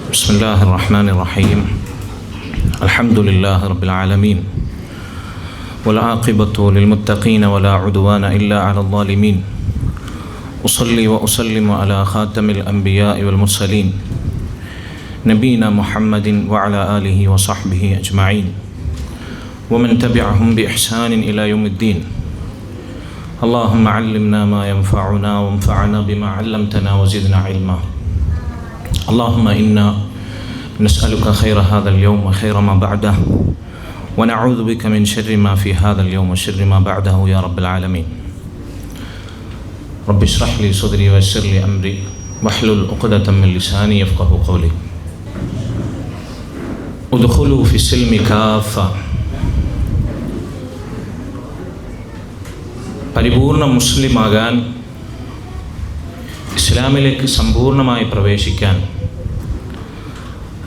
بسم الله الرحمن الرحيم الحمد لله رب العالمين والعاقبة للمتقين ولا عدوان إلا على الظالمين أصلي وأسلم على خاتم الأنبياء والمرسلين نبينا محمد وعلى آله وصحبه أجمعين ومن تبعهم بإحسان إلى يوم الدين اللهم علمنا ما ينفعنا وانفعنا بما علمتنا وزدنا علما اللهم إنا نسألك خير هذا اليوم وخير ما بعده ونعوذ بك من شر ما في هذا اليوم وشر ما بعده يا رب العالمين رب اشرح لي صدري ويسر لي أمري واحلل عقدة من لساني يفقهوا قولي ادخلوا في السلم كافة. പരിപൂർണ മുസ്ലിമാകാൻ, ഇസ്ലാമിലേക്ക് സമ്പൂർണ്ണമായി പ്രവേശിക്കാൻ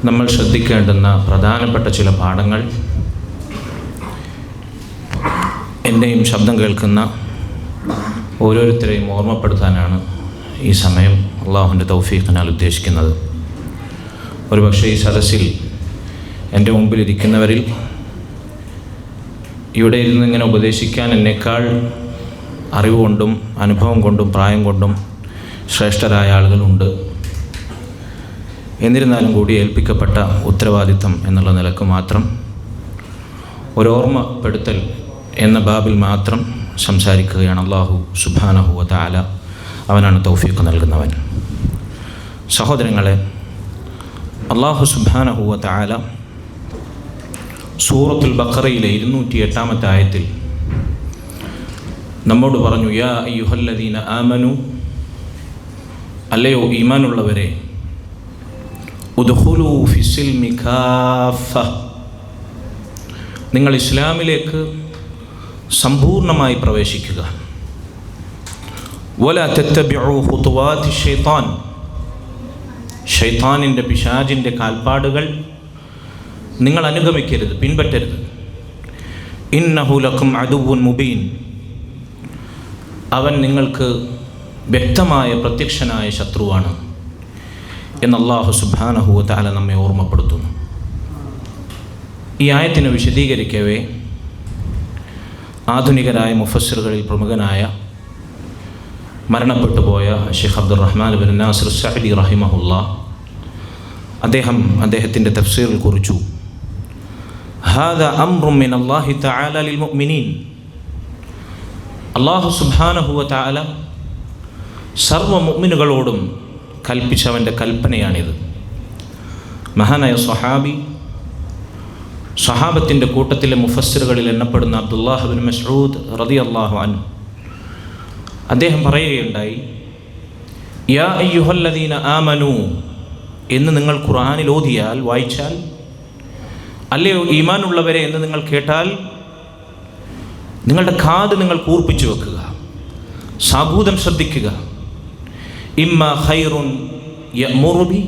നമ്മൾ ശ്രദ്ധിക്കേണ്ടുന്ന പ്രധാനപ്പെട്ട ചില പാഠങ്ങൾ എൻ്റെയും ശബ്ദം കേൾക്കുന്ന ഓരോരുത്തരെയും ഓർമ്മപ്പെടുത്താനാണ് ഈ സമയം അള്ളാഹുവിൻ്റെ തൗഫീഖിനാൽ ഉദ്ദേശിക്കുന്നത്. ഒരുപക്ഷെ ഈ സദസ്സിൽ എൻ്റെ മുമ്പിലിരിക്കുന്നവരിൽ ഇവിടെ ഇരുന്ന് ഇങ്ങനെ ഉപദേശിക്കാൻ എന്നേക്കാൾ അറിവ് കൊണ്ടും അനുഭവം കൊണ്ടും പ്രായം കൊണ്ടും ശ്രേഷ്ഠരായ ആളുകളുണ്ട്. എന്നിരുന്നാലും കൂടി ഏൽപ്പിക്കപ്പെട്ട ഉത്തരവാദിത്തം എന്നുള്ള നിലക്ക് മാത്രം ഒരോർമ്മപ്പെടുത്തൽ എന്ന ബാബിൽ മാത്രം സംസാരിക്കുകയാണ്. അല്ലാഹു സുബ്ഹാനഹു വ തആല അവനാണ് തൗഫീഖ് നൽകുന്നവൻ. സഹോദരങ്ങളെ, അല്ലാഹു സുബ്ഹാനഹു വ തആല സൂറത്തുൽ ബഖറയിലെ 208 ആയത്തിൽ നമ്മോട് പറഞ്ഞു, യാ അയ്യുഹല്ലദീന ആമനു, അല്ലയോ ഈമാനുള്ളവരെ, ഉദ്ഖുലൂ ഫിസ്സിൽമി കാഫ, നിങ്ങൾ ഇസ്ലാമിലേക്ക് സമ്പൂർണ്ണമായി പ്രവേശിക്കുക. വലാ തത്തബിഉ ഖുതുവാതി ശൈത്താൻ, ശൈത്താനിൻ്റെ പിശാചിൻ്റെ കാൽപ്പാടുകൾ നിങ്ങൾ അനുഗമിക്കരുത്, പിൻപറ്റരുത്. ഇന്നഹു ലക്കും അദുവ്വുൻ മുബീൻ, അവൻ നിങ്ങൾക്ക് വ്യക്തമായ പ്രത്യക്ഷനായ ശത്രുവാണ് എന്ന് അല്ലാഹു സുബ്ഹാനഹു വ തആല നമ്മെ ഓർമ്മപ്പെടുത്തുന്നു. ഈ ആയത്തിനെ വിശദീകരിക്കവേ ആധുനികരായ മുഫസ്സിറുകളിൽ പ്രമുഖനായ മരണപ്പെട്ടു പോയ Sheikh Abdulrahman bin Nasser Saadi റഹിമഹുല്ലാഹ് അദ്ദേഹത്തിൻ്റെ തഫ്സീറിൽ കുറിച്ചു, ഹാദാ അംറുൻ മിനല്ലാഹി തആല ലിൽ മുഅ്മിനീൻ, അല്ലാഹു സുബ്ഹാനഹു വ തആല സർവ്വ മുഅ്മിനുകളോടും കൽപ്പിച്ചവൻ്റെ കൽപ്പനയാണിത്. മഹാനായ സഹാബത്തിൻ്റെ കൂട്ടത്തിലെ മുഫസ്സിറുകളിൽ എണ്ണപ്പെടുന്ന അബ്ദുല്ലാഹ് ബിൻ മസ്ഊദ് റളിയല്ലാഹു അൻഹു അദ്ദേഹം പറയുകയുണ്ടായി, യാ അയ്യുഹല്ലദീന ആമനു എന്ന് നിങ്ങൾ ഖുർആനിൽ ഓതിയാൽ, വായിച്ചാൽ, അല്ലയോ ഈമാനുള്ളവരെ എന്ന് നിങ്ങൾ കേട്ടാൽ, നിങ്ങളുടെ കാത് നിങ്ങൾ കൂർപ്പിച്ചു വെക്കുക, സാബൂതം ശ്രദ്ധിക്കുക. ഇമ്മ ഖൈറുൻ യഅ്മുറു ബി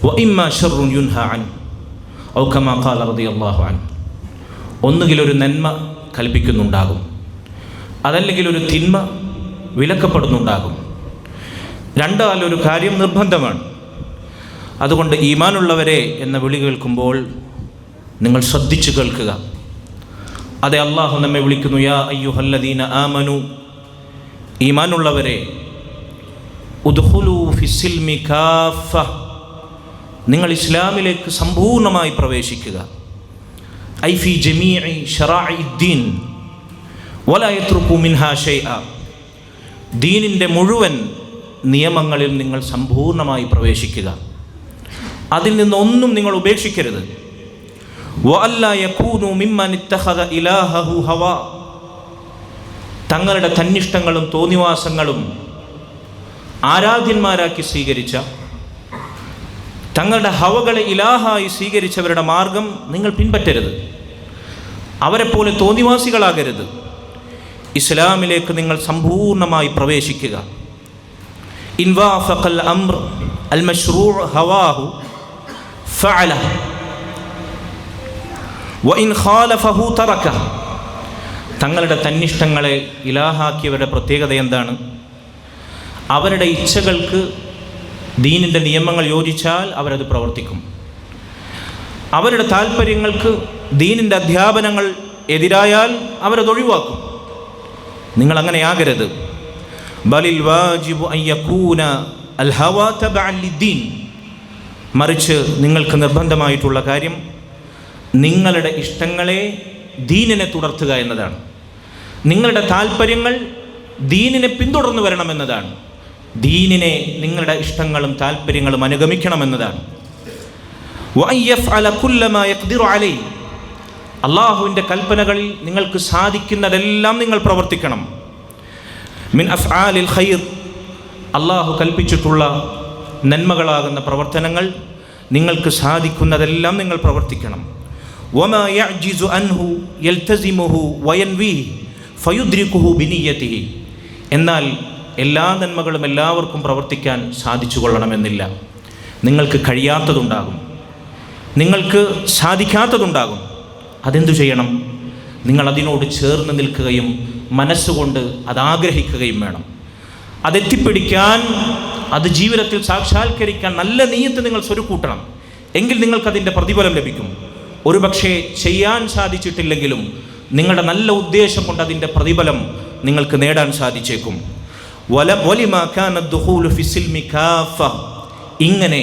വ ഇമ്മ ശർറുൻ യുൻഹാ അൻ ഔ കമാ ഖാല റളിയല്ലാഹു അൻ, ഒന്നുകിൽ ഒരു നന്മ കൽപ്പിക്കുന്നുണ്ടാകും, അതല്ലെങ്കിൽ ഒരു തിന്മ വിലക്കപ്പെടുന്നുണ്ടാകും. രണ്ടാലൊരു കാര്യം നിർബന്ധമാണ്. അതുകൊണ്ട് ഈമാനുള്ളവരെ എന്ന വിളി കേൾക്കുമ്പോൾ നിങ്ങൾ ശ്രദ്ധിച്ചു കേൾക്കുക. അതെ, അള്ളാഹു നമ്മെ വിളിക്കുന്നു, യാ അയ്യുഹല്ലദീന ആമനു, ഈമാനുള്ളവരെ, ഉദ്ഖുലൂ ഫിസ്സിൽമി കാഫ, നിങ്ങൾ ഇസ്ലാമിലേക്ക് സമ്പൂർണ്ണമായി പ്രവേശിക്കുക. ഐ ഫി ജമീഇ ശറാഇദ്ദീൻ വലാ യത്റുകൂ മിൻഹാ ശൈഅ, ദീനിൻ്റെ മുഴുവൻ നിയമങ്ങളിൽ നിങ്ങൾ സമ്പൂർണ്ണമായി പ്രവേശിക്കുക, അതിൽ നിന്നൊന്നും നിങ്ങൾ ഉപേക്ഷിക്കരുത്. വഅല്ലാ യകൂനു മിമ്മൻ ഇത്തഖദ ഇലാഹഹു ഹവാ, തങ്ങളുടെ തന്നിഷ്ടങ്ങളും തോന്നിവാസങ്ങളും ആരാധ്യന്മാരാക്കി സ്വീകരിച്ച, തങ്ങളുടെ ഹവകളെ ഇലാഹായി സ്വീകരിച്ചവരുടെ മാർഗം നിങ്ങൾ പിൻപറ്റരുത്. അവരെപ്പോലെ തോന്നിവാസികളാകരുത്. ഇസ്ലാമിലേക്ക് നിങ്ങൾ സമ്പൂർണ്ണമായി പ്രവേശിക്കുക. ഇൻ വാഫഖൽ അംർ അൽ മശ്റൂഉ ഹവാഹു ഫഅലഹു വ ഇൻ ഖാലഫഹു തറകഹു, തങ്ങളുടെ തന്നിഷ്ടങ്ങളെ ഇലാഹാക്കിയവരുടെ പ്രത്യേകത എന്താണ്? അവരുടെ ഇച്ഛകൾക്ക് ദീനിൻ്റെ നിയമങ്ങൾ യോജിച്ചാൽ അവരത് പ്രവർത്തിക്കും. അവരുടെ താല്പര്യങ്ങൾക്ക് ദീനിൻ്റെ അധ്യാപനങ്ങൾ എതിരായാൽ അവരത് ഒഴിവാക്കും. നിങ്ങളങ്ങനെയാകരുത്. ബലിൽ വാജിബു അൻ യകൂന അൽ ഹവാ തബഅൻ ലിദ്ദീൻ. മറിച്ച് നിങ്ങൾക്ക് നിർബന്ധമായിട്ടുള്ള കാര്യം നിങ്ങളുടെ ഇഷ്ടങ്ങളെ ദീനിനെ തുടർത്തുക എന്നതാണ്. നിങ്ങളുടെ താല്പര്യങ്ങൾ ദീനിനെ പിന്തുടർന്നു വരണമെന്നതാണ്. ദീനിനെ നിങ്ങളുടെ ഇഷ്ടങ്ങളും താല്പര്യങ്ങളും അനുഗമിക്കണമെന്നതാണ്. വഅൻ യഫ്അല കുല്ല മാ യഖ്ദിറു അലൈഹി. അല്ലാഹുവിൻ്റെ കൽപ്പനകളിൽ നിങ്ങൾക്ക് സാധിക്കുന്നതെല്ലാം നിങ്ങൾ പ്രവർത്തിക്കണം. മിൻ അഫ്ആലിൽ ഖൈർ. അല്ലാഹു കൽപ്പിച്ചിട്ടുള്ള നന്മകളാകുന്ന പ്രവർത്തനങ്ങൾ നിങ്ങൾക്ക് സാധിക്കുന്നതെല്ലാം നിങ്ങൾ പ്രവർത്തിക്കണം. വമാ യഅ്ജിസു അൻഹു യൽതസിമുഹു വയൻവിഹി ഫയുദ്രികുഹു ബിനിയ്യതിഹി. എന്നാൽ എല്ലാ നന്മകളും എല്ലാവർക്കും പ്രവർത്തിക്കാൻ സാധിച്ചു കൊള്ളണമെന്നില്ല. നിങ്ങൾക്ക് കഴിയാത്തതുണ്ടാകും, നിങ്ങൾക്ക് സാധിക്കാത്തതുണ്ടാകും. അതെന്തു ചെയ്യണം? നിങ്ങളതിനോട് ചേർന്ന് നിൽക്കുകയും മനസ്സുകൊണ്ട് അതാഗ്രഹിക്കുകയും വേണം. അതെത്തിപ്പിടിക്കാൻ, അത് ജീവിതത്തിൽ സാക്ഷാത്കരിക്കാൻ നല്ല നീയത്ത് നിങ്ങൾ സ്വരുക്കൂട്ടണം. എങ്കിൽ നിങ്ങൾക്കതിൻ്റെ പ്രതിഫലം ലഭിക്കും. ഒരുപക്ഷെ ചെയ്യാൻ സാധിച്ചിട്ടില്ലെങ്കിലും നിങ്ങളുടെ നല്ല ഉദ്ദേശം കൊണ്ട് അതിൻ്റെ പ്രതിഫലം നിങ്ങൾക്ക് നേടാൻ സാധിച്ചേക്കും. ഇങ്ങനെ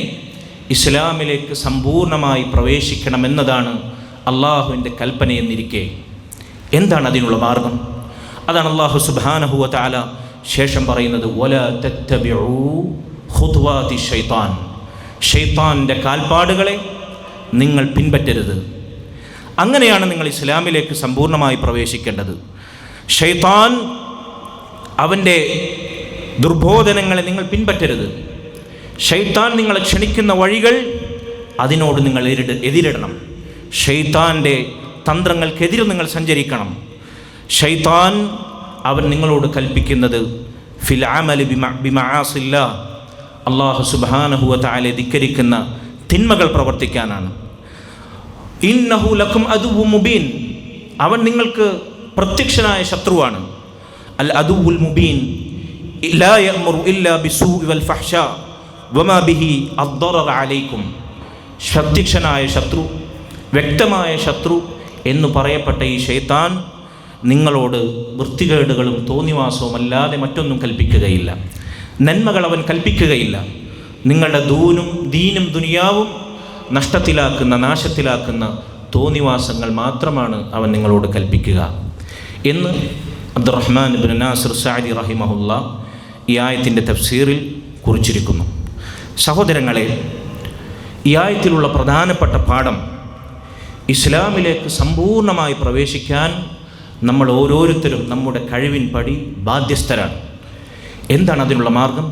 ഇസ്ലാമിലേക്ക് സമ്പൂർണ്ണമായി പ്രവേശിക്കണമെന്നതാണ് അള്ളാഹുവിൻ്റെ കൽപ്പനയെന്നിരിക്കെ എന്താണ് അതിനുള്ള മാർഗം? അതാണ് അള്ളാഹു സുബ്ഹാനഹു വ തആല ശേഷം പറയുന്നത്, വലാ തത്തബിഉ ഖുത്വാതി ശൈത്താൻ. ശൈത്താൻ്റെ കാൽപ്പാടുകളെ നിങ്ങൾ പിൻപറ്റരുത്. അങ്ങനെയാണ് നിങ്ങൾ ഇസ്ലാമിലേക്ക് സമ്പൂർണ്ണമായി പ്രവേശിക്കേണ്ടത്. ശൈത്താൻ അവൻ്റെ ദുർബോധനങ്ങളെ നിങ്ങൾ പിൻപറ്റരുത്. ശൈത്താൻ നിങ്ങളെ ക്ഷണിക്കുന്ന വഴികൾ അതിനോട് നിങ്ങൾ എതിരിടണം. ശൈത്താൻ്റെ തന്ത്രങ്ങൾക്കെതിരെ നിങ്ങൾ സഞ്ചരിക്കണം. ശൈത്താൻ അവൻ നിങ്ങളോട് കൽപ്പിക്കുന്നത് ഫിൽ അമലി ബിമആസില്ലാ, അല്ലാഹു സുബ്ഹാനഹു വ തആല ധിക്കരിക്കുന്ന തിന്മകൾ പ്രവർത്തിക്കാനാണ്. ഇന്നഹു ലക്കും അദുവ്വുൻ മുബീൻ. അവൻ നിങ്ങൾക്ക് പ്രത്യക്ഷനായ ശത്രുവാണ്. അൽ അദുവുൽ മുബീൻ ലാ യഅ്മുറു ഇല്ലാ ബിസൂഇ വൽ ഫഹ്ശാ വമാ ബിഹി അദ്ദററ അലൈക്കും. പ്രത്യക്ഷനായ ശത്രു, വ്യക്തമായ ശത്രു എന്ന് പറയപ്പെട്ട ഈ ശൈത്താൻ നിങ്ങളോട് വൃത്തികേടുകളും തോന്നിവാസവും അല്ലാതെ മറ്റൊന്നും കൽപ്പിക്കുകയില്ല. നന്മകൾ അവൻ കൽപ്പിക്കുകയില്ല. നിങ്ങളുടെ ദീനും ദുനിയാവും നഷ്ടത്തിലാക്കുന്ന, നാശത്തിലാക്കുന്ന തോന്നിവാസങ്ങൾ മാത്രമാണ് അവൻ നിങ്ങളോട് കൽപ്പിക്കുക എന്ന് അബ്ദുറഹ്മാൻ ഇബ്നു നാസിർ സഅദി റഹിമഹുല്ലാ ഈ ആയത്തിൻ്റെ തഫ്സീറിൽ കുറിച്ചിരിക്കുന്നു. സഹോദരങ്ങളെ, ഈ ആയത്തിലുള്ള പ്രധാനപ്പെട്ട പാഠം ഇസ്ലാമിലേക്ക് സമ്പൂർണ്ണമായി പ്രവേശിക്കാൻ നമ്മൾ ഓരോരുത്തരും നമ്മുടെ കഴിവിൻ പടി ബാധ്യസ്ഥരാണ്. എന്താണ് അതിനുള്ള മാർഗം?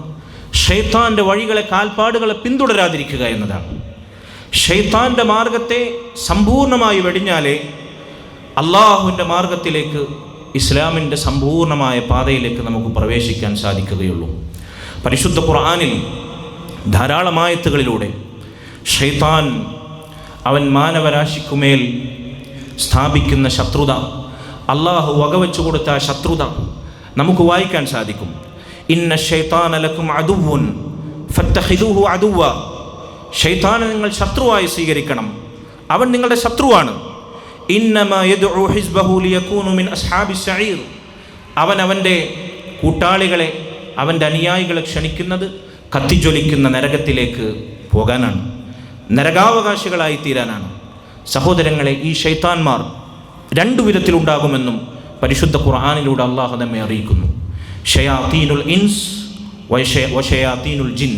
ശൈത്താൻ്റെ വഴികളെ, കാൽപ്പാടുകളെ പിന്തുടരാതിരിക്കുക എന്നതാണ്. ശൈത്താൻ്റെ മാർഗത്തെ സമ്പൂർണ്ണമായി വെടിഞ്ഞാലേ അള്ളാഹുവിൻ്റെ മാർഗത്തിലേക്ക്, ഇസ്ലാമിൻ്റെ സമ്പൂർണ്ണമായ പാതയിലേക്ക് നമുക്ക് പ്രവേശിക്കാൻ സാധിക്കുകയുള്ളൂ. പരിശുദ്ധ ഖുർആനിൽ ധാരാളം ആയത്തുകളിലൂടെ ശൈത്താൻ അവൻ മാനവരാശിക്കുമേൽ സ്ഥാപിക്കുന്ന ശത്രുത, അള്ളാഹു വകവെച്ചു കൊടുത്ത ശത്രുത നമുക്ക് വായിക്കാൻ സാധിക്കും. ഇന്ന ശൈത്താന ലക്കും അദുവ്വുൻ ഫത്തഖിദൂഹു അദുവ്വ. ശൈത്താനെ നിങ്ങൾ ശത്രുവായി സ്വീകരിക്കണം, അവൻ നിങ്ങളുടെ ശത്രുവാണ്. ഇന്നമാ യദ്ഉ ഹിസ്ബഹു ലിയകൂനു മിൻ അസ്ഹാബിസ് സഈർ. അവൻ അവൻ്റെ കൂട്ടാളികളെ, അവൻ്റെ അനുയായികളെ ക്ഷണിക്കുന്നത് കത്തിജ്വലിക്കുന്ന നരകത്തിലേക്ക് പോകാനാണ്, നരകാവകാശികളായി തീരാനാണ്. സഹോദരങ്ങളെ, ഈ ശൈത്താന്മാർ രണ്ടു വിധത്തിലുണ്ടാകുമെന്നും പരിശുദ്ധ ഖുർആനിലൂടെ അള്ളാഹു നമ്മെ അറിയിക്കുന്നു. ഷയാത്തീനുൽ ഇൻസ് വശയാത്തീനുൽ ജിൻ.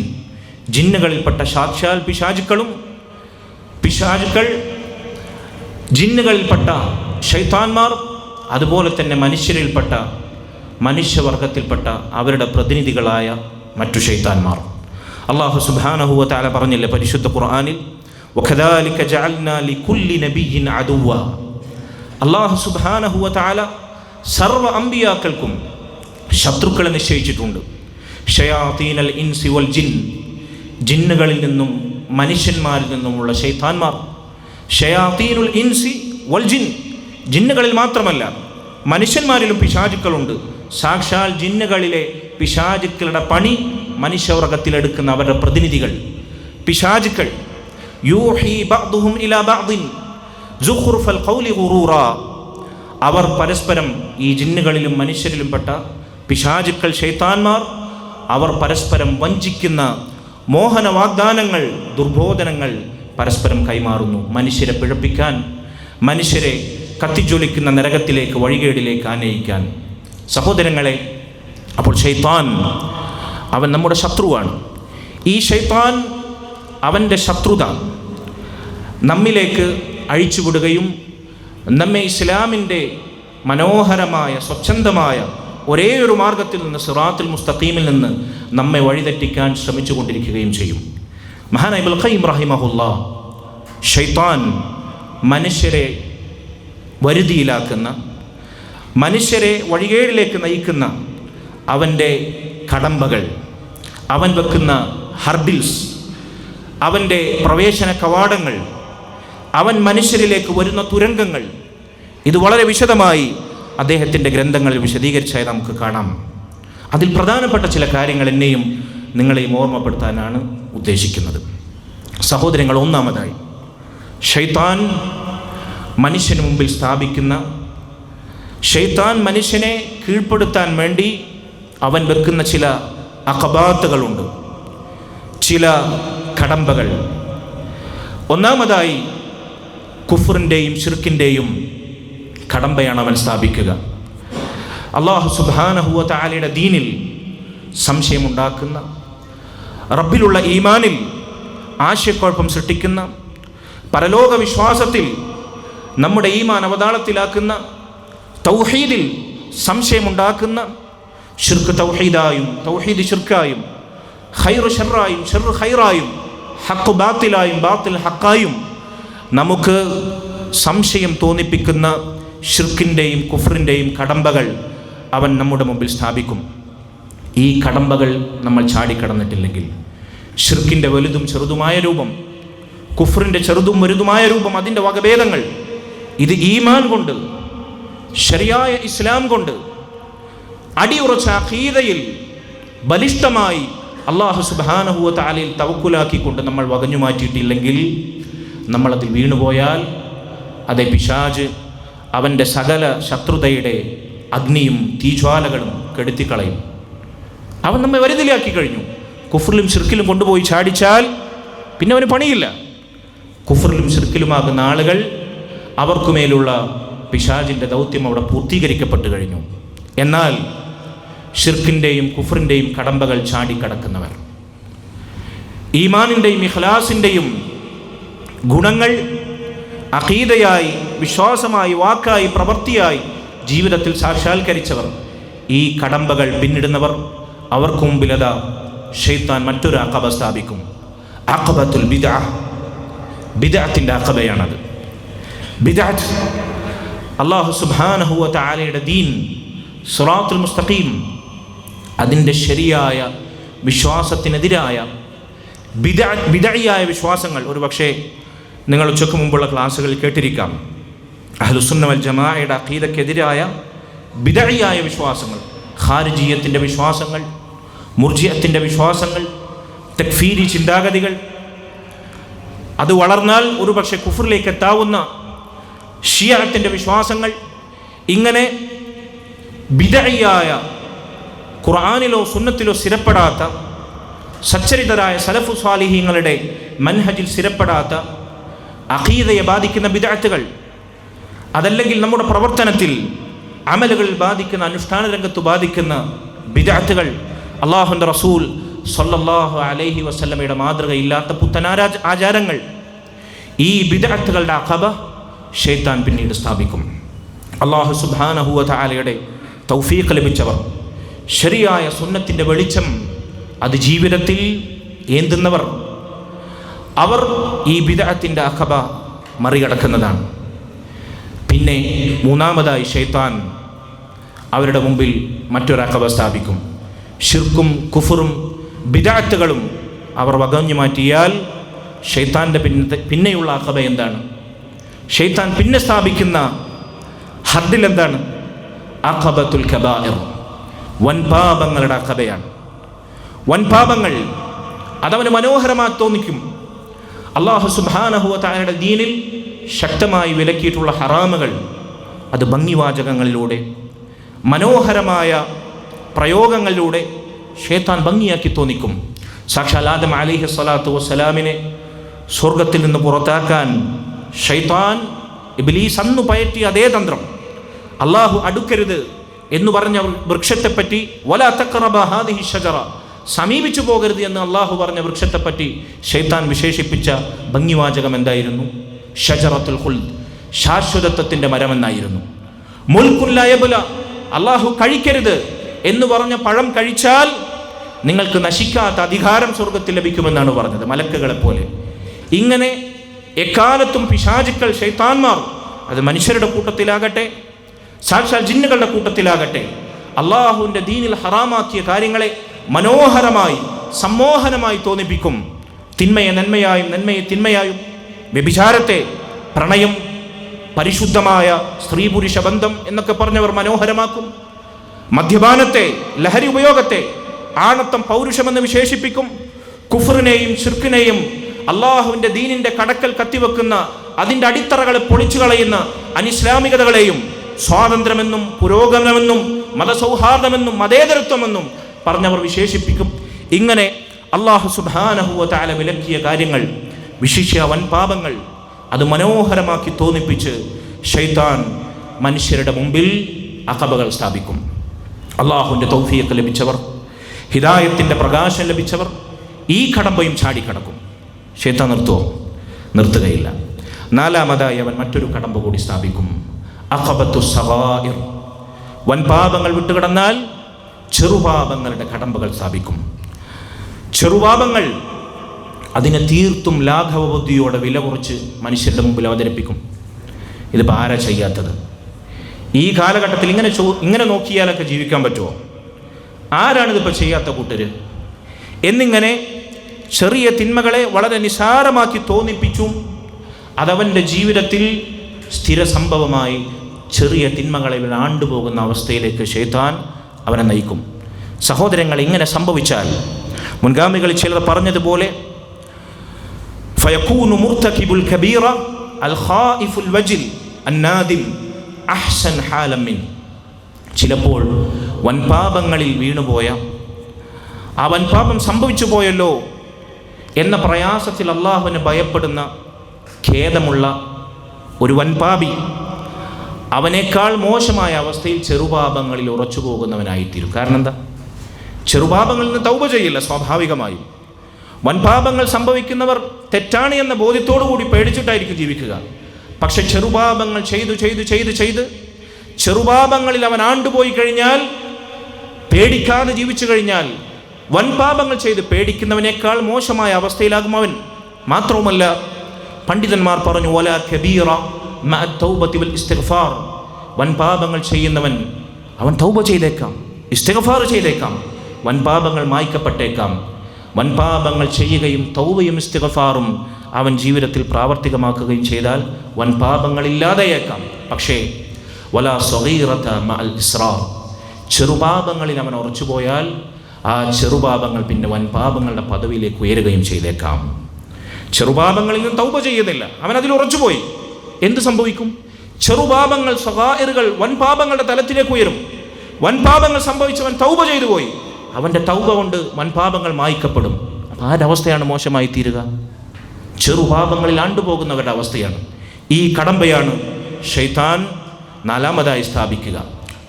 ജിന്നുകളിൽപ്പെട്ട സാക്ഷാൽ പിശാചുക്കളും, പിശാചുക്കൾ ജിന്നുകളിൽപ്പെട്ട ശൈത്താന്മാർ, അതുപോലെ തന്നെ മനുഷ്യരിൽപ്പെട്ട, മനുഷ്യവർഗത്തിൽപ്പെട്ട അവരുടെ പ്രതിനിധികളായ മറ്റു ശൈത്താന്മാർ. അല്ലാഹു സുബ്ഹാനഹു വ തആല പറഞ്ഞില്ലേ പരിശുദ്ധ ഖുർആനിൽ, വകദാലിക ജഅൽനാ ലികുല്ലി നബിയ്യിൻ അദുവ്വ. അല്ലാഹു സുബ്ഹാനഹു വ തആല സർവ്വ അമ്പിയാക്കൾക്കും ശത്രുക്കളെ നിശ്ചയിച്ചിട്ടുണ്ട്. ഷയാത്തീനൽ ഇൻസി വൽ ജിൻ. ജിന്നുകളിൽ നിന്നും മനുഷ്യന്മാരിൽ നിന്നുമുള്ള ശൈത്താന്മാർ. ഷയാത്തീനുൽ ഇൻസി വൽ ജിൻ. ജിന്നുകളിൽ മാത്രമല്ല, മനുഷ്യന്മാരിലും പിശാചുക്കളുണ്ട്. സാക്ഷാൽ ജിന്നുകളിലെ പിശാചുക്കളുടെ പണി മനുഷ്യവർഗത്തിലെടുക്കുന്ന അവരുടെ പ്രതിനിധികൾ, പിശാചുക്കൾ, യൂഹി ബഅ്ദുഹും ഇലാ ബഅ്ദിൻ സുഖ്റുഫൽ ഖൗലി ഗുറൂറാ, അവർ പരസ്പരം, ഈ ജിന്നുകളിലും മനുഷ്യരിലും പെട്ട പിശാചുക്കൾ, ശൈത്താന്മാർ, അവർ പരസ്പരം വഞ്ചിക്കുന്ന മോഹന വാഗ്ദാനങ്ങൾ, ദുർബോധനങ്ങൾ പരസ്പരം കൈമാറുന്നു, മനുഷ്യരെ പിഴപ്പിക്കാൻ, മനുഷ്യരെ കത്തിജ്വലിക്കുന്ന നരകത്തിലേക്ക്, വഴികേടിലേക്ക് ആനയിക്കാൻ. സഹോദരങ്ങളെ, അപ്പോൾ ശൈത്താൻ അവൻ നമ്മുടെ ശത്രുവാണ്. ഈ ശൈത്താൻ അവൻ്റെ ശത്രുത നമ്മിലേക്ക് അഴിച്ചുവിടുകയും നമ്മെ ഇസ്ലാമിൻ്റെ മനോഹരമായ സ്വച്ഛന്തമായ ഒരേ ഒരു മാർഗത്തിൽ നിന്ന്, സിറാത്തുൽ മുസ്തഖീമിൽ നിന്ന് നമ്മെ വഴിതെറ്റിക്കാൻ ശ്രമിച്ചു കൊണ്ടിരിക്കുകയും ചെയ്യും. മഹാനായ ഇബ്നുൽ ഖയ്യിം റഹിമഹുല്ലാഹ്, ശൈത്താൻ മനുഷ്യരെ വരുതിയിലാക്കുന്ന, മനുഷ്യരെ വഴികേടിലേക്ക് നയിക്കുന്ന അവൻ്റെ കടമ്പകൾ, അവൻ വെക്കുന്ന ഹർഡിൽസ്, അവൻ്റെ പ്രവേശന കവാടങ്ങൾ, അവൻ മനുഷ്യരിലേക്ക് വരുന്ന തുരങ്കങ്ങൾ, ഇത് വളരെ വിശദമായി അദ്ദേഹത്തിൻ്റെ ഗ്രന്ഥങ്ങളിൽ വിശദീകരിച്ചായി നമുക്ക് കാണാം. അതിൽ പ്രധാനപ്പെട്ട ചില കാര്യങ്ങൾ എന്നെയും നിങ്ങളെയും ഓർമ്മപ്പെടുത്താനാണ് ഉദ്ദേശിക്കുന്നത്. സഹോദരങ്ങൾ, ഒന്നാമതായി ശൈത്താൻ മനുഷ്യന് മുമ്പിൽ സ്ഥാപിക്കുന്ന, ശൈത്താൻ മനുഷ്യനെ കീഴ്പ്പെടുത്താൻ വേണ്ടി അവൻ വെക്കുന്ന ചില അഖബാത്തുകളുണ്ട്, ചില കടമ്പകൾ. ഒന്നാമതായി കുഫറിൻ്റെയും ശിർക്കിൻ്റെയും കടമ്പയാണ് അവൻ സ്ഥാപിക്കുക. അല്ലാഹു സുബ്ഹാനഹു വ തആലയുടെ ദീനിൽ സംശയമുണ്ടാക്കുന്ന, റബ്ബിലുള്ള ഈമാനിൽ ആശയക്കുഴപ്പം സൃഷ്ടിക്കുന്ന, പരലോക വിശ്വാസത്തിൽ നമ്മുടെ ഈമാൻ അവതാളത്തിലാക്കുന്ന, തൗഹീദിൽ സംശയമുണ്ടാക്കുന്ന, ശിർക്ക് തൗഹീദായും തൗഹീദ് ശിർക്കായും, ഖൈറ് ശർറായും ശർറ് ഖൈറായും, ഹഖ് ബാത്തിലായും ബാത്തിൽ ഹക്കായും നമുക്ക് സംശയം തോന്നിപ്പിക്കുന്ന ശിർക്കിൻ്റെയും കുഫറിൻ്റെയും കടമ്പകൾ അവൻ നമ്മുടെ മുമ്പിൽ സ്ഥാപിക്കും. ഈ കടമ്പകൾ നമ്മൾ ചാടിക്കടന്നിട്ടില്ലെങ്കിൽ, ശിർക്കിൻ്റെ വലുതും ചെറുതുമായ രൂപം, കുഫറിൻ്റെ ചെറുതും വലുതുമായ രൂപം, അതിൻ്റെ വകഭേദങ്ങൾ, ഇത് ഈമാൻ കൊണ്ട്, ശരിയായ ഇസ്ലാം കൊണ്ട്, അടിയുറച്ച അഖീദയിൽ ബലിഷ്ഠമായി അല്ലാഹു സുബ്ഹാനഹു വ തആലയിൽ തവക്കുലാക്കിക്കൊണ്ട് നമ്മൾ വകഞ്ഞു മാറ്റിയിട്ടില്ലെങ്കിൽ, നമ്മളതിൽ വീണുപോയാൽ അതേ പിശാച് അവൻ്റെ സകല ശത്രുതയുടെ അഗ്നിയും തീജ്വാലകളും കെടുത്തിക്കളയും. അവൻ നമ്മെ വരുതിലാക്കി കഴിഞ്ഞു. കുഫറിലും ശിർക്കിലും കൊണ്ടുപോയി ചാടിച്ചാൽ പിന്നെ അവന് പണിയില്ല. കുഫറിലും ശിർക്കിലുമാകുന്ന ആളുകൾ, അവർക്കുമേലുള്ള പിശാചിൻ്റെ ദൗത്യം അവിടെ പൂർത്തീകരിക്കപ്പെട്ടു കഴിഞ്ഞു. എന്നാൽ ശിർക്കിൻ്റെയും കുഫറിൻ്റെയും കടമ്പകൾ ചാടിക്കടക്കുന്നവർ, ഈമാനിൻ്റെയും ഇഖ്ലാസിൻ്റെയും ഗുണങ്ങൾ അഖീദയായി, വിശ്വാസമായി, വാക്കായി, പ്രവൃത്തിയായി ജീവിതത്തിൽ സാക്ഷാത്കരിച്ചവർ, ഈ കടമ്പകൾ പിന്നിടുന്നവർ, അവർക്ക് മുമ്പിലതാ ശൈത്താൻ മറ്റൊരു അഖബ സ്ഥാപിക്കും. അഖബത്തുൽ ബിദ്അ, ബിദ്അത്തിൻ്റെ അഖബയാണത്. ബിദ്അത്ത്, അല്ലാഹു സുബ്ഹാനഹു വ തആലയുടെ ദീൻ, സിറാത്തുൽ മുസ്തഖീം, അതിൻ്റെ ശരിയായ വിശ്വാസത്തിനെതിരായ ബിദ്അയായ വിശ്വാസങ്ങൾ. ഒരു പക്ഷേ നിങ്ങൾ ഉച്ചയ്ക്ക് മുമ്പുള്ള ക്ലാസ്സുകളിൽ കേട്ടിരിക്കാം. അഹ്ലുസുന്ന വൽ ജമാഅയുടെ അഖീദക്കെതിരായ ബിദ്അയായ വിശ്വാസങ്ങൾ, ഖാരിജിയത്തിൻ്റെ വിശ്വാസങ്ങൾ, മുർജിഅത്തിൻ്റെ വിശ്വാസങ്ങൾ, തക്ഫീരി ചിന്താഗതികൾ, അത് വളർന്നാൽ ഒരു പക്ഷേ കുഫറിലേക്ക് എത്താവുന്ന ഷിയഅത്തിൻ്റെ വിശ്വാസങ്ങൾ, ഇങ്ങനെ ബിദ്അയായ, ഖുർആനിലോ സുന്നത്തിലോ സ്ഥിരപ്പെടാത്ത, സച്ചരിതരായ സലഫു സ്വാലിഹീങ്ങളുടെ മൻഹജിൽ സ്ഥിരപ്പെടാത്ത അഖീദയെ ബാധിക്കുന്ന ബിദ്അത്തുകൾ, അതല്ലെങ്കിൽ നമ്മുടെ പ്രവർത്തനത്തിൽ അമലുകളിൽ ബാധിക്കുന്ന, അനുഷ്ഠാന രംഗത്ത് ബാധിക്കുന്ന ബിദ്അത്തുകൾ, അല്ലാഹുവിൻ്റെ റസൂൽ സ്വല്ലല്ലാഹു അലൈഹി വസല്ലമയുടെ മാതൃകയില്ലാത്ത പുത്തനാരാ ആചാരങ്ങൾ, ഈ ബിദ്അത്തുകളുടെ അഖബ ശൈത്താൻ പിന്നീട് സ്ഥാപിക്കും. അല്ലാഹു സുബ്ഹാനഹു വ തആലയുടെ തൗഫീഖ് ലഭിച്ചവർ, ശരിയായ സുന്നത്തിൻ്റെ വെളിച്ചം അത് ജീവിതത്തിൽ ഏന്തുന്നവർ, അവർ ഈ ബിദ്അത്തിൻ്റെ അഖബ മറികടക്കുന്നതാണ്. പിന്നെ മൂന്നാമതായി ശൈത്താൻ അവരുടെ മുമ്പിൽ മറ്റൊരു അഖബ സ്ഥാപിക്കും. ശിർക്കും കുഫറും ബിദ്അത്തുകളും അവർ വകഞ്ഞു മാറ്റിയാൽ ശൈത്താൻ്റെ പിന്നെയുള്ള അഖബ എന്താണ്? ശൈത്താൻ പിന്നെ സ്ഥാപിക്കുന്ന ഹദ്ദിൽ എന്താണ്? അഖബത്തുൽ കബായിർ, വൻപാപങ്ങളുടെ അഖബയാണ്. വൻപാപങ്ങൾ അതവന് മനോഹരമായി തോന്നിക്കും. അല്ലാഹു സുബ്ഹാനഹു വ തആലയുടെ ദീനിൽ ശക്തമായി വിലക്കിയിട്ടുള്ള ഹറാമുകൾ അത് ഭംഗിവാചകങ്ങളിലൂടെ, മനോഹരമായ പ്രയോഗങ്ങളിലൂടെ ശൈത്താൻ ഭംഗിയാക്കി തോന്നിക്കും. സാക്ഷാൽ ആദം അലൈഹി സ്വലാത്തു വസ്സലാമിനെ സ്വർഗത്തിൽ നിന്ന് പുറത്താക്കാൻ ശൈത്താൻ, ഇബ്ലീസ് അന്നു പയറ്റിയ അതേ തന്ത്രം, അള്ളാഹു അടുക്കരുത് എന്ന് പറഞ്ഞ വൃക്ഷത്തെപ്പറ്റി, വലാ തഖറബ ഹാദിഹി ഷജറ, സമീപിച്ചു പോകരുത് എന്ന് അള്ളാഹു പറഞ്ഞ വൃക്ഷത്തെപ്പറ്റി ശൈത്താൻ വിശേഷിപ്പിച്ച ഭംഗിവാചകം എന്തായിരുന്നു? ഷജറത്തുൽ ഖുൽദ്, ശാശ്വതത്വത്തിൻ്റെ മരമെന്നായിരുന്നു. മുൽക്കുൻ ലാ യബ്ല, അള്ളാഹു കഴിക്കരുത് എന്ന് പറഞ്ഞ പഴം കഴിച്ചാൽ നിങ്ങൾക്ക് നശിക്കാത്ത അധികാരം സ്വർഗത്തിൽ ലഭിക്കുമെന്നാണ് പറഞ്ഞത്, മലക്കുകളെ പോലെ. ഇങ്ങനെ എക്കാലത്തും പിശാചുക്കൾ, ശൈത്താന്മാർ, അത് മനുഷ്യരുടെ കൂട്ടത്തിലാകട്ടെ സാക്ഷാൽ ജിന്നുകളുടെ കൂട്ടത്തിലാകട്ടെ, അള്ളാഹുവിൻ്റെ ദീനിൽ ഹറാമാക്കിയ കാര്യങ്ങളെ മനോഹരമായി സമ്മോഹനമായി തോന്നിപ്പിക്കും. തിന്മയെ നന്മയായും നന്മയെ തിന്മയായും, വ്യഭിചാരത്തെ പ്രണയം, പരിശുദ്ധമായ സ്ത്രീ പുരുഷ ബന്ധം എന്നൊക്കെ പറഞ്ഞവർ മനോഹരമാക്കും. മദ്യപാനത്തെ, ലഹരി ഉപയോഗത്തെ ആണത്തം, പൗരുഷമെന്ന് വിശേഷിപ്പിക്കും. കുഫറിനെയും ശിർക്കിനെയും അള്ളാഹുവിൻ്റെ ദീനിൻ്റെ കടക്കൽ കത്തിവെക്കുന്ന, അതിൻ്റെ അടിത്തറകളെ പൊളിച്ചു കളയുന്ന അനിസ്ലാമികതകളെയും സ്വാതന്ത്ര്യമെന്നും പുരോഗമനമെന്നും മതസൗഹാർദ്ദമെന്നും മതേതരത്വമെന്നും പറഞ്ഞവർ വിശേഷിപ്പിക്കും. ഇങ്ങനെ അള്ളാഹു സുബ്ഹാനഹു വ തആല വിലക്കിയ കാര്യങ്ങൾ, വിശിഷ്യ വൻപാപങ്ങൾ, അത് മനോഹരമാക്കി തോന്നിപ്പിച്ച് ശൈത്താൻ മനുഷ്യരുടെ മുമ്പിൽ അഖബകൾ സ്ഥാപിക്കും. അള്ളാഹുവിൻ്റെ തൗഫീഖ് ലഭിച്ചവർ, ഹിദായത്തിൻ്റെ പ്രകാശം ലഭിച്ചവർ ഈ കടമ്പയും ചാടിക്കടക്കും. ശൈത്താൻ നിർത്തുമോ? നിർത്തുകയില്ല. നാലാമതായി അവൻ മറ്റൊരു കടമ്പ കൂടി സ്ഥാപിക്കും. അഖബത്തു സഗായിർ, വൻപാപങ്ങൾ വിട്ടുകിടന്നാൽ ചെറുപാപങ്ങളുടെ കടമ്പകൾ സ്ഥാപിക്കും. ചെറുപാപങ്ങൾ അതിനെ തീർത്തും ലാഘവ ബുദ്ധിയോടെ വില കുറച്ച് മനുഷ്യരുടെ മുമ്പിൽ അവതരിപ്പിക്കും. ഇതിപ്പോൾ ആരാ ചെയ്യാത്തത്? ഈ കാലഘട്ടത്തിൽ ഇങ്ങനെ നോക്കിയാലൊക്കെ ജീവിക്കാൻ പറ്റുമോ? ആരാണിതിപ്പോൾ ചെയ്യാത്ത കൂട്ടര്? എന്നിങ്ങനെ ചെറിയ തിന്മകളെ വളരെ നിസാരമാക്കി തോന്നിപ്പിച്ചും അതവൻ്റെ ജീവിതത്തിൽ സ്ഥിര സംഭവമായി ചെറിയ തിന്മകളെ ആണ്ടുപോകുന്ന അവസ്ഥയിലേക്ക് ശൈത്താൻ അവനെ നയിക്കും. സഹോദരങ്ങൾ, ഇങ്ങനെ സംഭവിച്ചാൽ മുൻഗാമികളിൽ ചിലർ പറഞ്ഞതുപോലെ ഫയകൂനു മുർതകിബുൽ കബീറ അൽ ഖായിഫുൽ വജിൽ അന്നാദിം അഹ്സൻ ഹാലം മിൻ, ചിലപ്പോൾ വൻപാപങ്ങളിൽ വീണുപോയ, ആ വൻപാപം സംഭവിച്ചു പോയല്ലോ എന്ന പ്രയാസത്തിൽ അള്ളാഹുവിനെ ഭയപ്പെടുന്ന ഖേദമുള്ള ഒരു വൻപാപി അവനേക്കാൾ മോശമായ അവസ്ഥയിൽ ചെറുപാപങ്ങളിൽ ഉറച്ചു പോകുന്നവനായിത്തീരും. കാരണം എന്താ? ചെറുപാപങ്ങളിൽ നിന്ന് തൗബ ചെയ്യില്ല സ്വാഭാവികമായും. വൻപാപങ്ങൾ സംഭവിക്കുന്നവർ തെറ്റാണ് എന്ന ബോധ്യത്തോടു കൂടി പേടിച്ചിട്ടായിരിക്കും ജീവിക്കുക. പക്ഷെ ചെറുപാപങ്ങൾ ചെയ്ത് ചെയ്ത് ചെയ്ത് ചെയ്ത് ചെറുപാപങ്ങളിൽ അവൻ ആണ്ടുപോയി കഴിഞ്ഞാൽ, പേടിക്കാതെ ജീവിച്ചു കഴിഞ്ഞാൽ, വൻപാപങ്ങൾ ചെയ്ത് പേടിക്കുന്നവനേക്കാൾ മോശമായ അവസ്ഥയിലാകും അവൻ. മാത്രവുമല്ല, പണ്ഡിതന്മാർ പറഞ്ഞു, വലാ കബീറ മഅ തൗബതി വൽ ഇസ്തിഗ്ഫാർ, വൻപാപങ്ങൾ ചെയ്യുന്നവൻ അവൻ തൗബ ചെയ്തേക്കാം, ഇസ്തിഗ്ഫാർ ചെയ്തേക്കാം, വൻപാപങ്ങൾ മായ്ക്കപ്പെട്ടേക്കാം. വൻപാപങ്ങൾ ചെയ്യുകയും തൗബയും ഇസ്തിഗ്ഫാറും അവൻ ജീവിതത്തിൽ പ്രാവർത്തികമാക്കുകയും ചെയ്താൽ വൻപാപങ്ങളില്ലാതെയേക്കാം. പക്ഷേ വലാ സഗീറത മഅൽ ഇസ്റാർ, ചെറുപാപങ്ങളിൽ അവൻ ഉറച്ചുപോയാൽ ആ ചെറുപാപങ്ങൾ പിന്നെ വൻപാപങ്ങളുടെ പദവിയിലേക്ക് ഉയരുകയും ചെയ്തേക്കാം. ചെറുപാപങ്ങളിൽ നിന്ന് തൗബ ചെയ്യുന്നില്ല, അവൻ അതിൽ ഉറച്ചുപോയി. എന്ത് സംഭവിക്കും? ചെറുപാപങ്ങൾ, സഗായിറുകൾ വൻപാപങ്ങളുടെ തലത്തിലേക്ക് ഉയരും. വൻപാപങ്ങൾ സംഭവിച്ചവൻ തൗബ ചെയ്തു പോയി, അവൻ്റെ തൗബ കൊണ്ട് വൻപാപങ്ങൾ മായ്ക്കപ്പെടും. അപ്പം ആരവസ്ഥയാണ് മോശമായി തീരുക? ചെറുപാപങ്ങളിൽ ആണ്ടുപോകുന്നവരുടെ അവസ്ഥയാണ്. ഈ കടമ്പയാണ് ശൈത്താൻ നാലാമതായി സ്ഥാപിക്കുക.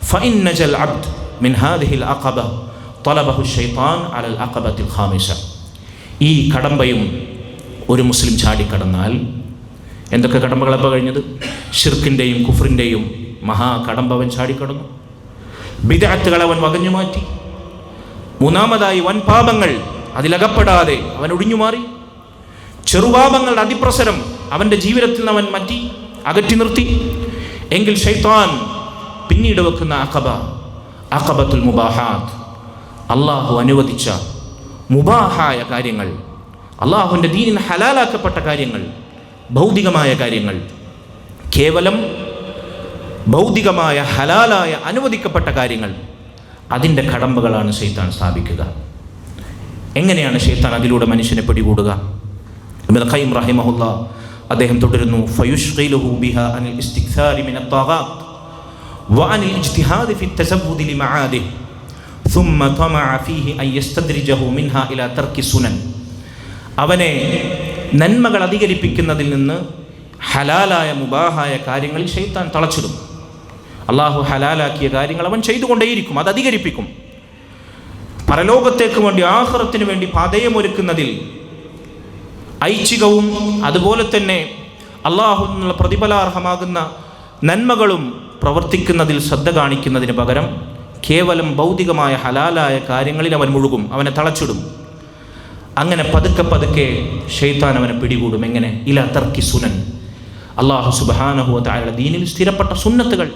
ഫഇൻ നജൽ അബ്ദ് മിൻ ഹാദിഹിൽ അഖബ തലബഹു ശൈത്താൻ അലൽ അഖബത്തിൽ ഖാമിസ. ഈ കടമ്പയും ഒരു മുസ്ലിം ചാടിക്കടന്നാൽ, എന്തൊക്കെ കടമ്പകളപ്പോൾ കഴിഞ്ഞത്? ഷിർക്കിൻ്റെയും കുഫറിൻ്റെയും മഹാകടമ്പവൻ ചാടിക്കടന്നു. ബിദ്അത്തുകൾ അവൻ വകഞ്ഞു മാറ്റി. മൂന്നാമതായി വൻപാപങ്ങൾ, അതിലകപ്പെടാതെ അവൻ ഒഴിഞ്ഞുമാറി. ചെറുപാപങ്ങളുടെ അതിപ്രസരം അവൻ്റെ ജീവിതത്തിൽ നിന്ന് അവൻ മാറ്റി, അകറ്റി നിർത്തി. എങ്കിൽ ശൈത്താൻ പിന്നീട് വെക്കുന്ന അഖബ, അഖബത്തുൽ മുബാഹാത്ത്, അള്ളാഹു അനുവദിച്ച മുബാഹായ കാര്യങ്ങൾ, അള്ളാഹുവിൻ്റെ ദീനിൽ ഹലാലാക്കപ്പെട്ട കാര്യങ്ങൾ, ഭൗതികമായ കാര്യങ്ങൾ, കേവലം ഭൗതികമായ ഹലാലായ അനുവദിക്കപ്പെട്ട കാര്യങ്ങൾ, അതിൻ്റെ കടമ്പകളാണ് ശൈത്താൻ സ്ഥാപിക്കുക. എങ്ങനെയാണ് ശൈത്താൻ അതിലൂടെ മനുഷ്യനെ പിടികൂടുക? ഇബ്നുൽ ഖയ്യിം റഹിമഹുല്ലാ അദ്ദേഹം തുടരുന്നു, ഫയുഷ്ഗിലുഹു ബിഹാ അനിൽ ഇസ്തിക്സാരി മിനൽ ത്വാഗാത്ത് വഅനിൽ ഇജ്തിഹാദി ഫി തസവ്വുദി ലിമആദിഹി ثم طمع فيه أن يستدرجه منها إلى ترك السنن. അവനെ നന്മകൾ അധികരിപ്പിക്കുന്നതിൽ നിന്ന് ഹലാലായ മുബാഹായ കാര്യങ്ങളിൽ ശൈത്താൻ തളച്ചിടും. അള്ളാഹു ഹലാലാക്കിയ കാര്യങ്ങൾ അവൻ ചെയ്തുകൊണ്ടേയിരിക്കും, അത് അധികരിപ്പിക്കും. പരലോകത്തേക്ക് വേണ്ടി, ആഖിറത്തിന് വേണ്ടി പാതയമൊരുക്കുന്നതിൽ ഐച്ഛികവും അതുപോലെ തന്നെ അള്ളാഹുവിൽ നിന്നുള്ള പ്രതിഫലാർഹമാകുന്ന നന്മകളും പ്രവർത്തിക്കുന്നതിൽ ശ്രദ്ധ കാണിക്കുന്നതിന് പകരം കേവലം ഭൗതികമായ ഹലാലായ കാര്യങ്ങളിൽ അവൻ മുഴുകും, അവനെ തളച്ചിടും. അങ്ങനെ പതുക്കെ പതുക്കെ ശൈത്താൻ അവനെ പിടികൂടും. എങ്ങനെ? ഇലാ തർക്കി സുനൻ, അല്ലാഹു സുബ്ഹാനഹു വ തആല ദീനിൽ സ്ഥിരപ്പെട്ട സുന്നത്തുകൾ,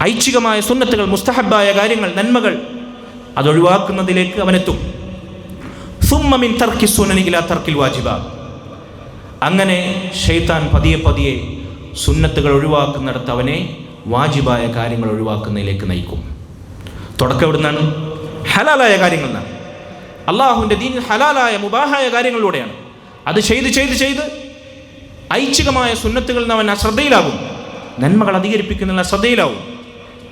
ഐച്ഛികമായ സുന്നത്തുകൾ, മുസ്തഹബായ കാര്യങ്ങൾ, നന്മകൾ, അതൊഴിവാക്കുന്നതിലേക്ക് അവനെത്തും. സുമ്മ മിൻ തർക്കി സുനനി ഇലാ തർക്കിൽ വാജിബാത്ത്. അങ്ങനെ ശൈത്താൻ പതിയെ പതിയെ സുന്നത്തുകൾ ഒഴിവാക്കുന്നിടത്ത് അവനെ വാജിബായ കാര്യങ്ങൾ ഒഴിവാക്കുന്നതിലേക്ക് നയിക്കും. തുടക്കം എവിടുന്നാണ്? ഹലാലായ കാര്യങ്ങളിൽ നിന്നാണ്. അള്ളാഹുവിൻ്റെ ദീനിൽ ഹലാലായ മുബാഹായ കാര്യങ്ങളിലൂടെയാണ്. അത് ചെയ്ത് ചെയ്ത് ചെയ്ത് ഐച്ഛികമായ സുന്നത്തുകളിൽ നിന്ന് അവൻ അശ്രദ്ധയിലാകും, നന്മകൾ അധികരിപ്പിക്കുന്നതിൽ അശ്രദ്ധയിലാവും.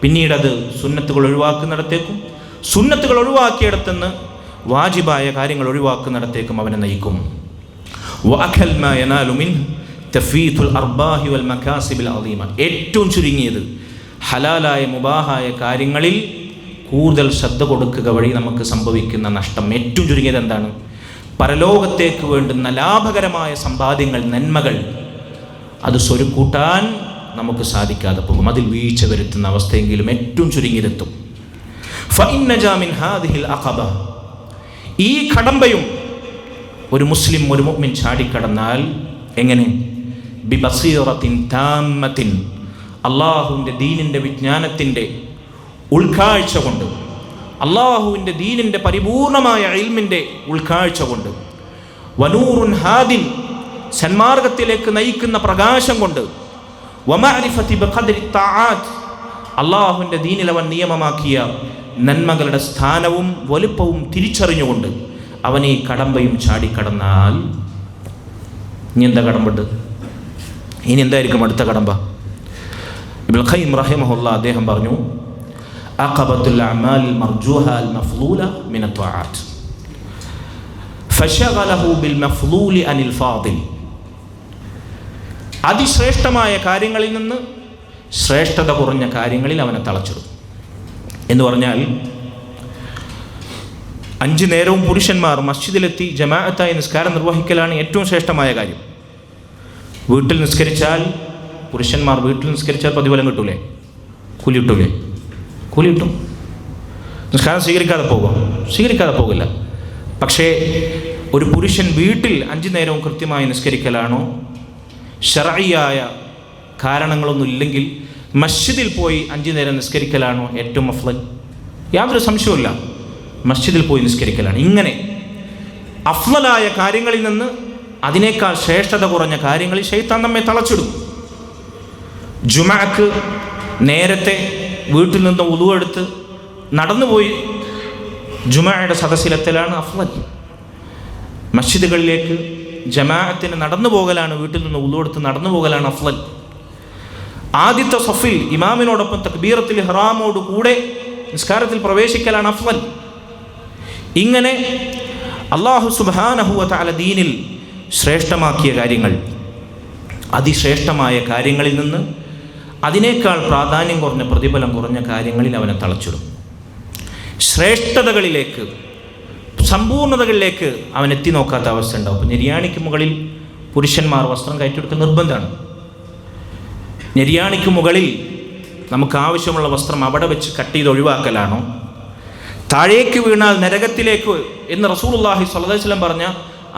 പിന്നീട് അത് സുന്നത്തുകൾ ഒഴിവാക്കുന്നിടത്തേക്കും സുന്നത്തുകൾ ഒഴിവാക്കിയിടത്തുനിന്ന് വാജിബായ കാര്യങ്ങൾ ഒഴിവാക്കുന്നിടത്തേക്കും അവനെ നയിക്കും. വഅഖൽ മാ യനാലു മിൻഹു തഫീതുൽ അർബാഹി വൽ മകാസിബിൽ അദീമ. ഏറ്റവും ചുരുങ്ങിയത് ഹലാലായ മുബാഹായ കാര്യങ്ങളിൽ കൂടുതൽ ശ്രദ്ധ കൊടുക്കുക വഴി നമുക്ക് സംഭവിക്കുന്ന നഷ്ടം ഏറ്റവും ചുരുങ്ങിയത് എന്താണ്? പരലോകത്തേക്ക് വേണ്ടുന്ന ലാഭകരമായ സമ്പാദ്യങ്ങൾ, നന്മകൾ, അത് സ്വരുക്കൂട്ടാൻ നമുക്ക് സാധിക്കാതെ പോകും. അതിൽ വീഴ്ച വരുത്തുന്ന അവസ്ഥയെങ്കിലും ഏറ്റവും ചുരുങ്ങിയതെത്തും. ഫഇന്ന ജാമിൻ ഹാദിഹിൽ അഖബ, ഈ കടമ്പയും ഒരു മുസ്ലിം, ഒരു മുഅ്മിൻ ചാടിക്കടന്നാൽ എങ്ങനെ? ബിബസീറത്തിൻ താമ്മത്തിൻ, അള്ളാഹുവിൻ്റെ ദീനിൻ്റെ വിജ്ഞാനത്തിൻ്റെ ഉൾക്കാഴ്ച കൊണ്ട്, അള്ളാഹുവിൻ്റെ ദീനിൻ്റെ പരിപൂർണമായ ഇൽമിൻ്റെ ഉൾക്കാഴ്ച കൊണ്ട്, വനൂറുൻ ഹാദിൻ, സന്മാർഗത്തിലേക്ക് നയിക്കുന്ന പ്രകാശം കൊണ്ട്, വമഅരിഫതി ബഖദ്രി തആത്ത്, അള്ളാഹുവിൻ്റെ ദീനിൽ അവൻ നിയമമാക്കിയ നന്മകളുടെ സ്ഥാനവും വലുപ്പവും തിരിച്ചറിഞ്ഞുകൊണ്ട് അവൻ ഈ കടമ്പയും ചാടിക്കടന്നാൽ ഇനി എന്താ കടമ്പുണ്ട്? ഇനി എന്തായിരിക്കും അടുത്ത കടമ്പ? ഇബ്നുൽ ഖയ്യിം റഹിമഹുല്ലാ അദ്ദേഹം പറഞ്ഞു, അഖബത്തുൽ അഅമാലിൽ മർജൂഹ അൽ മഫ്ളൂല മിന ത്വആത്ത് ഫശഗലഹു ബിൽ മഫ്ളൂലി അനിൽ ഫാദിൽ. അതിശ്രേഷ്ഠമായ കാര്യങ്ങളിൽ നിന്ന് ശ്രേഷ്ഠത കുറഞ്ഞ കാര്യങ്ങളിൽ അവനെ തളച്ചിടും. എന്ന് പറഞ്ഞാൽ 5 നേരവും പുരുഷന്മാർ മസ്ജിദിലെത്തി ജമാഅത്തായി നിസ്കാരം നിർവഹിക്കലാണ് ഏറ്റവും ശ്രേഷ്ഠമായ കാര്യം. വീട്ടിൽ നിസ്കരിച്ചാൽ, പുരുഷന്മാർ വീട്ടിൽ നിസ്കരിച്ചാൽ പ്രതിഫലം കിട്ടൂലേ? കൂലി കിട്ടൂലേ? കൂലി കിട്ടും. നിസ്കാരം സ്വീകരിക്കാതെ പോകില്ല. പക്ഷേ ഒരു പുരുഷൻ വീട്ടിൽ 5 നേരവും കൃത്യമായി നിസ്കരിക്കലാണോ, ശർഈയായ കാരണങ്ങളൊന്നും ഇല്ലെങ്കിൽ മസ്ജിദിൽ പോയി 5 നേരം നിസ്കരിക്കലാണോ ഏറ്റവും അഫ്ളൽ? യാതൊരു സംശയവുമില്ല, മസ്ജിദിൽ പോയി നിസ്കരിക്കലാണ്. ഇങ്ങനെ അഫ്ളലായ കാര്യങ്ങളിൽ നിന്ന് അതിനേക്കാൾ ശ്രേഷ്ഠത കുറഞ്ഞ കാര്യങ്ങളിൽ ശൈത്താൻ നമ്മെ തളച്ചിടും. ജുമഅക്ക് നേരത്തെ വീട്ടിൽ നിന്ന് വുളു എടുത്ത് നടന്നുപോയി ജുമഅയുടെ സദസ്സിലെത്തലാണ് അഫ്ളൽ. മസ്ജിദുകളിലേക്ക് ജമാഅത്തിന് നടന്നു പോകലാണ്, വീട്ടിൽ നിന്ന് വുളു എടുത്ത് നടന്നു പോകലാണ് അഫ്ളൽ. ആദ്യത്തെ സഫിൽ ഇമാമിനോടൊപ്പം തക്ബീറത്തുൽ ഇഹ്റാമോട് കൂടെ നിസ്കാരത്തിൽ പ്രവേശിക്കലാണ് അഫ്ളൽ. ഇങ്ങനെ അല്ലാഹു സുബ്ഹാനഹു വ തആല ദീനിൽ ശ്രേഷ്ഠമാക്കിയ കാര്യങ്ങൾ, അതിശ്രേഷ്ഠമായ കാര്യങ്ങളിൽ നിന്ന് അതിനേക്കാൾ പ്രാധാന്യം കുറഞ്ഞ, പ്രതിഫലം കുറഞ്ഞ കാര്യങ്ങളിൽ അവനെ തളച്ചിടും. ശ്രേഷ്ഠതകളിലേക്ക്, സമ്പൂർണ്ണതകളിലേക്ക് അവൻ എത്തി നോക്കാത്ത അവസ്ഥ ഉണ്ടാവും. അപ്പോൾ നെരിയാണിക്ക് മുകളിൽ പുരുഷന്മാർ വസ്ത്രം കയറ്റിയെടുക്കൽ നിർബന്ധമാണ്. നെരിയാണിക്ക് മുകളിൽ നമുക്ക് ആവശ്യമുള്ള വസ്ത്രം അവിടെ വെച്ച് കട്ട് ചെയ്ത് ഒഴിവാക്കലാണോ, താഴേക്ക് വീണാൽ നരകത്തിലേക്ക് എന്ന് റസൂലുള്ളാഹി സ്വല്ലല്ലാഹി അലൈഹി വസല്ലം പറഞ്ഞ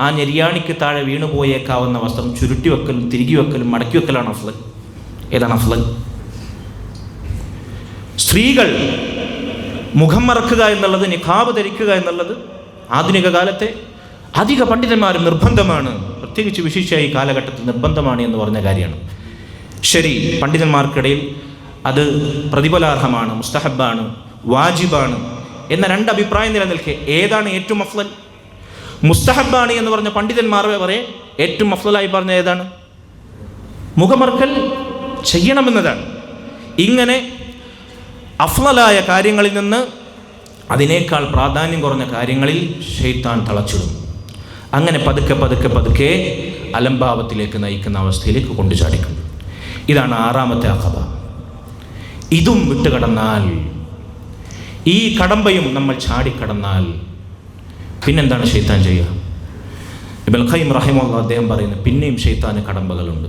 ആ നെരിയാണിക്ക് താഴെ വീണു പോയേക്കാവുന്ന വസ്ത്രം ചുരുട്ടി വെക്കലും തിരികെ വെക്കലും മടക്കി വെക്കലാണ് അഫ്ളൽ? ഏതാണ് അഫ്ളൽ? സ്ത്രീകൾ മുഖം മറക്കുക എന്നുള്ളത്, നിഖാബ് ധരിക്കുക എന്നുള്ളത് ആധുനിക കാലത്തെ അധിക പണ്ഡിതന്മാരും നിർബന്ധമാണ്, പ്രത്യേകിച്ച് വിശിഷ്യ ഈ കാലഘട്ടത്തിൽ നിർബന്ധമാണ് എന്ന് പറഞ്ഞ കാര്യമാണ്. ശരി, പണ്ഡിതന്മാർക്കിടയിൽ അത് പ്രതിഫലാർഹമാണ്, മുസ്തഹബാണ്, വാജിബാണ് എന്ന 2 അഭിപ്രായം നിലനിൽക്കെ ഏതാണ് ഏറ്റവും അഫ്ളൽ? മുസ്തഹബാണ് എന്ന് പറഞ്ഞ പണ്ഡിതന്മാർ വരെ ഏറ്റവും അഫ്ളലായി പറഞ്ഞ ഏതാണ്? മുഖമറക്കൽ ചെയ്യണമെന്നതാണ്. ഇങ്ങനെ അഫ്ളലായ കാര്യങ്ങളിൽ നിന്ന് അതിനേക്കാൾ പ്രാധാന്യം കുറഞ്ഞ കാര്യങ്ങളിൽ ശൈത്താൻ തളച്ചിടും. അങ്ങനെ പതുക്കെ പതുക്കെ പതുക്കെ അലംഭാവത്തിലേക്ക് നയിക്കുന്ന അവസ്ഥയിലേക്ക് കൊണ്ടു ചാടിക്കും. ഇതാണ് 6ാമത്തെ അഖബ. ഇതും വിട്ടുകടന്നാൽ, ഈ കടമ്പയും നമ്മൾ ചാടിക്കടന്നാൽ പിന്നെന്താണ് ശൈത്താൻ ചെയ്യുക? ഇബ്നുൽ ഖയ്യിം റഹിമഹുല്ലാഹ് അദ്ദേഹം പറയുന്നു, പിന്നെയും ശൈത്താന് കടമ്പകളുണ്ട്.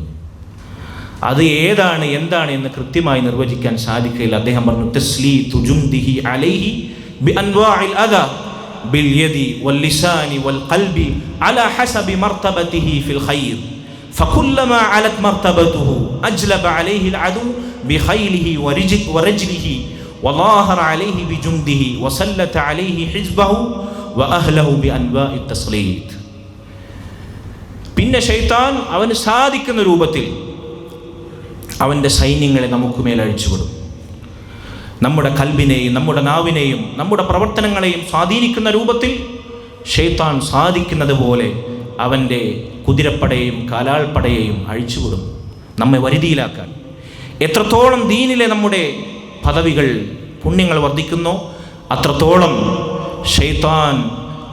അത് ഏതാണ് എന്താണ് എന്ന് കൃത്യമായി നിർവചിക്കാൻ സാധിക്കില്ല. അദ്ദേഹം പറഞ്ഞു, തസ്ലീതു ജുംദിഹി അലൈഹി ബിഅൻവാഇൽ അദാ ബിൽ യദി വൽ ലിസാനി വൽ ഖൽബി അലാ ഹസബി മർതബതിഹി ഫിൽ ഖൈർ ഫകുല്ലമാ അലത് മർതബതുഹു അജ്ലബ അലൈഹി അൽ അദു ബിഖൈലിഹി വറജ്ലിഹി വളാഹറ അലൈഹി ബിജുംദിഹി വസല്ലത അലൈഹി ഹിസ്ബഹു വഅഹ്ലഹു ബിഅൻവാഇ തസ്ലീത്. പിന്നെ ശൈത്താൻ അവന് സാധിക്കുന്ന രൂപത്തിൽ അവൻ്റെ സൈന്യങ്ങളെ നമുക്ക് മേൽ അഴിച്ചുവിടും. നമ്മുടെ കൽബിനെയും നമ്മുടെ നാവിനെയും നമ്മുടെ പ്രവർത്തനങ്ങളെയും സ്വാധീനിക്കുന്ന രൂപത്തിൽ ശൈത്താൻ സാധിക്കുന്നത് പോലെ അവൻ്റെ കുതിരപ്പടയെയും കാലാൾപ്പടയെയും അഴിച്ചുവിടും, നമ്മെ വരുതിയിലാക്കാൻ. എത്രത്തോളം ദീനിലെ നമ്മുടെ പദവികൾ പുണ്യങ്ങൾ വർദ്ധിക്കുന്നോ അത്രത്തോളം ശൈത്താൻ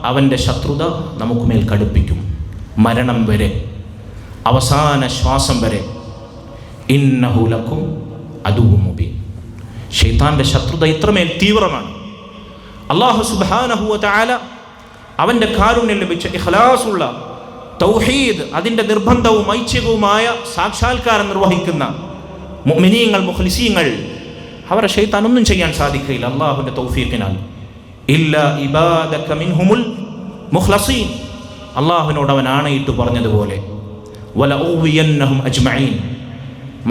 അവൻ്റെ ശത്രുത നമുക്ക് മേൽ കടുപ്പിക്കും. മരണം വരെ, അവസാന ശ്വാസം വരെ. ഇന്നഹു ലക്കും അദുവ്വുൻ മുബീൻ. ശൈത്താൻ്റെ ശത്രുത ഇത്രമേൽ തീവ്രമാണ്. അല്ലാഹു സുബ്ഹാനഹു വ തആല അവൻ്റെ കാരുണ്യം ലഭിച്ച ഇഖ്ലാസുള്ള തൗഹീദ്, അതിൻ്റെ നിർബന്ധവും ഐച്ഛികവുമായ സാക്ഷാത്കാരം നിർവഹിക്കുന്ന മുഅ്മിനീങ്ങൾ, മുഖ്ലിസീങ്ങൾ, അവരെ ശൈത്താൻ ഒന്നും ചെയ്യാൻ സാധിക്കില്ല അല്ലാഹുവിൻ്റെ തൗഫീഖിനാൽ. ഇല്ലാ ഇബാദക മിൻഹുമുൽ മുഖ്ലസീൻ. അള്ളാഹുവിനോട് അവൻ ആണയിട്ട് പറഞ്ഞതുപോലെ, വലഉവ്വിയന്നഹും അജ്മഈൻ,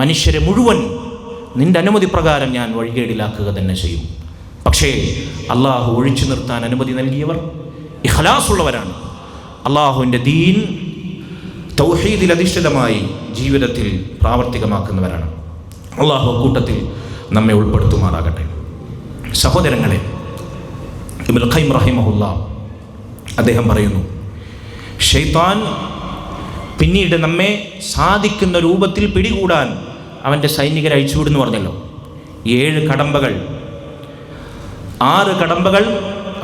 മനുഷ്യരെ മുഴുവൻ നിന്റെ അനുമതി പ്രകാരം ഞാൻ വഴികേടിലാക്കുക തന്നെ ചെയ്യും. പക്ഷേ അള്ളാഹു ഒഴിച്ചു നിർത്താൻ അനുമതി നൽകിയവർ ഇഖ്ലാസുള്ളവരാണ്. അള്ളാഹുവിൻ്റെ ദീൻ തൗഹീദിൽ അധിഷ്ഠിതമായി ജീവിതത്തിൽ പ്രാവർത്തികമാക്കുന്നവരാണ്. അള്ളാഹു കൂട്ടത്തിൽ നമ്മെ ഉൾപ്പെടുത്തുമാറാകട്ടെ. സഹോദരങ്ങളെ, ഇബ്നുൽ ഖയ്യിം റഹിമഹുല്ലാഹ് അദ്ദേഹം പറയുന്നു, ശൈത്താൻ പിന്നീട് നമ്മെ സാധിക്കുന്ന രൂപത്തിൽ പിടികൂടാൻ അവൻ്റെ സൈനികരെ അഴിച്ചുവിടുന്നു പറഞ്ഞല്ലോ. 7 കടമ്പകൾ, 6 കടമ്പകൾ,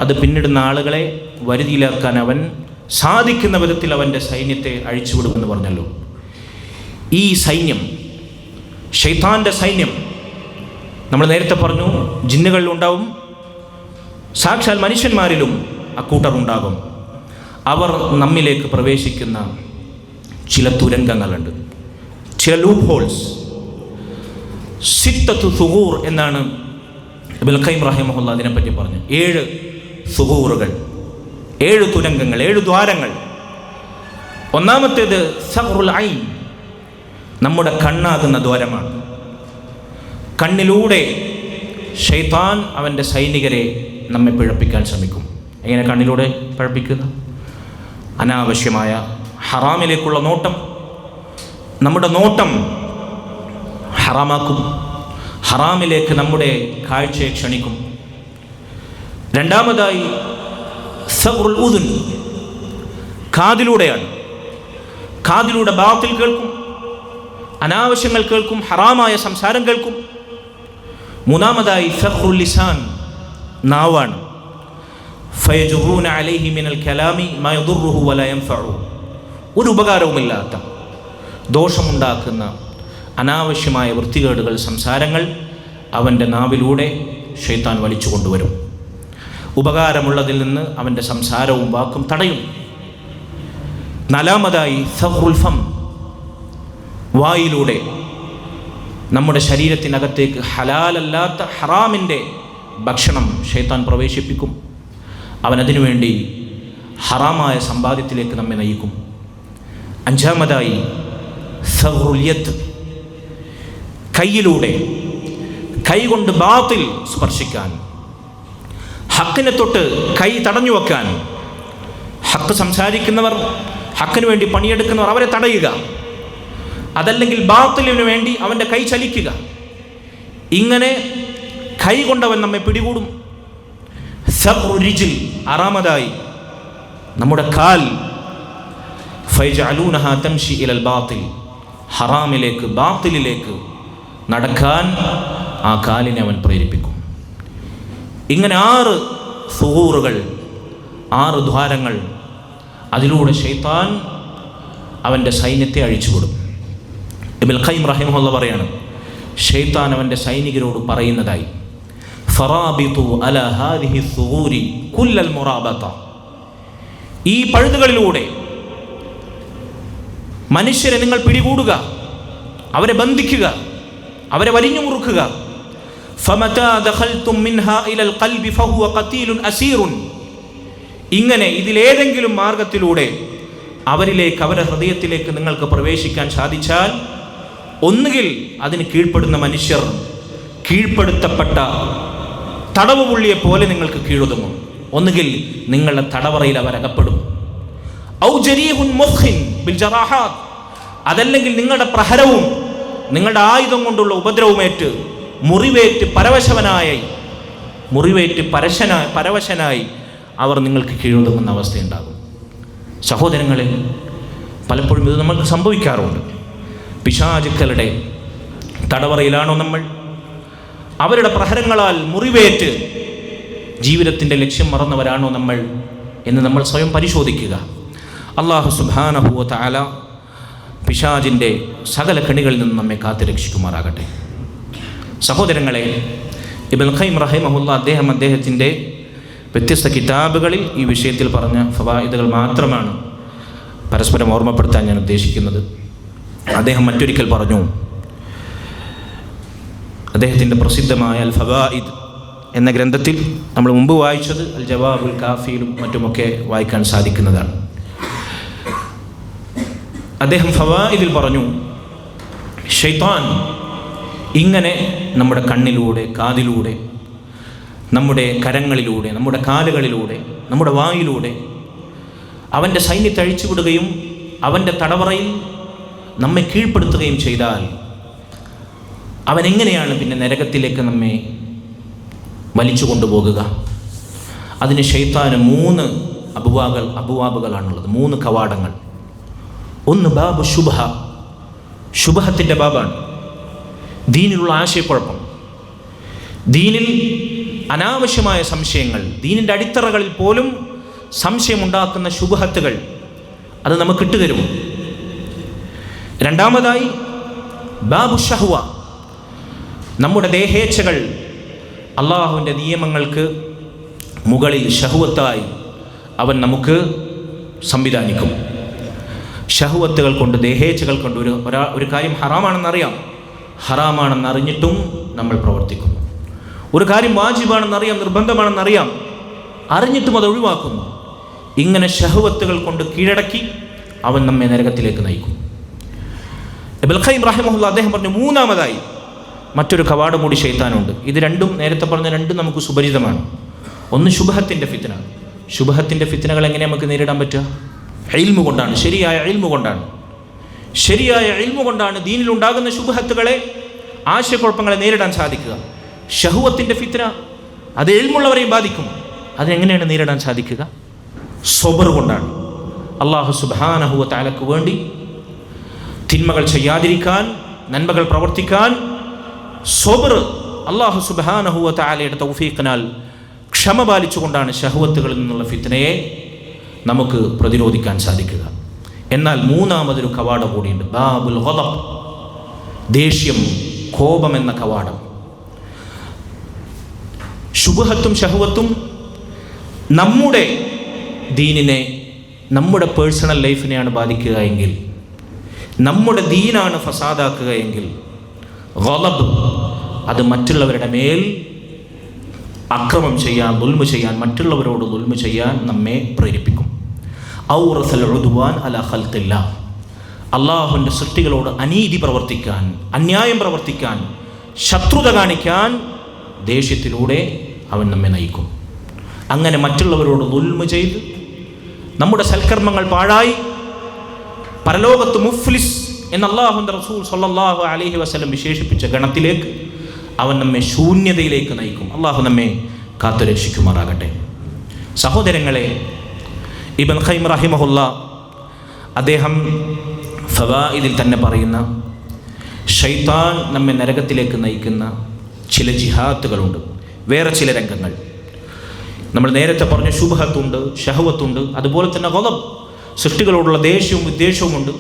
അത് പിന്നിടുന്ന ആളുകളെ വരുതിയിലാക്കാൻ അവൻ സാധിക്കുന്ന വിധത്തിൽ അവൻ്റെ സൈന്യത്തെ അഴിച്ചുവിടുമെന്ന് പറഞ്ഞല്ലോ. ഈ സൈന്യം, ശൈത്താൻ്റെ സൈന്യം, നമ്മൾ നേരത്തെ പറഞ്ഞു, ജിന്നുകളിലുണ്ടാവും, സാക്ഷാൽ മനുഷ്യന്മാരിലും അക്കൂട്ടർ ഉണ്ടാകും. അവർ നമ്മിലേക്ക് പ്രവേശിക്കുന്ന ചില തുരങ്കങ്ങളുണ്ട്, ചില ലൂപ്പ് ഹോൾസ്. സിത്തത്തു സുഗൂർ എന്നാണ് ഇബ്നുൽ ഖയ്യിം റഹിമഹുല്ലാഹ് അതിനെപ്പറ്റി പറഞ്ഞു. 7 സുഗൂറുകൾ, 7 തുരങ്കങ്ങൾ, 7 ദ്വാരങ്ങൾ. ഒന്നാമത്തേത് സഖറുൽ ഐൻ, നമ്മുടെ കണ്ണാകുന്ന ദ്വാരമാണ്. കണ്ണിലൂടെ ശൈത്താൻ അവൻ്റെ സൈനികരെ നമ്മെ പിഴപ്പിക്കാൻ ശ്രമിക്കും. എങ്ങനെ കണ്ണിലൂടെ പിഴപ്പിക്കുക? അനാവശ്യമായ ഹറാമിലേക്കുള്ള നോട്ടം, നമ്മുടെ നോട്ടം ഹറാമാക്കും, ഹറാമിലേക്ക് നമ്മുടെ കാഴ്ചയെ ക്ഷണിക്കും. രണ്ടാമതായി സഖറുൽ ഉദുൻ, കാതിലൂടെയാണ്. കാതിലൂടെ ബാത്തിൽ കേൾക്കും, അനാവശ്യങ്ങൾ കേൾക്കും, ഹറാമായ സംസാരം കേൾക്കും. മൂന്നാമതായി സഖറുൽ ലിസാൻ, നാവാണ്. ഫയജുറൂന അലൈഹി മിനൽ കലാമി മാ യദുറുഹു വലാ യൻഫഉ, ഒരു ഉപകാരവുമില്ലാത്ത, ദോഷമുണ്ടാക്കുന്ന അനാവശ്യമായ വൃത്തികേടുകൾ, സംസാരങ്ങൾ അവൻ്റെ നാവിലൂടെ ശൈത്താൻ വലിച്ചു കൊണ്ടുവരും. ഉപകാരമുള്ളതിൽ നിന്ന് അവൻ്റെ സംസാരവും വാക്കും തടയും. നാലാമതായി സഖറുൽ ഫം, വായിലൂടെ നമ്മുടെ ശരീരത്തിനകത്തേക്ക് ഹലാലല്ലാത്ത ഹറാമിൻ്റെ ഭക്ഷണം ശൈത്താൻ പ്രവേശിപ്പിക്കും. അവനതിനു വേണ്ടി ഹറാമായ സമ്പാദ്യത്തിലേക്ക് നമ്മെ നയിക്കും. അഞ്ചാമതായി സഖറുൽ യദ്, കൈയിലൂടെ, കൈകൊണ്ട് ബാത്തിൽ സ്പർശിക്കാൻ, ഹക്കിനെ തൊട്ട് കൈ തടഞ്ഞു വെക്കാൻ. ഹക്ക് സംസാരിക്കുന്നവർ, ഹക്കിന് വേണ്ടി പണിയെടുക്കുന്നവർ, അവരെ തടയുക. അതല്ലെങ്കിൽ ബാത്തിലിനു വേണ്ടി അവൻ്റെ കൈ ചലിക്കുക. ഇങ്ങനെ കൈ കൊണ്ടവൻ നമ്മെ പിടികൂടും. സഖറുൽ റിജ്ൽ, ആറാമതായി നമ്മുടെ കാൽ ഫയജഅലൂനഹാ തംശി ഇലൽ ബാത്തിൽ, ഹറാമിലേക്ക് ബാത്തിലിലേക്ക് നടക്കാൻ ആ കാലിനെ അവൻ പ്രേരിപ്പിക്കും. ഇങ്ങനെ 6 സുഗൂറുകൾ, 6 ദ്വാരങ്ങൾ, അതിലൂടെ ശൈത്താൻ അവൻ്റെ സൈന്യത്തെ അഴിച്ചുവിടും. ഇബ്നുൽ ഖയ്യിം റഹിമഹുല്ലാഹ് പറയാണ്, ശൈത്താൻ അവൻ്റെ സൈനികരോട് പറയുന്നതായി, ഫറാബിതു അലാ ഹാദിഹി സുഗൂരി കുല്ലൽ മുറാബത, ഈ പഴുതുകളിലൂടെ മനുഷ്യരെ നിങ്ങൾ പിടികൂടുക, അവരെ ബന്ധിക്കുക, അവരെ വലിഞ്ഞു മുറുക്കുക. ഫമതാ ദഖൽതും മിൻഹാ ഇലൽ ഖൽബി ഫഹുവ ഖതീലുൻ അസീറുൻ, ഇങ്ങനെ ഇതിലേതെങ്കിലും മാർഗത്തിലൂടെ അവരിലേക്ക്, അവരുടെ ഹൃദയത്തിലേക്ക് നിങ്ങൾക്ക് പ്രവേശിക്കാൻ സാധിച്ചാൽ, ഒന്നുകിൽ അതിന് കീഴ്പ്പെടുന്ന മനുഷ്യർ കീഴ്പ്പെടുത്തപ്പെട്ട തടവുപുള്ളിയെ പോലെ നിങ്ങൾക്ക് കീഴൊതുങ്ങും, ഒന്നുകിൽ നിങ്ങളുടെ തടവറയിൽ അവരകപ്പെടും. ഔ ജരീഹുൻ മുഖ്ഖിൻ ബിൽ ജറാഹാത്ത്, അതല്ലെങ്കിൽ നിങ്ങളുടെ പ്രഹരവും നിങ്ങളുടെ ആയുധം കൊണ്ടുള്ള ഉപദ്രവമേറ്റ് മുറിവേറ്റ് പരവശനായി അവർ നിങ്ങൾക്ക് കീഴൊതുങ്ങുന്ന അവസ്ഥയുണ്ടാകും. സഹോദരങ്ങളെ, പലപ്പോഴും ഇത് നമ്മൾക്ക് സംഭവിക്കാറുണ്ട്. പിശാചുക്കളുടെ തടവറയിലാണോ നമ്മൾ? അവരുടെ പ്രഹരങ്ങളാൽ മുറിവേറ്റ് ജീവിതത്തിൻ്റെ ലക്ഷ്യം മറന്നവരാണോ നമ്മൾ എന്ന് നമ്മൾ സ്വയം പരിശോധിക്കുക. അല്ലാഹു സുബ്ഹാനഹു വ തആല പിശാചിൻ്റെ സകല കെണികളിൽ നിന്ന് നമ്മെ കാത്തുരക്ഷിക്കുമാറാകട്ടെ. സഹോദരങ്ങളെ, ഇബ്നുൽ ഖയ്യിം റഹിമഹുല്ലാഹ് അദ്ദേഹത്തിൻ്റെ വ്യത്യസ്ത കിതാബുകളിൽ ഈ വിഷയത്തിൽ പറഞ്ഞ ഫവായിദുകൾ മാത്രമാണ് പരസ്പരം ഓർമ്മപ്പെടുത്താൻ ഞാൻ ഉദ്ദേശിക്കുന്നത്. അദ്ദേഹം മറ്റൊരിക്കൽ പറഞ്ഞു, അദ്ദേഹത്തിൻ്റെ പ്രസിദ്ധമായ അൽ ഫവായിദ് എന്ന ഗ്രന്ഥത്തിൽ, നമ്മൾ മുമ്പ് വായിച്ചത് അൽ ജവാബുൽ കാഫിയിലും മറ്റുമൊക്കെ വായിക്കാൻ സാധിക്കുന്നതാണ്. അദ്ദേഹം ഫവായിദിൽ പറഞ്ഞു, ശൈത്താൻ ഇങ്ങനെ നമ്മുടെ കണ്ണിലൂടെ, കാതിലൂടെ, നമ്മുടെ കരങ്ങളിലൂടെ, നമ്മുടെ കാലുകളിലൂടെ, നമ്മുടെ വായിലൂടെ അവൻ്റെ സൈന്യത്തെ അഴിച്ചുവിടുകയും അവൻ്റെ തടവറയിൽ നമ്മെ കീഴ്പ്പെടുത്തുകയും ചെയ്താൽ അവൻ എങ്ങനെയാണ് പിന്നെ നരകത്തിലേക്ക് നമ്മെ വലിച്ചു കൊണ്ടുപോകുക? അതിന് ശൈത്താന് 3 അബുവാബുകളാണുള്ളത്, 3 കവാടങ്ങൾ. ഒന്ന് ബാബു ശുബ്ഹ, ശുബ്ഹത്തിൻ്റെ ബാബാണ്. ദീനിലുള്ള ആശയക്കുഴപ്പം, ദീനിൽ അനാവശ്യമായ സംശയങ്ങൾ, ദീനിൻ്റെ അടിത്തറകളിൽ പോലും സംശയമുണ്ടാക്കുന്ന ശുബ്ഹത്തുകൾ, അത് നമുക്ക് ഇട്ടുതരും. രണ്ടാമതായി ബാബു ഷഹ്വ, നമ്മുടെ ദേഹേച്ഛകൾ അള്ളാഹുവിൻ്റെ നിയമങ്ങൾക്ക് മുകളിൽ ഷഹ്വത്തായി അവൻ നമുക്ക് സംവിധാനിക്കും. ഷഹ്വത്തുകൾ കൊണ്ട്, ദേഹേച്ഛകൾ കൊണ്ട് ഒരു കാര്യം ഹറാമാണെന്നറിയാം, ഹറാമാണെന്നറിഞ്ഞിട്ടും നമ്മൾ പ്രവർത്തിക്കുന്നു. ഒരു കാര്യം വാജിബാണെന്നറിയാം, നിർബന്ധമാണെന്നറിയാം, അറിഞ്ഞിട്ടും അത് ഒഴിവാക്കുന്നു. ഇങ്ങനെ ഷഹ്വത്തുകൾ കൊണ്ട് കീഴടക്കി അവൻ നമ്മെ നരകത്തിലേക്ക് നയിക്കും. ഇബ്നുൽ ഖയ്യിം റഹിമഹുല്ലാഹ് അദ്ദേഹം പറഞ്ഞു, 3ാമതായി മറ്റൊരു കവാടം കൂടി ശൈത്താനുണ്ട്. ഇത് രണ്ടും, നേരത്തെ പറഞ്ഞ രണ്ടും നമുക്ക് സുപരിചിതമാണ്. ഒന്ന് ശുബ്ഹത്തിൻ്റെ ഫിത്ന. ശുബ്ഹത്തിൻ്റെ ഫിത്നകൾ എങ്ങനെ നമുക്ക് നേരിടാൻ പറ്റുക? ഇൽമു കൊണ്ടാണ്, ശരിയായ ഇൽമു കൊണ്ടാണ്. ശരിയായ ഇൽമു കൊണ്ടാണ് ദീനിലുണ്ടാകുന്ന ശുബ്ഹത്തുകളെ, ആശയക്കുഴപ്പങ്ങളെ നേരിടാൻ സാധിക്കുക. ഷഹ്വത്തിൻ്റെ ഫിത്ന അത് ഇൽമുള്ളവരെയും ബാധിക്കും. അതെങ്ങനെയാണ് നേരിടാൻ സാധിക്കുക? സ്വബർ കൊണ്ടാണ്. അല്ലാഹു സുബ്ഹാനഹു വ തആലക്ക് വേണ്ടി തിന്മകൾ ചെയ്യാതിരിക്കാൻ, നന്മകൾ പ്രവർത്തിക്കാൻ സ്വബർ, അല്ലാഹു സുബ്ഹാനഹു വ തആലയുടെ തൗഫീഖിനാൽ ക്ഷമ പാലിച്ചുകൊണ്ടാണ് ഷഹ്വത്തുകളിൽ നിന്നുള്ള ഫിത്നയെ നമുക്ക് പ്രതിരോധിക്കാൻ സാധിക്കുക. എന്നാൽ 3ാമതൊരു കവാടം കൂടിയുണ്ട്, ബാബുൽ ഗളബ്, ദേഷ്യം, കോപം എന്ന കവാടം. ശുബ്ഹത്തും ഷഹ്വത്തും നമ്മുടെ ദീനിനെ, നമ്മുടെ പേഴ്സണൽ ലൈഫിനെയാണ് ബാധിക്കുക എങ്കിൽ, നമ്മുടെ ദീനാണ് ഫസാദാക്കുക എങ്കിൽ, ഗളബ് അത് മറ്റുള്ളവരുടെ മേൽ അക്രമം ചെയ്യാൻ, ദുൽമ ചെയ്യാൻ, മറ്റുള്ളവരോട് ദുൽമ ചെയ്യാൻ നമ്മെ പ്രേരിപ്പിക്കും. ഔറസൽ ഉദ്വാൻ അലാ ഖൽഖില്ലാഹ്, അള്ളാഹുവിൻ്റെ സൃഷ്ടികളോട് അനീതി പ്രവർത്തിക്കാൻ, അന്യായം പ്രവർത്തിക്കാൻ, ശത്രുത കാണിക്കാൻ ദേഷ്യത്തിലൂടെ അവൻ നമ്മെ നയിക്കും. അങ്ങനെ മറ്റുള്ളവരോട് ദുൽമ ചെയ്ത് നമ്മുടെ സൽക്കർമ്മങ്ങൾ പാഴായി പരലോകത്ത് മുഫ്ലിസ് എന്ന് അല്ലാഹുവിൻ്റെ റസൂൽ സ്വല്ലല്ലാഹു അലൈഹി വസല്ലം വിശേഷിപ്പിച്ച ഗണത്തിലേക്ക് അവൻ നമ്മെ ശൂന്യതയിലേക്ക് നയിക്കും. അള്ളാഹു നമ്മെ കാത്തുരക്ഷിക്കുമാറാകട്ടെ. സഹോദരങ്ങളെ, ഇബ്ൻ ഖയ്യിം റഹിമഹുല്ല അദ്ദേഹം ഫവായിദിൽ തന്നെ പറയുന്ന ശൈത്താൻ നമ്മെ നരകത്തിലേക്ക് നയിക്കുന്ന ചില ജിഹാത്തുകളുണ്ട്, വേറെ ചില രംഗങ്ങൾ. നമ്മൾ നേരത്തെ പറഞ്ഞ ശുബ്ഹത്തുണ്ട്, ഷഹവത്തുണ്ട്, അതുപോലെ തന്നെ ഗളബ്, സൃഷ്ടികളോടുള്ള ദേഷ്യവും വിദ്വേഷവുമുണ്ട്.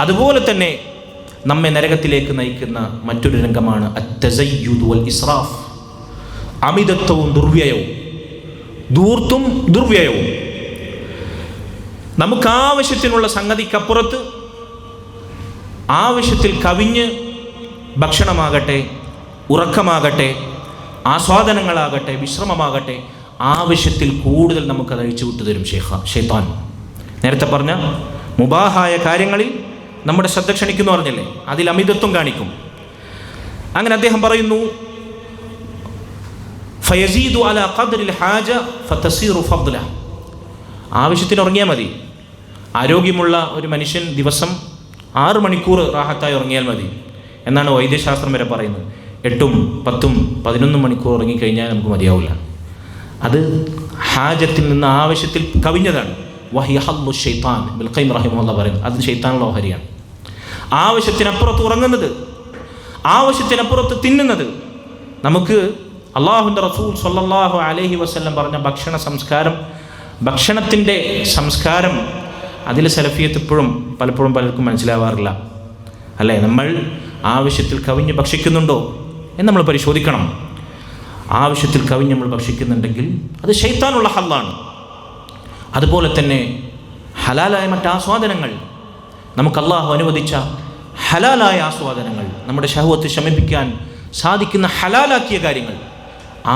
അതുപോലെ തന്നെ നമ്മെ നരകത്തിലേക്ക് നയിക്കുന്ന മറ്റൊരു രംഗമാണ് അത്തസയ്യുദ് വൽ ഇസ്റാഫ്, അമിതത്വവും ദുർവ്യയവും, ധൂർത്തും ദുർവ്യയവും. നമുക്ക് ആവശ്യത്തിനുള്ള സംഗതിക്കപ്പുറത്ത് ആവശ്യത്തിൽ കവിഞ്ഞ് ഭക്ഷണമാകട്ടെ, ഉറക്കമാകട്ടെ, ആസ്വാദനങ്ങളാകട്ടെ, വിശ്രമമാകട്ടെ, ആവശ്യത്തിൽ കൂടുതൽ നമുക്കത് അഴിച്ചു വിട്ടുതരും ശൈത്താൻ. നേരത്തെ പറഞ്ഞ മുബാഹായ കാര്യങ്ങളിൽ നമ്മുടെ ശ്രദ്ധ ക്ഷണിക്കുന്നു പറഞ്ഞില്ലേ, അതിൽ അമിതത്വം കാണിക്കും. അങ്ങനെ അദ്ദേഹം പറയുന്നു, ഫയസീദു അലാ ഖദ്രിൽ ഹാജ ഫതസീറു ഫദ്ല. ആവശ്യത്തിന് ഉറങ്ങിയാൽ മതി. ആരോഗ്യമുള്ള ഒരു മനുഷ്യൻ ദിവസം 6 മണിക്കൂർ റാഹത്തായി ഉറങ്ങിയാൽ മതി എന്നാണ് വൈദ്യശാസ്ത്രം വരെ പറയുന്നത്. 8, 10, 11 മണിക്കൂർ ഉറങ്ങിക്കഴിഞ്ഞാൽ നമുക്ക് മതിയാവില്ല. അത് ഹാജത്തിൽ നിന്ന് ആവശ്യത്തിൽ കവിഞ്ഞതാണ്. വഹിയ ഹല്ലു ഷൈത്താൻ, ഇബ്നുൽ ഖയ്യിം റഹിമഹുല്ലാഹ് പറയുന്നത് അത് ഷൈത്താനുള്ള ഓഹരിയാണ്. ആവശ്യത്തിനപ്പുറത്ത് ഉറങ്ങുന്നത്, ആവശ്യത്തിനപ്പുറത്ത് തിന്നുന്നത്. നമുക്ക് അള്ളാഹുവിൻ്റെ റസൂൽ സ്വല്ലല്ലാഹു അലൈഹി വസല്ലം പറഞ്ഞ ഭക്ഷണ സംസ്കാരം, ഭക്ഷണത്തിൻ്റെ സംസ്കാരം, അതിൽ സലഫിയത്ത് ഇപ്പോഴും പലപ്പോഴും പലർക്കും മനസ്സിലാവാറില്ല. അല്ലേ, നമ്മൾ ആവശ്യത്തിൽ കവിഞ്ഞ് ഭക്ഷിക്കുന്നുണ്ടോ എന്ന് നമ്മൾ പരിശോധിക്കണം. ആവശ്യത്തിൽ കവിഞ്ഞ് നമ്മൾ ഭക്ഷിക്കുന്നുണ്ടെങ്കിൽ അത് ശൈത്താനുള്ള ഹല്ലാണ്. അതുപോലെ തന്നെ ഹലാലായ മറ്റാസ്വാദനങ്ങൾ, നമുക്ക് അള്ളാഹു അനുവദിച്ച ഹലാലായ ആസ്വാദനങ്ങൾ, നമ്മുടെ ശഹവത്ത് ശമിപ്പിക്കാൻ സാധിക്കുന്ന ഹലാലാക്കിയ കാര്യങ്ങൾ,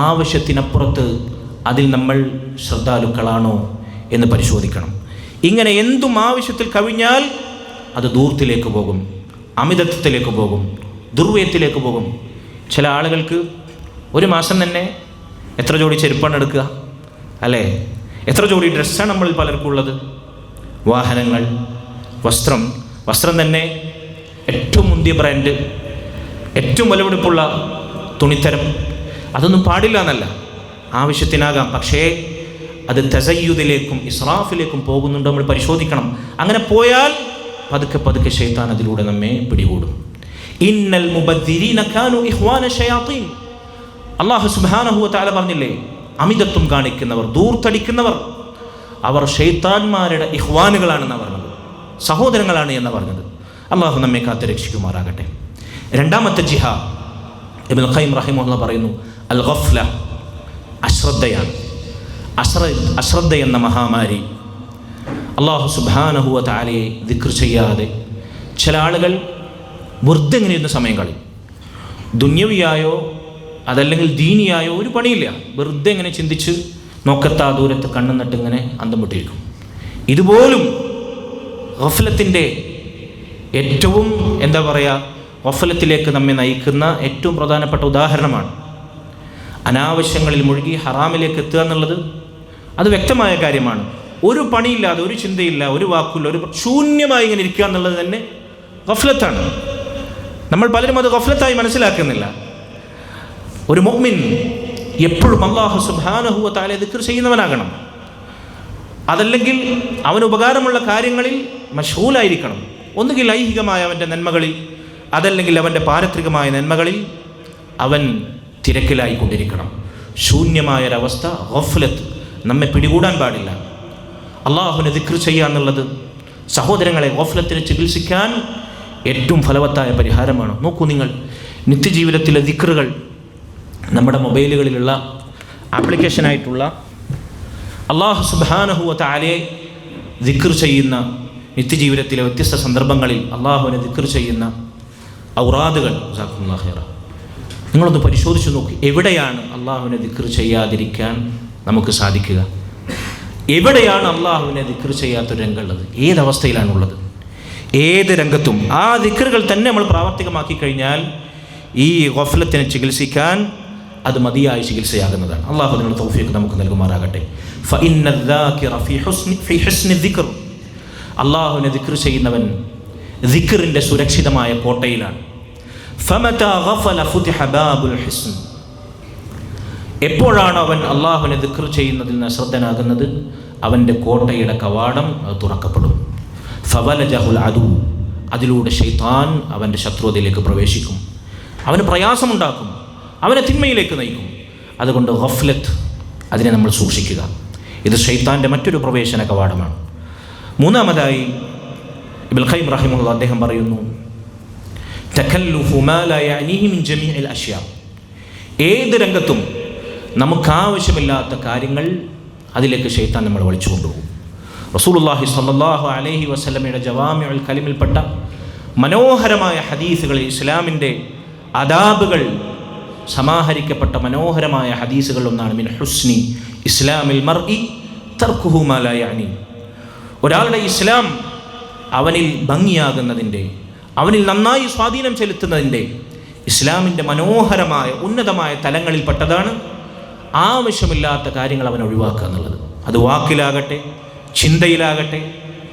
ആവശ്യത്തിനപ്പുറത്ത് അതിൽ നമ്മൾ ശ്രദ്ധാലുക്കളാണോ എന്ന് പരിശോധിക്കണം. ഇങ്ങനെ എന്തും ആവശ്യത്തിൽ കവിഞ്ഞാൽ അത് ധൂർത്തിലേക്ക് പോകും, അമിതത്വത്തിലേക്ക് പോകും, ദുർവ്യയത്തിലേക്ക് പോകും. ചില ആളുകൾക്ക് ഒരു മാസം തന്നെ എത്ര ജോഡി ചെരുപ്പാണ് എടുക്കുക, അല്ലേ? എത്ര ജോഡി ഡ്രസ്സാണ് നമ്മളിൽ പലർക്കും ഉള്ളത്. വാഹനങ്ങൾ, വസ്ത്രം തന്നെ ഏറ്റവും മുന്തിയ ബ്രാൻഡ്, ഏറ്റവും വിലപിടിപ്പുള്ള തുണിത്തരം, അതൊന്നും പാടില്ല എന്നല്ല, ആവശ്യത്തിനാകാം. പക്ഷേ അത് തസയ്യുദിലേക്കും ഇസ്റാഫിലേക്കും പോകുന്നുണ്ടോ നമ്മൾ പരിശോധിക്കണം. അങ്ങനെ പോയാൽ പതുക്കെ പതുക്കെ ശൈത്താൻ അതിലൂടെ നമ്മെ പിടികൂടും. ഇന്നൽ മുബദ്ദിരീന കാനു ഇഖ്വാന ശയാത്തീൻ. അല്ലാഹു സുബ്ഹാനഹു വ തആല പറഞ്ഞില്ലേ, അമിതത്വം കാണിക്കുന്നവർ, ദൂർത്തടിക്കുന്നവർ, അവർ ശൈത്താന്മാരുടെ ഇഖ്വാനുകളാണെന്ന് പറഞ്ഞത്, സഹോദരങ്ങളാണ് എന്ന് പറഞ്ഞത്. അള്ളാഹു നമ്മെ കാത്ത് രക്ഷിക്കുമാറാകട്ടെ. രണ്ടാമത്തെ ജിഹാ ഇബ്നുൽ ഖയ്യിം റഹിമഹുല്ലാഹ് പറയുന്നു, അൽ ഗഫ്ല, അശ്രദ്ധയാണ്. അശ്രദ്ധ എന്ന മഹാമാരി. അള്ളാഹു സുബ്ഹാനഹു വ തആലയെ ദിക്ർ ചെയ്യാതെ ചില ആളുകൾ വെറുതെ ഇങ്ങനെ ഇരുന്ന സമയം കളയും. ദുന്യവിയായോ അതല്ലെങ്കിൽ ദീനിയായോ ഒരു പണിയില്ല, വെറുതെ ഇങ്ങനെ ചിന്തിച്ച് നോക്കത്താ ദൂരത്ത് കണ്ണു നട്ട് ഇങ്ങനെ അന്തം വിട്ടിരിക്കും. ഇതുപോലും ഗഫലത്തിൻ്റെ ഏറ്റവും ഗഫലത്തിലേക്ക് നമ്മെ നയിക്കുന്ന ഏറ്റവും പ്രധാനപ്പെട്ട ഉദാഹരണമാണ്. അനാവശ്യങ്ങളിൽ മുഴുകി ഹറാമിലേക്ക് എത്തുക എന്നുള്ളത് അത് വ്യക്തമായ കാര്യമാണ്. ഒരു പണിയില്ലാതെ, ഒരു ചിന്തയില്ല, ഒരു വാക്കില്ല, ഒരു ശൂന്യമായി ഇങ്ങനെ ഇരിക്കുക എന്നുള്ളത് തന്നെ ഗഫലത്താണ്. നമ്മൾ പലരും അത് ഗഫലത്തായി മനസ്സിലാക്കുന്നില്ല. ഒരു മുഅ്മിൻ എപ്പോഴും അല്ലാഹു സുബ്ഹാനഹു വ തആല ദിക്ർ ചെയ്യുന്നവനാകണം. അതല്ലെങ്കിൽ അവന് ഉപകാരമുള്ള കാര്യങ്ങളിൽ മശ്ഗൂലായിരിക്കണം. ഒന്നുകിൽ ഐഹികമായ അവൻ്റെ നന്മകളിൽ, അതല്ലെങ്കിൽ അവൻ്റെ പാരത്രികമായ നന്മകളിൽ അവൻ തിരക്കിലായിക്കൊണ്ടിരിക്കണം. ശൂന്യമായൊരവസ്ഥ, ഗഫ്ലത്ത് നമ്മെ പിടികൂടാൻ പാടില്ല. അള്ളാഹുവിനെ ദിക്ർ ചെയ്യുക എന്നുള്ളത് സഹോദരങ്ങളെ ഗഫ്ലത്തിനെ ചികിത്സിക്കാൻ ഏറ്റവും ഫലവത്തായ പരിഹാരമാണ്. നോക്കൂ നിങ്ങൾ, നിത്യജീവിതത്തിലെ ദിക്റുകൾ, നമ്മുടെ മൊബൈലുകളിലുള്ള ആപ്ലിക്കേഷനായിട്ടുള്ള അല്ലാഹു സുബ്ഹാനഹു വ തആലയെ ദിക്ർ ചെയ്യുന്ന, നിത്യജീവിതത്തിലെ വ്യത്യസ്ത സന്ദർഭങ്ങളിൽ അള്ളാഹുവിനെ ദിക്ർ ചെയ്യുന്ന ഔറാദുകൾ, ജസാക്കുമുല്ലാഹു ഖൈറ, നിങ്ങളൊന്ന് പരിശോധിച്ച് നോക്കി. എവിടെയാണ് അള്ളാഹുവിനെ ദിക്ർ ചെയ്യാതിരിക്കാൻ നമുക്ക് സാധിക്കുക? എവിടെയാണ് അള്ളാഹുവിനെ ദിക്ർ ചെയ്യാത്തൊരു രംഗമുള്ളത്? ഏതവസ്ഥയിലാണുള്ളത്? ഏത് രംഗത്തും ആ ദിക്റുകൾ തന്നെ നമ്മൾ പ്രാവർത്തികമാക്കി കഴിഞ്ഞാൽ ഈ ഗഫലത്തിനെ ചികിത്സിക്കാൻ അത് മതിയായ ചികിത്സയാകുന്നതാണ്. അള്ളാഹു അതിനുള്ള തൗഫീഖ് നമുക്ക് നൽകുമാറാകട്ടെ. ഫഇന്ന الذാകിറ ഫീ ഹുസ്നി ദിക്ർ, അള്ളാഹുവിനെ ദിക്ർ ചെയ്യുന്നവൻ ദിക്റിൻ്റെ സുരക്ഷിതമായ കോട്ടയിലാണ്. ഫമതാ ഗഫല ഫുതിഹ ബാബുൽ ഹുസ്ൻ, എപ്പോഴാണ് അവൻ അള്ളാഹുവിനെ ദിക്ർ ചെയ്യുന്നതിൽ നിന്ന് അശ്രദ്ധനാകുന്നത്, അവൻ്റെ കോട്ടയുടെ കവാടം തുറക്കപ്പെടും. ഫവലജഹുൽ അദു, അതിലൂടെ ശൈത്താൻ അവൻ്റെ ശത്രുതയിലേക്ക് പ്രവേശിക്കും, അവന് പ്രയാസമുണ്ടാക്കും, അവനെ തിന്മയിലേക്ക് നയിക്കും. അതുകൊണ്ട് ഗഫ്ലത്ത്, അതിനെ നമ്മൾ സൂക്ഷിക്കുക. ഇത് ശൈത്താൻ്റെ മറ്റൊരു പ്രവേശന കവാടമാണ്. മൂന്നാമതായി ഇബ്നുൽ ഖയ്യിം റഹിമഹുല്ലാഹ് അദ്ദേഹം പറയുന്നു, തകല്ലുഫു മാ ലാ യഅനീഹി മിൻ ജമീഇൽ അഷ്യാ. ഏത് രംഗത്തും നമുക്കാവശ്യമില്ലാത്ത കാര്യങ്ങൾ അതിലേക്ക് ശൈത്താൻ നമ്മൾ വലിച്ചു കൊണ്ടുപോകും. റസൂലുള്ളാഹി സ്വല്ലല്ലാഹു അലൈഹി വസല്ലമയുടെ ജവാമിഉൽ കലിമിൽപ്പെട്ട മനോഹരമായ ഹദീസുകളിൽ, ഇസ്ലാമിൻ്റെ അദാബുകൾ സമാഹരിക്കപ്പെട്ട മനോഹരമായ ഹദീസുകൾ ഒന്നാണ് മിൻ ഹുസ്നി ഇസ്ലാമിൽ മർഇ തർക്കുഹു മാ ലാ യഅനി. ഒരാളുടെ ഇസ്ലാം അവനിൽ ഭംഗിയാകുന്നതിൻ്റെ, അവനിൽ നന്നായി സ്വാധീനം ചെലുത്തുന്നതിൻ്റെ, ഇസ്ലാമിൻ്റെ മനോഹരമായ ഉന്നതമായ തലങ്ങളിൽപ്പെട്ടതാണ് ആവശ്യമില്ലാത്ത കാര്യങ്ങൾ അവൻ ഒഴിവാക്കുക എന്നുള്ളത്. അത് വാക്കിലാകട്ടെ, ചിന്തയിലാകട്ടെ,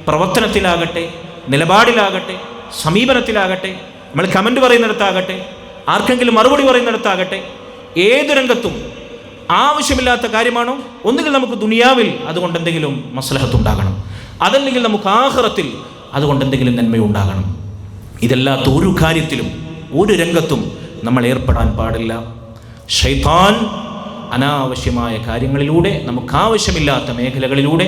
പ്രവർത്തനത്തിലാകട്ടെ, നിലപാടിലാകട്ടെ, സമീപനത്തിലാകട്ടെ, നമ്മൾ കമൻറ്റ് പറയുന്നിടത്താകട്ടെ, ആർക്കെങ്കിലും മറുപടി പറയുന്നിടത്താകട്ടെ, ഏത് രംഗത്തും ആവശ്യമില്ലാത്ത കാര്യമാണോ, ഒന്നുകിൽ നമുക്ക് ദുനിയാവിൽ അതുകൊണ്ട് എന്തെങ്കിലും മസ്ലഹത്തുണ്ടാകണം, അതല്ലെങ്കിൽ നമുക്ക് ആഖിറത്തിൽ അതുകൊണ്ട് എന്തെങ്കിലും നന്മയുണ്ടാകണം. ഇതല്ലാത്ത ഒരു കാര്യത്തിലും ഒരു രംഗത്തും നമ്മൾ ഏർപ്പെടാൻ പാടില്ല. ശൈത്താൻ അനാവശ്യമായ കാര്യങ്ങളിലൂടെ, നമുക്കാവശ്യമില്ലാത്ത മേഖലകളിലൂടെ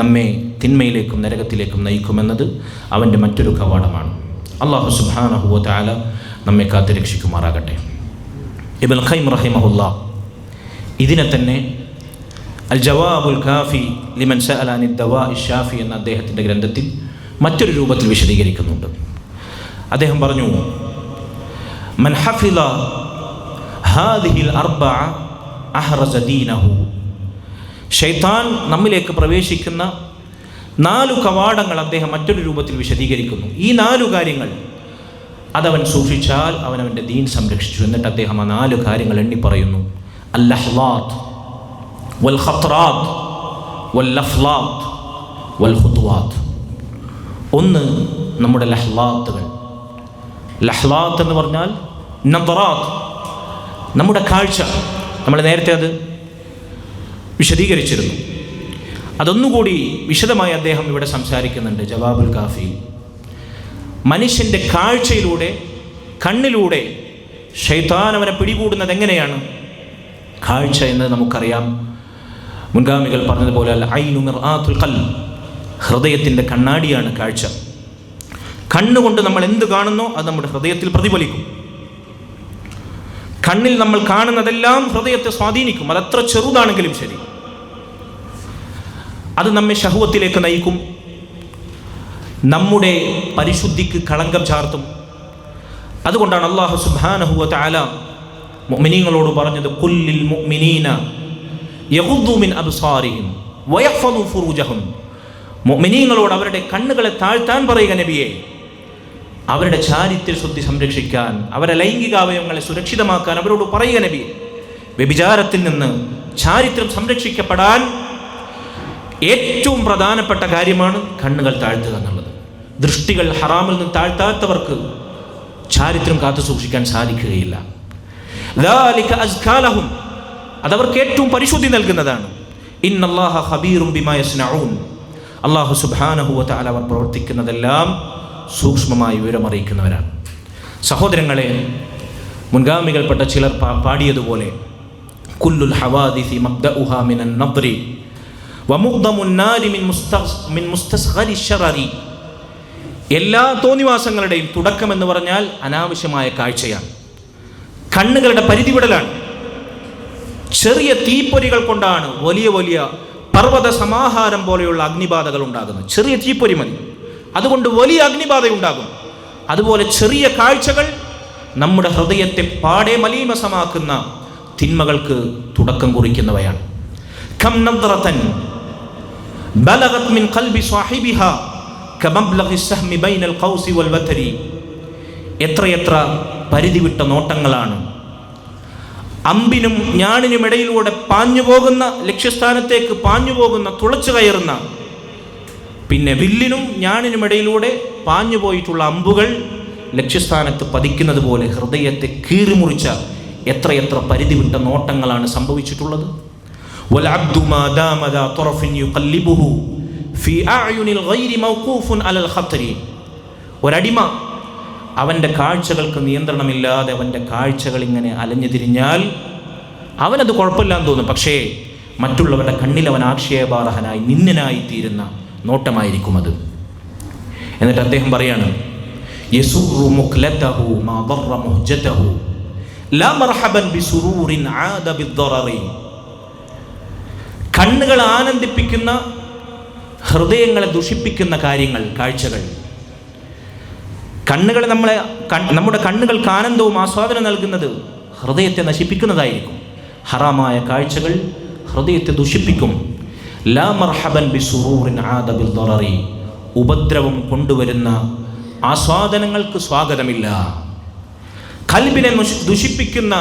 നമ്മെ തിന്മയിലേക്കും നരകത്തിലേക്കും നയിക്കുമെന്നത് അവൻ്റെ മറ്റൊരു കവാടമാണ്. അല്ലാഹു സുബ്ഹാനഹു വ തആല നമ്മെ കാത്തുരക്ഷിക്കുമാറാകട്ടെ. ഇബ്നുൽ ഖയ്യിം റഹിമഹുല്ലാഹ് ഇതിനെ തന്നെ അൽ ജവാബുൽ കാഫി ലിമൻ സഅല അനി ദവാഇ ഷാഫി എന്ന അദ്ദേഹത്തിൻ്റെ ഗ്രന്ഥത്തിൽ മറ്റൊരു രൂപത്തിൽ വിശദീകരിക്കുന്നുണ്ട്. അദ്ദേഹം പറഞ്ഞു, മൻ ഹഫിള ഹാദിഹിൽ അർബഅ അഹ്റസ ദീനഹു. ശൈത്താൻ നമ്മിലേക്ക് പ്രവേശിക്കുന്ന 4 കവാടങ്ങൾ അദ്ദേഹം മറ്റൊരു രൂപത്തിൽ വിശദീകരിക്കുന്നു. ഈ 4 കാര്യങ്ങൾ അതവൻ സൂക്ഷിച്ചാൽ അവനവൻ്റെ ദീൻ സംരക്ഷിച്ചു. എന്നിട്ട് അദ്ദേഹം ആ 4 കാര്യങ്ങൾ എണ്ണി പറയുന്നു. അൽ ലഹ്ലാത്ത് വൽ ഖത്റാത്ത് വൽ ലഫ്ലാത്ത് വൽ ഖുതുവാത്ത്. ഒന്ന് നമ്മുടെ ലഹ്ലാത്തുകൾ. ലഹ്ലാത്ത് എന്ന് പറഞ്ഞാൽ നദറാത്ത്, നമ്മുടെ കാഴ്ച. നമ്മൾ നേരത്തെ അത് വിശദീകരിച്ചിരുന്നു. അതൊന്നുകൂടി വിശദമായി അദ്ദേഹം ഇവിടെ സംസാരിക്കുന്നുണ്ട് ജവാബുൽ കാഫി. മനുഷ്യൻ്റെ കാഴ്ചയിലൂടെ, കണ്ണിലൂടെ ശൈത്താൻ അവനെ പിടികൂടുന്നത് എങ്ങനെയാണ്? കാഴ്ച എന്ന് നമുക്കറിയാം, മുൻഗാമികൾ പറഞ്ഞതുപോലെ അൽ ഐനു മിർആത്തുൽ ഖൽബ്, ഹൃദയത്തിൻ്റെ കണ്ണാടിയാണ് കാഴ്ച. കണ്ണുകൊണ്ട് നമ്മൾ എന്ത് കാണുന്നോ അത് നമ്മുടെ ഹൃദയത്തിൽ പ്രതിഫലിക്കും. കണ്ണിൽ നമ്മൾ കാണുന്നതെല്ലാം ഹൃദയത്തെ സ്വാധീനിക്കും. അതത്ര ചെറുതാണെങ്കിലും ശരി, അത് നമ്മെ ശഹ്വത്തിലേക്ക് നയിക്കും, നമ്മുടെ പരിശുദ്ധിക്ക് കളങ്കം ചാർത്തും. അതുകൊണ്ടാണ് അല്ലാഹു സുബ്ഹാനഹു വ തആല മുഅ്മിനീങ്ങളോട് പറഞ്ഞത്, ഖുല്ലിൽ മുഅ്മിനീന യഗ്ദു മിൻ അബ്സാരിഹിം വയഹ്ഫദു ഫുറൂജഹും. മുഅ്മിനീങ്ങളോട് അവരുടെ കണ്ണുകളെ താഴ്ത്താൻ പറയുക നബിയെ, അവരുടെ ചാരിത്ര ശുദ്ധി സംരക്ഷിക്കാൻ, അവരുടെ ലൈംഗികാവയവങ്ങളെ സുരക്ഷിതമാക്കാൻ അവരോട് പറയുക നബിയെ. വ്യഭിചാരത്തിൽ നിന്ന് ചാരിത്രം സംരക്ഷിക്കപ്പെടാൻ ഏറ്റവും പ്രധാനപ്പെട്ട കാര്യമാണ് കണ്ണുകൾ താഴ്ത്തുക എന്നുള്ളത്. ദൃഷ്ടികൾ ഹറാമിൽ നിന്ന് താഴ്ത്താത്തവർക്ക് ചാരിത്രം കാത്തു സൂക്ഷിക്കാൻ സാധിക്കുകയില്ല. ദാലിക അസ്കാ ലഹും, അതവർക്ക് ഏറ്റവും പരിശുദ്ധി നൽകുന്നതാണ്. ഇന്നല്ലാഹ ഖബീറും ബിമാ യസ്നഊൻ. അല്ലാഹു സുബ്ഹാനഹു വ തആല അവർ പ്രവർത്തിക്കുന്നതെല്ലാം സൂക്ഷ്മമായി വിവരമറിയിക്കുന്നവരാണ്. സഹോദരങ്ങളെ, മുൻഗാമികൾപ്പെട്ട ചിലർ പാടിയതുപോലെ, കുല്ലുൽ ഹവാദിസി മബ്ദഉഹാ മിനൻ നദ്രി വമുഖ്ദമുൻ നാരി മിൻ മുസ്തസ്ഗരി ശറരി. എല്ലാ തോന്നിവാസങ്ങളുടെയും തുടക്കമെന്ന് പറഞ്ഞാൽ അനാവശ്യമായ കാഴ്ചയാണ്, കണ്ണുകളുടെ പരിധിവിടലാണ്. ചെറിയ തീപ്പൊരികൾ കൊണ്ടാണ് വലിയ വലിയ പർവ്വത സമാഹാരം പോലെയുള്ള അഗ്നിബാധകൾ ഉണ്ടാകുന്നത്. ചെറിയ തീപ്പൊരി മതി, അതുകൊണ്ട് വലിയ അഗ്നിബാധയുണ്ടാകും. അതുപോലെ ചെറിയ കാഴ്ചകൾ നമ്മുടെ ഹൃദയത്തെ പാടെ മലീമസമാക്കുന്ന തിന്മകൾക്ക് തുടക്കം കുറിക്കുന്നവയാണ്. കം നദ്റതൻ ബലഗത് മിൻ ഖൽബി സാഹിബിഹാ കമബ്ലഗി സഹ്മി ബൈനൽ ഖൗസി വൽ വതരി. എത്രയെത്ര പരിധിവിട്ട നോട്ടങ്ങളാണ് അമ്പിനും ഞാണിനും ഇടയിലൂടെ പാഞ്ഞു പോകുന്ന, ലക്ഷ്യസ്ഥാനത്തേക്ക് പാഞ്ഞു പോകുന്ന, തുളച്ചു കയറുന്ന, പിന്നെ വില്ലിനും ഞാണിനും ഇടയിലൂടെ പാഞ്ഞു പോയിട്ടുള്ള അമ്പുകൾ ലക്ഷ്യസ്ഥാനത്ത് പതിക്കുന്നത് പോലെ ഹൃദയത്തെ കീറിമുറിച്ച എത്രയെത്ര പരിധി വിട്ട നോട്ടങ്ങളാണ് സംഭവിച്ചിട്ടുള്ളത്. വൽഅബ്ദു മാ ദാമ ദാ തറഫിൻ യുഖല്ലിബുഹു ഫീ അഅ്യുനിൽ ഗൈരി മൗഖൂഫുൻ അലൽ ഖത്രി. ഒരടിമ അവൻ്റെ കാഴ്ചകൾക്ക് നിയന്ത്രണമില്ലാതെ അവൻ്റെ കാഴ്ചകൾ ഇങ്ങനെ അലഞ്ഞു തിരിഞ്ഞാൽ അവനത് കുഴപ്പമില്ലാന്ന് തോന്നും. പക്ഷേ മറ്റുള്ളവരുടെ കണ്ണിൽ അവൻ ആക്ഷേപാർഹനായി നിന്ദനായി തീരുന്ന നോട്ടമായിരിക്കും അത്. എന്നിട്ട് അദ്ദേഹം പറയാണ്, യസുറു മുഖ്ലതഹു മാ ദറ മുഹ്ജതഹു ലാ മർഹബൻ ബിസുറൂരിൻ ആദ ബിദ്ദററി. കണ്ണുകൾ ആനന്ദിപ്പിക്കുന്ന, ഹൃദയങ്ങളെ ദുഷിപ്പിക്കുന്ന കാര്യങ്ങൾ, കാഴ്ചകൾ. കണ്ണുകളെ നമ്മുടെ കണ്ണുകൾക്ക് ആനന്ദവും ആസ്വാദനം നൽകുന്നത് ഹൃദയത്തെ നശിപ്പിക്കുന്നതായിരിക്കും. ഹറാമായ കാഴ്ചകൾ ഹൃദയത്തെ ദുഷിപ്പിക്കും. ലാ മർഹബൻ ബിസുറൂരിൻ ആദ ബിദ്ദററി. ഉപദ്രവം കൊണ്ടുവരുന്ന ആസ്വാദനങ്ങൾക്ക് സ്വാഗതമില്ല. ഖൽബിനെ ദുഷിപ്പിക്കുന്ന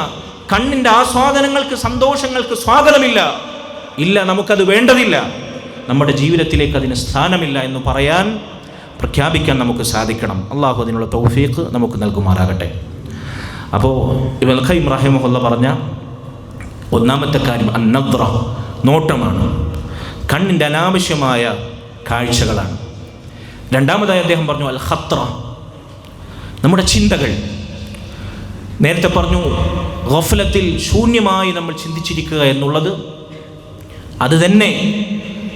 കണ്ണിൻ്റെ ആസ്വാദനങ്ങൾക്ക്, സന്തോഷങ്ങൾക്ക് സ്വാഗതമില്ല. ഇല്ല, നമുക്കത് വേണ്ടതില്ല, നമ്മുടെ ജീവിതത്തിലേക്ക് അതിന് സ്ഥാനമില്ല എന്ന് പറയാൻ, പ്രഖ്യാപിക്കാൻ നമുക്ക് സാധിക്കണം. അള്ളാഹു അതിനുള്ള തൗഫീഖ് നമുക്ക് നൽകുമാറാകട്ടെ. അപ്പോൾ ഇബ്നുൽ ഖയ്യിം റഹിമഹുല്ലാഹ് പറഞ്ഞ ഒന്നാമത്തെ കാര്യം അന്നദ്റ, നോട്ടമാണ്. കണ്ണിൻ്റെ അനാവശ്യമായ കാഴ്ചകളാണ്. രണ്ടാമതായി അദ്ദേഹം പറഞ്ഞു അൽ ഖത്ര, നമ്മുടെ ചിന്തകൾ. നേരത്തെ പറഞ്ഞു ഗഫലത്തിൽ ശൂന്യമായി നമ്മൾ ചിന്തിച്ചിരിക്കുക എന്നുള്ളത് അത് തന്നെ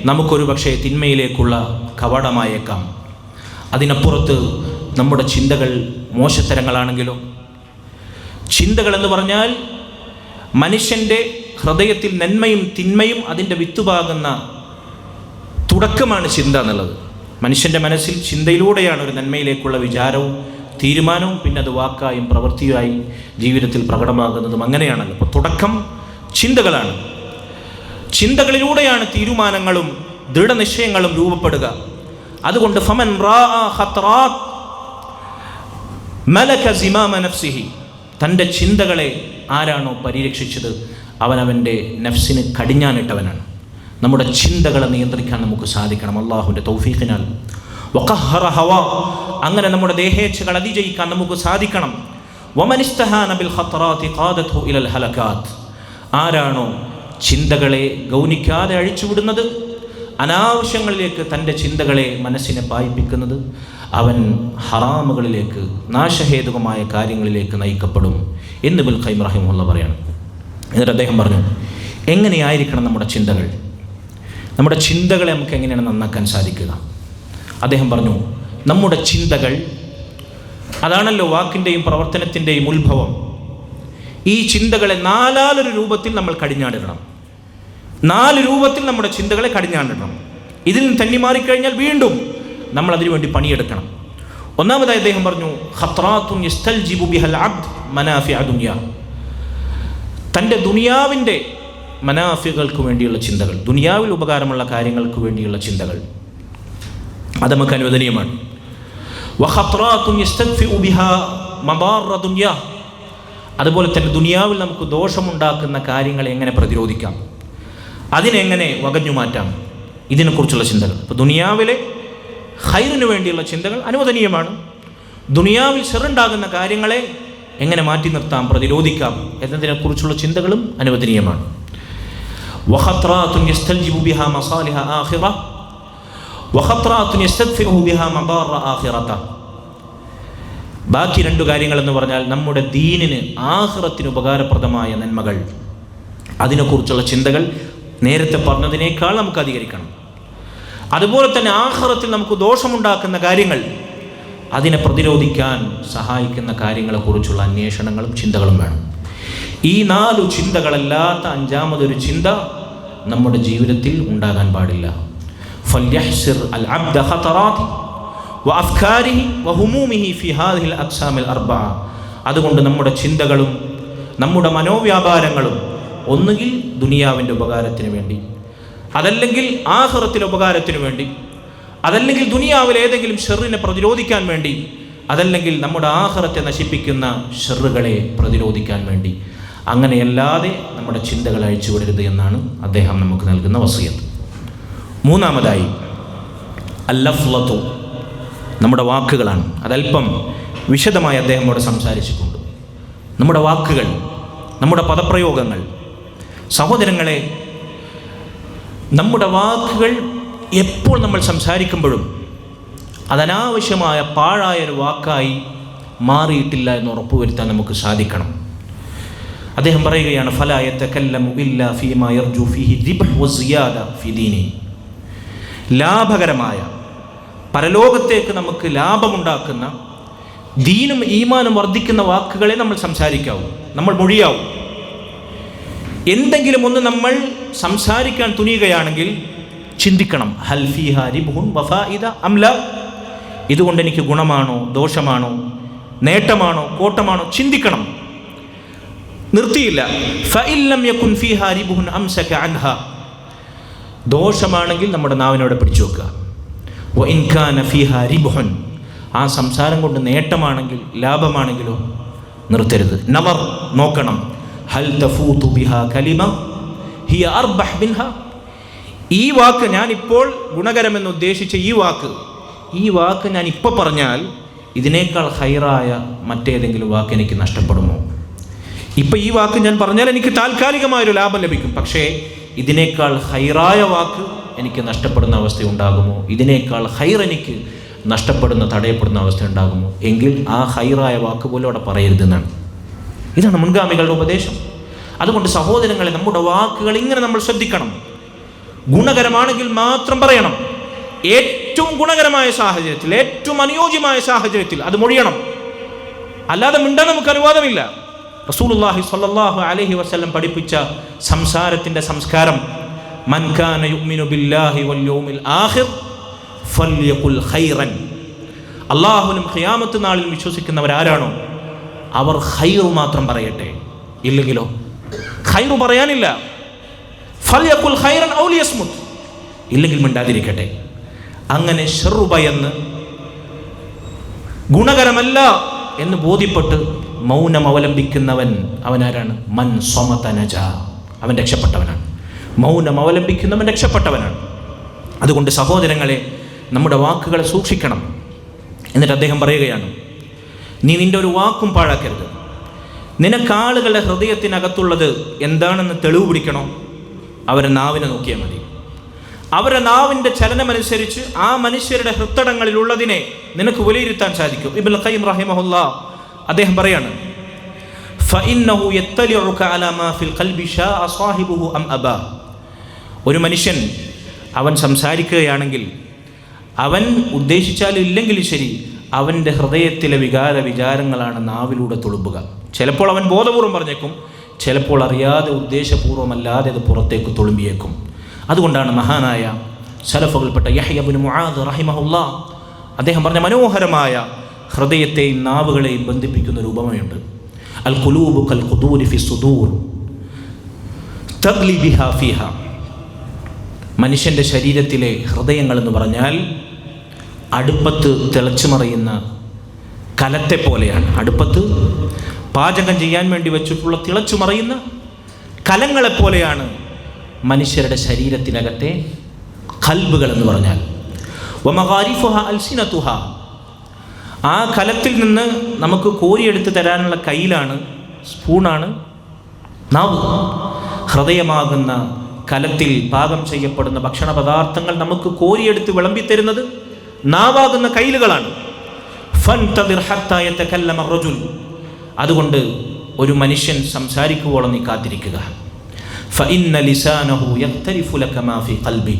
നമുക്കൊരു പക്ഷേ തിന്മയിലേക്കുള്ള കവാടമായേക്കാം. അതിനപ്പുറത്ത് നമ്മുടെ ചിന്തകൾ മോശത്തരങ്ങളാണെങ്കിലോ, ചിന്തകൾ എന്ന് പറഞ്ഞാൽ മനുഷ്യൻ്റെ ഹൃദയത്തിൽ നന്മയും തിന്മയും അതിൻ്റെ വിത്തുപാകുന്ന തുടക്കമാണ് ചിന്ത എന്നുള്ളത്. മനുഷ്യൻ്റെ മനസ്സിൽ ചിന്തയിലൂടെയാണ് ഒരു നന്മയിലേക്കുള്ള വിചാരവും തീരുമാനവും, പിന്നെ അത് വാക്കായും പ്രവൃത്തിയായി ജീവിതത്തിൽ പ്രകടമാകുന്നതും അങ്ങനെയാണല്ലോ. അപ്പോൾ തുടക്കം ചിന്തകളാണ്. ചിന്തകളിലൂടെയാണ് തീരുമാനങ്ങളും ദൃഢനിശ്ചയങ്ങളും രൂപപ്പെടുക. അതുകൊണ്ട് ഫമൻ റാഅ ഖത്റാത്ത് മലക സിമാമ നഫ്സിഹി, തൻ്റെ ചിന്തകളെ ആരാണോ പരിരക്ഷിച്ചത് അവനവൻ്റെ നഫ്സിന് കടിഞ്ഞാനിട്ടവനാണ്. നമ്മുടെ ചിന്തകളെ നിയന്ത്രിക്കാൻ നമുക്ക് സാധിക്കണം അള്ളാഹുവിൻ്റെ തൗഫീഖിനാൽ. വഖഹറ ഹവാ, അങ്ങനെ നമ്മുടെ ദേഹേച്ഛകൾ അതിജയിക്കാൻ നമുക്ക് സാധിക്കണം. വമനിസ്തഹാന ബിൽ ഖത്റാത്തി ഖാദത്ഹു ഇലൽ ഹലകാത്ത്, ആരാണോ ചിന്തകളെ ഗൗനിക്കാതെ അഴിച്ചുവിടുന്നത്, അനാവശ്യങ്ങളിലേക്ക് തൻ്റെ ചിന്തകളെ മനസ്സിനെ പായിപ്പിക്കുന്നത്, അവൻ ഹറാമുകളിലേക്ക്, നാശഹേതുകമായ കാര്യങ്ങളിലേക്ക് നയിക്കപ്പെടും എന്ന് ഇബ്നുൽ ഖയ്യിം റഹിമഹുല്ലാഹ് പറയാണ്. എന്നിട്ട് അദ്ദേഹം പറഞ്ഞു, എങ്ങനെയായിരിക്കണം നമ്മുടെ ചിന്തകൾ? നമ്മുടെ ചിന്തകളെ നമുക്ക് എങ്ങനെയാണ് നന്നാക്കാൻ സാധിക്കുക? അദ്ദേഹം പറഞ്ഞു, നമ്മുടെ ചിന്തകൾ അതാണല്ലോ വാക്കിൻ്റെയും പ്രവർത്തനത്തിൻ്റെയും ഉത്ഭവം. ഈ ചിന്തകളെ നാലാലൊരു രൂപത്തിൽ നമ്മൾ കടിഞ്ഞാടിടണം. 4 രൂപത്തിൽ നമ്മുടെ ചിന്തകളെ കടിഞ്ഞാണ്ടിടണം. ഇതിൽ നിന്ന് തന്നി മാറിക്കഴിഞ്ഞാൽ വീണ്ടും നമ്മൾ അതിനു വേണ്ടി പണിയെടുക്കണം. ഒന്നാമതായി അദ്ദേഹം പറഞ്ഞു, ഖത്റാത്തുൻ യസ്തൽജിബു ബിഹൽ അബ്ദ് മനാഫിഅ ദുനിയ, തൻ്റെ ദുനിയാവിൻ്റെ മനാഫികൾക്ക് വേണ്ടിയുള്ള ചിന്തകൾ, ദുനിയാവിൽ ഉപകാരമുള്ള കാര്യങ്ങൾക്ക് വേണ്ടിയുള്ള ചിന്തകൾ, അത് നമുക്ക് അനുവദനീയമാണ്. വഖത്റാത്തുൻ യസ്തദ്ഫിഉ ബിഹാ മദാറ ദുനിയ, അതുപോലെ തന്നെ ദുനിയാവിൽ നമുക്ക് ദോഷമുണ്ടാക്കുന്ന കാര്യങ്ങളെ എങ്ങനെ പ്രതിരോധിക്കാം, അതിനെങ്ങനെ വകഞ്ഞു മാറ്റാം, ഇതിനെക്കുറിച്ചുള്ള ചിന്തകൾ. അപ്പോൾ ദുനിയാവിലെ ഖൈറിന് വേണ്ടിയുള്ള ചിന്തകൾ അനുവദനീയമാണ്. ദുനിയാവിൽ ഷർറുണ്ടാകുന്ന കാര്യങ്ങളെ എങ്ങനെ മാറ്റി നിർത്താം, പ്രതിരോധിക്കാം എന്നതിനെക്കുറിച്ചുള്ള ചിന്തകളും അനുവദനീയമാണ്. വഖത്റാത്തുൻ യസ്തൽജിബു ബിഹാ മസാലിഹ ആഖിറ വഖത്റാത്തുൻ യസ്തദ്ഫിഉ ബിഹാ മദാറ ആഖിറത. ബാക്കി 2 കാര്യങ്ങൾ എന്ന് പറഞ്ഞാൽ നമ്മുടെ ദീനിന്, ആഖിറത്തിന് ഉപകാരപ്രദമായ നന്മകൾ, അതിനെക്കുറിച്ചുള്ള ചിന്തകൾ നേരത്തെ പറഞ്ഞതിനേക്കാൾ നമുക്ക് അധികരിക്കണം. അതുപോലെ തന്നെ ആഖിറത്തിൽ നമുക്ക് ദോഷമുണ്ടാക്കുന്ന കാര്യങ്ങൾ, അതിനെ പ്രതിരോധിക്കാൻ സഹായിക്കുന്ന കാര്യങ്ങളെക്കുറിച്ചുള്ള അന്വേഷണങ്ങളും ചിന്തകളും വേണം. ഈ 4 ചിന്തകളല്ലാത്ത 5ാമതൊരു ചിന്ത നമ്മുടെ ജീവിതത്തിൽ ഉണ്ടാകാൻ പാടില്ല. ഫൽയഹ്സിർ അൽ അബ്ദ ഖതറാതി വഅഫ്കാരിഹി വഹുമൂമിഹി ഫി ഹാദിഹിൽ അഖ്സാമിൽ അർബഅ. അതുകൊണ്ട് നമ്മുടെ ചിന്തകളും നമ്മുടെ മനോവ്യാപാരങ്ങളും ഒന്നുകിൽ ദുനിയാവിൻ്റെ ഉപകാരത്തിന് വേണ്ടി, അതല്ലെങ്കിൽ ആഖിറത്തിലെ ഉപകാരത്തിന് വേണ്ടി, അതല്ലെങ്കിൽ ദുനിയാവിൽ ഏതെങ്കിലും ഷെറിനെ പ്രതിരോധിക്കാൻ വേണ്ടി, അതല്ലെങ്കിൽ നമ്മുടെ ആഖിറത്തെ നശിപ്പിക്കുന്ന ഷെറുകളെ പ്രതിരോധിക്കാൻ വേണ്ടി, അങ്ങനെയല്ലാതെ നമ്മുടെ ചിന്തകൾ അഴിച്ചുവിടരുത് എന്നാണ് അദ്ദേഹം നമുക്ക് നൽകുന്ന വസിയത്ത്. 3ാമതായി അല്ലഫ്ളതു, നമ്മുടെ വാക്കുകളാണ്. അതല്പം വിശദമായി അദ്ദേഹം ഇവിടെ സംസാരിച്ചിട്ടുണ്ട്. നമ്മുടെ വാക്കുകൾ നമ്മുടെ പദപ്രയോഗങ്ങൾ. സഹോദരങ്ങളെ, നമ്മുടെ വാക്കുകൾ എപ്പോൾ നമ്മൾ സംസാരിക്കുമ്പോഴും അതനാവശ്യമായ പാഴായൊരു വാക്കായി മാറിയിട്ടില്ല എന്ന് ഉറപ്പുവരുത്താൻ നമുക്ക് സാധിക്കണം. അദ്ദേഹം പറയുകയാണ്, ഫലാ യതകല്ലമു ഇല്ലാ ഫീമാ യർജു ഫീഹി ദിബ്ഹ് വസിയാദ ഫീ ദീനി. ലാഭകരമായ, പരലോകത്തേക്ക് നമുക്ക് ലാഭമുണ്ടാക്കുന്ന, ദീനും ഈമാനും വർദ്ധിക്കുന്ന വാക്കുകളെ നമ്മൾ സംസാരിക്കാവൂ, നമ്മൾ മൊഴിയാവൂ. എന്തെങ്കിലും ഒന്ന് നമ്മൾ സംസാരിക്കാൻ തുനിയുകയാണെങ്കിൽ ചിന്തിക്കണം, ഹൽ ഫീഹാ റിബ്ഹുൻ വഫായിദ അം ലാ. ഇതുകൊണ്ട് എനിക്ക് ഗുണമാണോ ദോഷമാണോ നേട്ടമാണോ കോട്ടമാണോ ചിന്തിക്കണം. നിർത്തിയില്ല. ഫഇൻ ലം യകുൻ ഫീഹാ റിബ്ഹുൻ അംസക അൻഹാ. ദോഷമാണെങ്കിൽ നമ്മുടെ നാവിനോടെ പിടിച്ചു വെക്കുക. വഇൻ കാന ഫീഹാ റിബ്ഹുൻ, ആ സംസാരം കൊണ്ട് നേട്ടമാണെങ്കിൽ ലാഭമാണെങ്കിലോ നിർത്തരുത്. നവർ, നോക്കണം. ഹൽ തഫൂതു ബിഹാ കലിമ ഹിയ അർബഹ് മിൻഹാ. ഈ വാക്ക്, ഞാനിപ്പോൾ ഗുണകരമെന്ന് ഉദ്ദേശിച്ച ഈ വാക്ക് ഞാൻ ഇപ്പോൾ പറഞ്ഞാൽ ഇതിനേക്കാൾ ഹൈറായ മറ്റേതെങ്കിലും വാക്ക് എനിക്ക് നഷ്ടപ്പെടുമോ? ഇപ്പം ഈ വാക്ക് ഞാൻ പറഞ്ഞാൽ എനിക്ക് താൽക്കാലികമായൊരു ലാഭം ലഭിക്കും, പക്ഷേ ഇതിനേക്കാൾ ഹൈറായ വാക്ക് എനിക്ക് നഷ്ടപ്പെടുന്ന അവസ്ഥ ഉണ്ടാകുമോ? ഇതിനേക്കാൾ ഹൈർ എനിക്ക് നഷ്ടപ്പെടുന്ന, തടയപ്പെടുന്ന അവസ്ഥ ഉണ്ടാകുമോ? എങ്കിൽ ആ ഹൈറായ വാക്ക് പോലും അവിടെ പറയരുതെന്നാണ്. ഇതാണ് മുൻഗാമികളുടെ ഉപദേശം. അതുകൊണ്ട് സഹോദരങ്ങളെ, നമ്മുടെ വാക്കുകൾ ഇങ്ങനെ നമ്മൾ ശ്രദ്ധിക്കണം. ഗുണകരമാണെങ്കിൽ മാത്രം പറയണം. ഏറ്റവും ഗുണകരമായ സാഹചര്യത്തിൽ, ഏറ്റവും അനുയോജ്യമായ സാഹചര്യത്തിൽ അത് മൊഴിയണം. അല്ലാതെ മിണ്ടാൻ നമുക്ക് അനുവാദമില്ല. റസൂലുള്ളാഹി സ്വല്ലല്ലാഹു അലൈഹി വസല്ലം പഠിപ്പിച്ച സംസാരത്തിൻ്റെ സംസ്കാരം, മൻ കാന യുഅ്മിനു ബില്ലാഹി വൽ യൗമിൽ ആഖിർ ഫൽയഖുൽ ഖൈറൻ. അല്ലാഹുവിലും ഖിയാമത്ത് നാളിലും വിശ്വസിക്കുന്നവരാരാണോ അവർ ഖൈർ മാത്രം പറയട്ടെ. ഇല്ലെങ്കിലോ ഖൈർ പറയാനില്ല. ഫൽയഖുൽ ഖൈറൻ ഔ ലിയസ്മുത്, ഇല്ലെങ്കിൽ മിണ്ടാതിരിക്കട്ടെ. അങ്ങനെ ശർറു ഭയന്ന് ഗുണകരമല്ല എന്ന് ബോധ്യപ്പെട്ട് മൗനം അവലംബിക്കുന്നവൻ അവനാരാണ്? മൻ സ്വമത നജാ, അവൻ രക്ഷപ്പെട്ടവനാണ്. മൗനം അവലംബിക്കുന്നവൻ രക്ഷപ്പെട്ടവനാണ്. അതുകൊണ്ട് സഹോദരങ്ങളെ, നമ്മുടെ വാക്കുകളെ സൂക്ഷിക്കണം. എന്നിട്ട് അദ്ദേഹം പറയുകയാണ്, നീ നിൻ്റെ ഒരു വാക്കും പാഴാക്കരുത്. നിനക്കാളുകളുടെ ഹൃദയത്തിനകത്തുള്ളത് എന്താണെന്ന് തെളിവ് പിടിക്കണോ? അവരെ നാവിനെ നോക്കിയാൽ മതി. അവരുടെ നാവിൻ്റെ ചലനമനുസരിച്ച് ആ മനുഷ്യരുടെ ഹൃത്തടങ്ങളിലുള്ളതിനെ നിനക്ക് വിലയിരുത്താൻ സാധിക്കും. ഇബ്നുൽ ഖയ്യിം റഹിമഹുല്ലാഹ് അദ്ദേഹം പറയാണ്, ഫഇന്നഹു യത്തലിഉക അലാ മാ ഫിൽ ഖൽബി ശാഅ സാഹിബുഹു അം അബാ. ഒരു മനുഷ്യൻ അവൻ സംസാരിക്കുകയാണെങ്കിൽ, അവൻ ഉദ്ദേശിച്ചാലും ഇല്ലെങ്കിലും ശരി, അവൻ്റെ ഹൃദയത്തിലെ വിചാരങ്ങളാണ് നാവിലൂടെ തുളുമ്പുക. ചിലപ്പോൾ അവൻ ബോധപൂർവം പറഞ്ഞേക്കും, ചിലപ്പോൾ അറിയാതെ ഉദ്ദേശപൂർവമല്ലാതെ അത് പുറത്തേക്ക് തുളുമ്പിയേക്കും. അതുകൊണ്ടാണ് മഹാനായ സലഫുകൾപ്പെട്ട യഹ്യ ഇബ്നു മുആദ് റഹിമഹുല്ലാഹ് അദ്ദേഹം പറഞ്ഞ മനോഹരമായ ഹൃദയത്തെയും നാവുകളെയും ബന്ധിപ്പിക്കുന്ന ഒരു ഉപമയുണ്ട്. അൽ ഖുലൂബു കൽ ഖുദൂരി ഫി സുദൂർ തഗ്ലി ബിഹാ ഫീഹാ. മനുഷ്യൻ്റെ ശരീരത്തിലെ ഹൃദയങ്ങൾ എന്ന് പറഞ്ഞാൽ അടുപ്പത്ത് തിളച്ചു മറിയുന്ന കലത്തെ പോലെയാണ്. അടുപ്പത്ത് പാചകം ചെയ്യാൻ വേണ്ടി വെച്ചിട്ടുള്ള തിളച്ചു മറിയുന്ന കലങ്ങളെപ്പോലെയാണ് മനുഷ്യരുടെ ശരീരത്തിനകത്തെ ഖൽബുകൾ എന്ന് പറഞ്ഞാൽ. വമഗാരിഫുഹ അൽസിനതുഹ. ആ കലത്തിൽ നിന്ന് നമുക്ക് കോരിയെടുത്ത് തരാനുള്ള കയ്യിലാണ്, സ്പൂണാണ് നാവ്. ഹൃദയമാകുന്ന കലത്തിൽ പാകം ചെയ്യപ്പെടുന്ന ഭക്ഷണ പദാർത്ഥങ്ങൾ നമുക്ക് കോരിയെടുത്ത് വിളമ്പിത്തരുന്നത് നാവാകുന്ന കൈലുകളാണ്. ഫൻതദിർ ഹത്താ യതകല്ലമ റജുൽ. അതുകൊണ്ട് ഒരു മനുഷ്യൻ സംസാരിക്കുവോളം നീ കാത്തിരിക്കുക. ഫഇന്ന ലിസാനഹു യഖ്തരിഫു ലക മാ ഫീ ഖൽബി.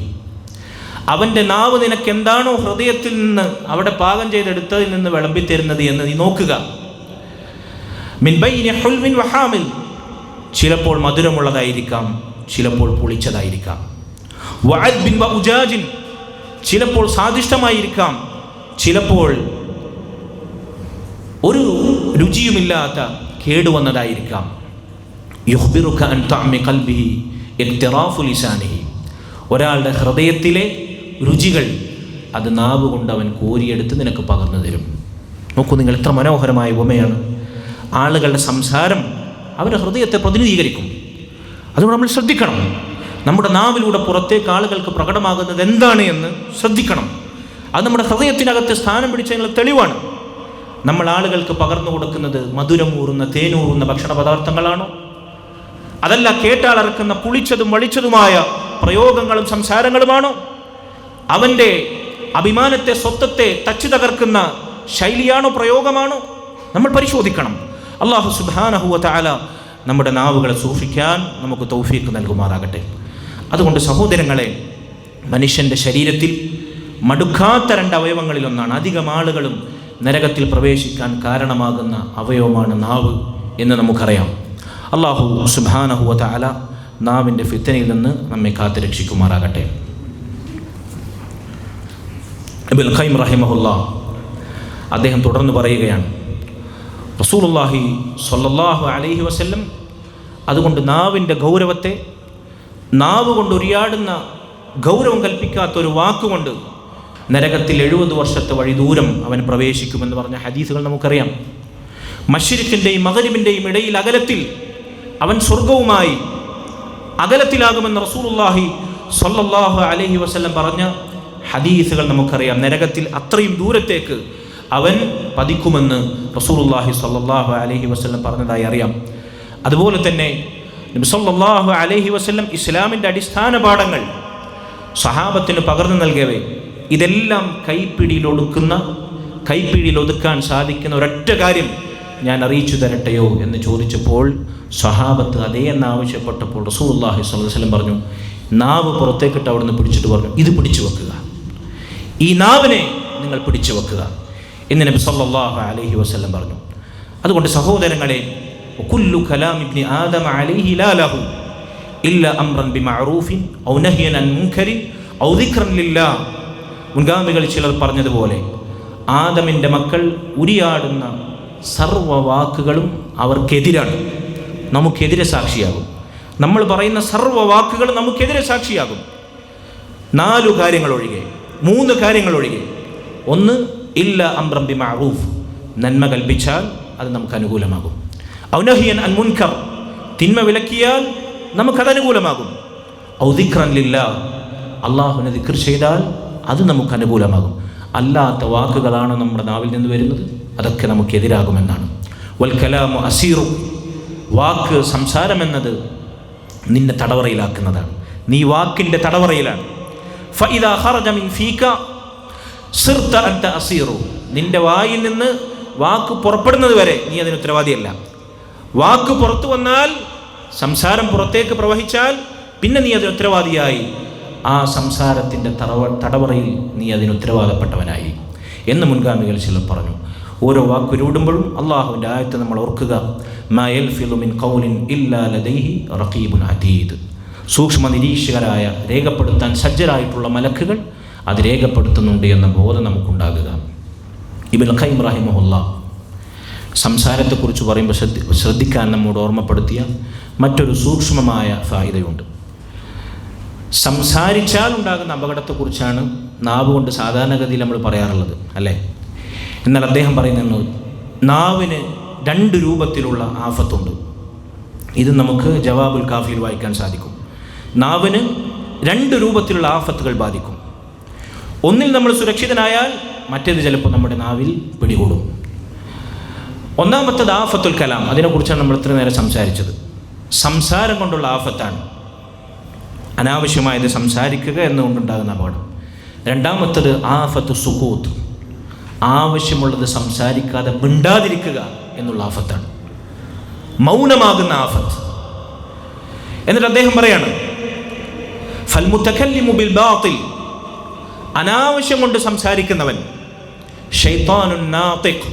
അവൻ്റെ നാവ് നിനക്ക് എന്താണോ ഹൃദയത്തിൽ നിന്ന്, അവിടെ പാകം ചെയ്തെടുത്തതിൽ നിന്ന് വിളമ്പിത്തരുന്നത് എന്ന് നീ നോക്കുക. മിൻ ബൈനി ഹുൽവിൻ വഹാമിൽ. ചിലപ്പോൾ മധുരമുള്ളതായിരിക്കാം, ചിലപ്പോൾ പുളിച്ചതായിരിക്കാം. വഅദ്ബിൻ വഉജാജിൻ. ചിലപ്പോൾ സ്വാദിഷ്ടമായിരിക്കാം, ചിലപ്പോൾ ഒരു രുചിയുമില്ലാത്ത കേടുവന്നതായിരിക്കാം. യുഖ്ബിറുക അൻ തഅമി ഖൽബിഹി ഇഖ്തിറാഫു ലിസാനിഹി. ഒരാളുടെ ഹൃദയത്തിലെ രുചികൾ അത് നാവ് കൊണ്ട് അവൻ കോരിയെടുത്ത് നിനക്ക് പകർന്നു തരും. നോക്കൂ നിങ്ങൾ, എത്ര മനോഹരമായ ഉപമയാണ്. ആളുകളുടെ സംസാരം അവരുടെ ഹൃദയത്തെ പ്രതിനിധീകരിക്കും. അതുകൊണ്ട് നമ്മൾ ശ്രദ്ധിക്കണം. നമ്മുടെ നാവിലൂടെ പുറത്തേക്ക് ആളുകൾക്ക് പ്രകടമാകുന്നത് എന്താണ് എന്ന് ശ്രദ്ധിക്കണം. അത് നമ്മുടെ ഹൃദയത്തിനകത്ത് സ്ഥാനം പിടിച്ചതിനുള്ള തെളിവാണ്. നമ്മൾ ആളുകൾക്ക് പകർന്നു കൊടുക്കുന്നത് മധുരമൂറുന്ന തേനൂറുന്ന ഭക്ഷണ പദാർത്ഥങ്ങളാണോ, അതല്ല കേട്ടാളർക്കുന്ന പുളിച്ചതും വളിച്ചതുമായ പ്രയോഗങ്ങളും സംസാരങ്ങളുമാണോ? അവൻ്റെ അഭിമാനത്തെ, സ്വത്വത്തെ തച്ചു തകർക്കുന്ന ശൈലിയാണോ, പ്രയോഗമാണോ? നമ്മൾ പരിശോധിക്കണം. അല്ലാഹു സുബ്ഹാനഹു വ തആല നമ്മുടെ നാവുകളെ സൂക്ഷിക്കാൻ നമുക്ക് തൗഫീഖ് നൽകുമാറാകട്ടെ. അതുകൊണ്ട് സഹോദരങ്ങളെ, മനുഷ്യൻ്റെ ശരീരത്തിൽ മടുക്കാത്ത 2 അവയവങ്ങളിലൊന്നാണ്, അധികം ആളുകളും നരകത്തിൽ പ്രവേശിക്കാൻ കാരണമാകുന്ന അവയവമാണ് നാവ് എന്ന് നമുക്കറിയാം. അല്ലാഹു സുബ്ഹാനഹു വ തആല നാവിൻ്റെ ഫിത്നയിൽ നിന്ന് നമ്മെ കാത്തുരക്ഷിക്കുമാറാകട്ടെ. ഇബ്നുൽ ഖയ്യിം റഹിമഹുല്ലാഹ് അദ്ദേഹം തുടർന്ന് പറയുകയാണ്, റസൂലുള്ളാഹി സ്വല്ലല്ലാഹു അലൈഹി വസല്ലം അതുകൊണ്ട് നാവിൻ്റെ ഗൗരവത്തെ, നാവ് കൊണ്ട് ഉരിയാടുന്ന ഗൗരവം കൽപ്പിക്കാത്ത ഒരു വാക്കുകൊണ്ട് നരകത്തിൽ 70 വർഷത്തെ വഴി ദൂരം അവൻ പ്രവേശിക്കുമെന്ന് പറഞ്ഞ ഹദീസുകൾ നമുക്കറിയാം. മശ്രിഖിൻ്റെയും മഗ്രിബിൻ്റെയും ഇടയിൽ അകലത്തിൽ അവൻ സ്വർഗവുമായി അകലത്തിലാകുമെന്ന് റസൂലുള്ളാഹി സ്വല്ലല്ലാഹു അലൈഹി വസല്ലം പറഞ്ഞ ഹദീസുകൾ നമുക്കറിയാം. നരകത്തിൽ അത്രയും ദൂരത്തേക്ക് അവൻ പതിക്കുമെന്ന് റസൂലുള്ളാഹി സ്വല്ലല്ലാഹു അലൈഹി വസല്ലം പറഞ്ഞതായി അറിയാം. അതുപോലെ തന്നെ നബി സല്ലല്ലാഹു അലൈഹി വസല്ലം ഇസ്ലാമിൻ്റെ അടിസ്ഥാന പാഠങ്ങൾ സഹാബത്തിന് പകർന്നു നൽകിയവേ ഇതെല്ലാം കൈപ്പിടിയിൽ ഒതുക്കാൻ സാധിക്കുന്ന ഒരൊറ്റ കാര്യം ഞാൻ അറിയിച്ചു തരട്ടെയോ എന്ന് ചോദിച്ചപ്പോൾ സഹാബത്ത് അതേ എന്നാവശ്യപ്പെട്ടപ്പോൾ റസൂലുള്ളാഹി സ്വല്ലല്ലാഹു അലൈഹി വസല്ലം പറഞ്ഞു, നാവ് പുറത്തേക്കിട്ട് അവിടുന്ന് പിടിച്ചിട്ട് പറഞ്ഞു, ഇത് പിടിച്ചു വെക്കുക, ഈ നാവിനെ നിങ്ങൾ പിടിച്ചു വെക്കുക എന്ന് നബി സല്ലല്ലാഹു അലൈഹി വസല്ലം പറഞ്ഞു. അതുകൊണ്ട് സഹോദരങ്ങളെ, കുല്ലു കലാം ഇബ്നി ആദം അലൈഹി ലാ ലഹു ഇല്ല അംറൻ ബിമഅറൂഫിൻ ഔ നഹ്യൻ അൻ മുൻകരിൻ ഔ ദിക്റൻ ലില്ലാഹ്. മുൻഗാമികൾ ചിലർ പറഞ്ഞതുപോലെ ആദമിൻ്റെ മക്കൾ ഉരിയാടുന്ന സർവ്വ വാക്കുകളും അവർക്കെതിരാണ്, നമുക്കെതിരെ സാക്ഷിയാകും. നമ്മൾ പറയുന്ന സർവ്വ വാക്കുകളും നമുക്കെതിരെ സാക്ഷിയാകും. 4 കാര്യങ്ങൾ ഒഴികെ, 3 കാര്യങ്ങൾ ഒഴികെ. ഒന്ന്, ഇല്ല അംറൻ ബിമഅറൂഫ്, നന്മ കൽപ്പിച്ചാൽ അത് നമുക്ക് അനുകൂലമാകും. ഔ നഹ്യൻ അൻ മുൻകർ, തിന്മ വിലക്കിയാൽ നമുക്കത് അനുകൂലമാകും. ഔ ദിക്റൻ ലില്ലാഹ്, അള്ളാഹുവിനെ ദിക്ർ ചെയ്താൽ അത് നമുക്ക് അനുകൂലമാകും. അല്ലാത്ത വാക്കുകളാണ് നമ്മുടെ നാവിൽ നിന്ന് വരുന്നത്, അതൊക്കെ നമുക്കെതിരാകുമെന്നാണ്. വൽ കലാമു അസീറു, വാക്ക്, സംസാരമെന്നത് നിന്നെ തടവറയിലാക്കുന്നതാണ്. നീ വാക്കിൻ്റെ തടവറയിലാണ്. ഫഇദാ ഖറജ മിൻ ഫീക സിർത അൻത അസീറു, നിന്റെ വായിൽ നിന്ന് വാക്ക് പുറപ്പെടുന്നത് വരെ നീ അതിന് ഉത്തരവാദിയല്ല. വാക്ക് പുറത്തു വന്നാൽ, സംസാരം പുറത്തേക്ക് പ്രവഹിച്ചാൽ പിന്നെ നീ അതിന് ഉത്തരവാദിയായി. ആ സംസാരത്തിൻ്റെ തടവറയിൽ നീ അതിന് ഉത്തരവാദപ്പെട്ടവനായി എന്ന് മുൻഗാമികൾ ചിലർ പറഞ്ഞു. ഓരോ വാക്കുരുടുമ്പോഴും അള്ളാഹുവിൻ്റെ ആയത്ത് നമ്മൾ ഓർക്കുക, മാ യൽഫിളു മിൻ ഖൗലിൻ ഇല്ലാ ലദൈഹി റഖീബുൻ അതീദ്. സൂക്ഷ്മ നിരീക്ഷകരായ, രേഖപ്പെടുത്താൻ സജ്ജരായിട്ടുള്ള മലക്കുകൾ അത് രേഖപ്പെടുത്തുന്നുണ്ട് എന്ന ബോധം നമുക്കുണ്ടാകുക. ഇബ്നുൽ ഖയ്യിം റഹിമഹുല്ലാഹ് സംസാരത്തെക്കുറിച്ച് പറയുമ്പോൾ ശ്രദ്ധിക്കാൻ നമ്മോട് ഓർമ്മപ്പെടുത്തിയ മറ്റൊരു സൂക്ഷ്മമായ ഫായിദയുണ്ട്. സംസാരിച്ചാൽ ഉണ്ടാകുന്ന അപകടത്തെക്കുറിച്ചാണ് നാവ് കൊണ്ട് സാധാരണഗതിയിൽ നമ്മൾ പറയാറുള്ളത്, അല്ലേ? എന്നാൽ അദ്ദേഹം പറയുന്നത് നാവിന് 2 രൂപത്തിലുള്ള ആഫത്തുണ്ട്. ഇത് നമുക്ക് ജവാബുൽ കാഫിയിൽ വായിക്കാൻ സാധിക്കും. നാവിന് 2 രൂപത്തിലുള്ള ആഫത്തുകൾ ബാധിക്കും. ഒന്നിൽ നമ്മൾ സുരക്ഷിതനായാൽ മറ്റേത് ചിലപ്പോൾ നമ്മുടെ നാവിൽ പിടികൂടും. ഒന്നാമത്തത് ആഫത്തുൽ കലാം, അതിനെക്കുറിച്ചാണ് നമ്മൾ ഇത്ര നേരം സംസാരിച്ചത്. സംസാരം കൊണ്ടുള്ള ആഫത്താണ്, അനാവശ്യമായത് സംസാരിക്കുക എന്നുകൊണ്ടുണ്ടാകുന്ന അപകടം. രണ്ടാമത്തത് ആഫത്തു സുകൂത്ത്, ആവശ്യമുള്ളത് സംസാരിക്കാതെ മിണ്ടാതിരിക്കുക എന്നുള്ള ആഫത്താണ്, മൗനമാകുന്ന ആഫത്ത്. എന്നിട്ട് അദ്ദേഹം പറയാണ്, ഫൽ മുതകല്ലിമു ബിൽ ബാത്തിൽ, അനാവശ്യം കൊണ്ട് സംസാരിക്കുന്നവൻ, ശൈത്താനുൻ നാതിഖ്,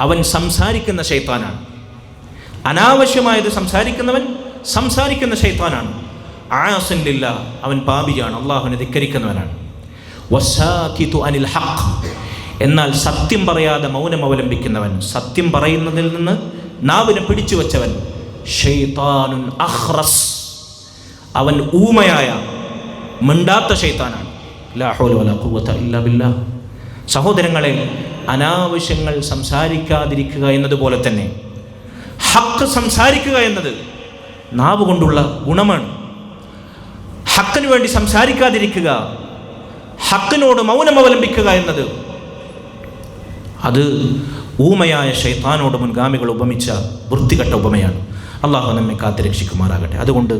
അവൻ സംസാരിക്കുന്ന ശൈത്താനാണ്. അനാവശ്യമായത് സംസാരിക്കുന്നവൻ സംസാരിക്കുന്ന ശൈത്താനാണ്. ആസിൻ ലില്ലാഹ്, അവൻ പാപിയാണ്, അള്ളാഹുവിനെ ധിക്കരിക്കുന്നവനാണ്. വസാകിതു അനിൽ ഹഖ്, എന്നാൽ സത്യം പറയാതെ മൗനം അവലംബിക്കുന്നവൻ, സത്യം പറയുന്നതിൽ നിന്ന് നാവിനെ പിടിച്ചു വച്ചവൻ, ശൈത്താനുൻ അഖ്റസ്, അവൻ ഊമയായ മിണ്ടാത്ത ശൈത്താനാണ്. ലാ ഹൗല വലാ ഖുവത ഇല്ലാ ബില്ലാഹ്. സഹോദരങ്ങളെ, അനാവശ്യങ്ങൾ സംസാരിക്കാതിരിക്കുക എന്നതുപോലെ തന്നെ ഹക്ക് സംസാരിക്കുക എന്നത് നാവ് കൊണ്ടുള്ള ഗുണമാണ്. ഹക്കിന് വേണ്ടി സംസാരിക്കാതിരിക്കുക, ഹക്കിനോട് മൗനം അവലംബിക്കുക എന്നത് അത് ഊമയായ ശൈത്താനോട് മുൻഗാമികൾ ഉപമിച്ച വൃത്തികെട്ട ഉപമയാണ്. അള്ളാഹു നമ്മെ കാത്തുരക്ഷിക്കുമാറാകട്ടെ. അതുകൊണ്ട്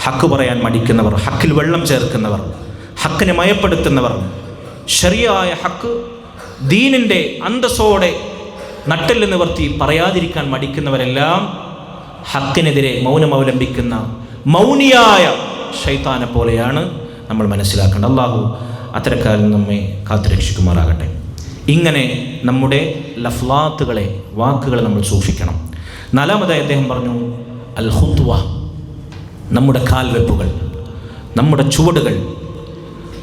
ഹക്ക് പറയാൻ മടിക്കുന്നവർ, ഹക്കിൽ വെള്ളം ചേർക്കുന്നവർ, ഹക്കിനെ മയപ്പെടുത്തുന്നവർ, ശരിയായ ഹക്ക് ദീനിൻ്റെ അന്തസ്സോടെ നട്ടെല്ല് നിവർത്തി പറയാതിരിക്കാൻ മടിക്കുന്നവരെല്ലാം ഹക്കിനെതിരെ മൗനമവലംബിക്കുന്ന മൗനിയായ ശൈത്താനെ പോലെയാണ് നമ്മൾ മനസ്സിലാക്കേണ്ടത്. അള്ളാഹു അത്തരക്കാരിൽ നമ്മെ കാത്തുരക്ഷിക്കുമാറാകട്ടെ. ഇങ്ങനെ നമ്മുടെ ലഫ്ലാത്തുകളെ, വാക്കുകളെ നമ്മൾ സൂക്ഷിക്കണം. നാലാമതായി അദ്ദേഹം പറഞ്ഞു അൽ ഖുത്വ, നമ്മുടെ കാൽവെപ്പുകൾ, നമ്മുടെ ചുവടുകൾ.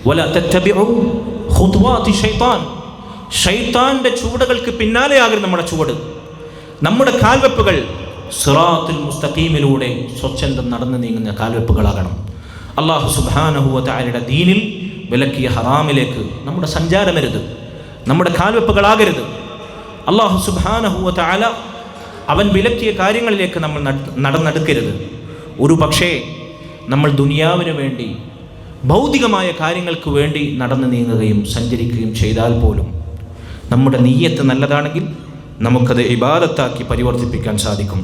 വലാ തത്തബിഉ ഖുത്വാതി ശൈത്താൻ, ശൈത്താൻ്റെ ചുവടുകൾക്ക് പിന്നാലെയാകരുത് നമ്മുടെ ചുവട്. നമ്മുടെ കാൽവെപ്പുകൾ സിറാത്തുൽ മുസ്തഖീമിലൂടെ സ്വച്ഛന്തം നടന്നു നീങ്ങുന്ന കാൽവെപ്പുകളാകണം. അല്ലാഹു സുബ്ഹാനഹു വ തആലയുടെ ദീനിൽ വിലക്കിയ ഹറാമിലേക്ക് നമ്മുടെ സഞ്ചാരമരുത്, നമ്മുടെ കാൽവെപ്പുകളാകരുത്. അല്ലാഹു സുബ്ഹാനഹു വ തആല അവൻ വിലക്കിയ കാര്യങ്ങളിലേക്ക് നമ്മൾ നടന്നെടുക്കരുത്. ഒരു പക്ഷേ നമ്മൾ ദുനിയാവിന് വേണ്ടി, ഭൗതികമായ കാര്യങ്ങൾക്ക് വേണ്ടി നടന്നു നീങ്ങുകയും സഞ്ചരിക്കുകയും ചെയ്താൽ പോലും നമ്മുടെ നിയ്യത്ത് നല്ലതാണെങ്കിൽ നമുക്കത് ഇബാദത്താക്കി പരിവർത്തിപ്പിക്കാൻ സാധിക്കും.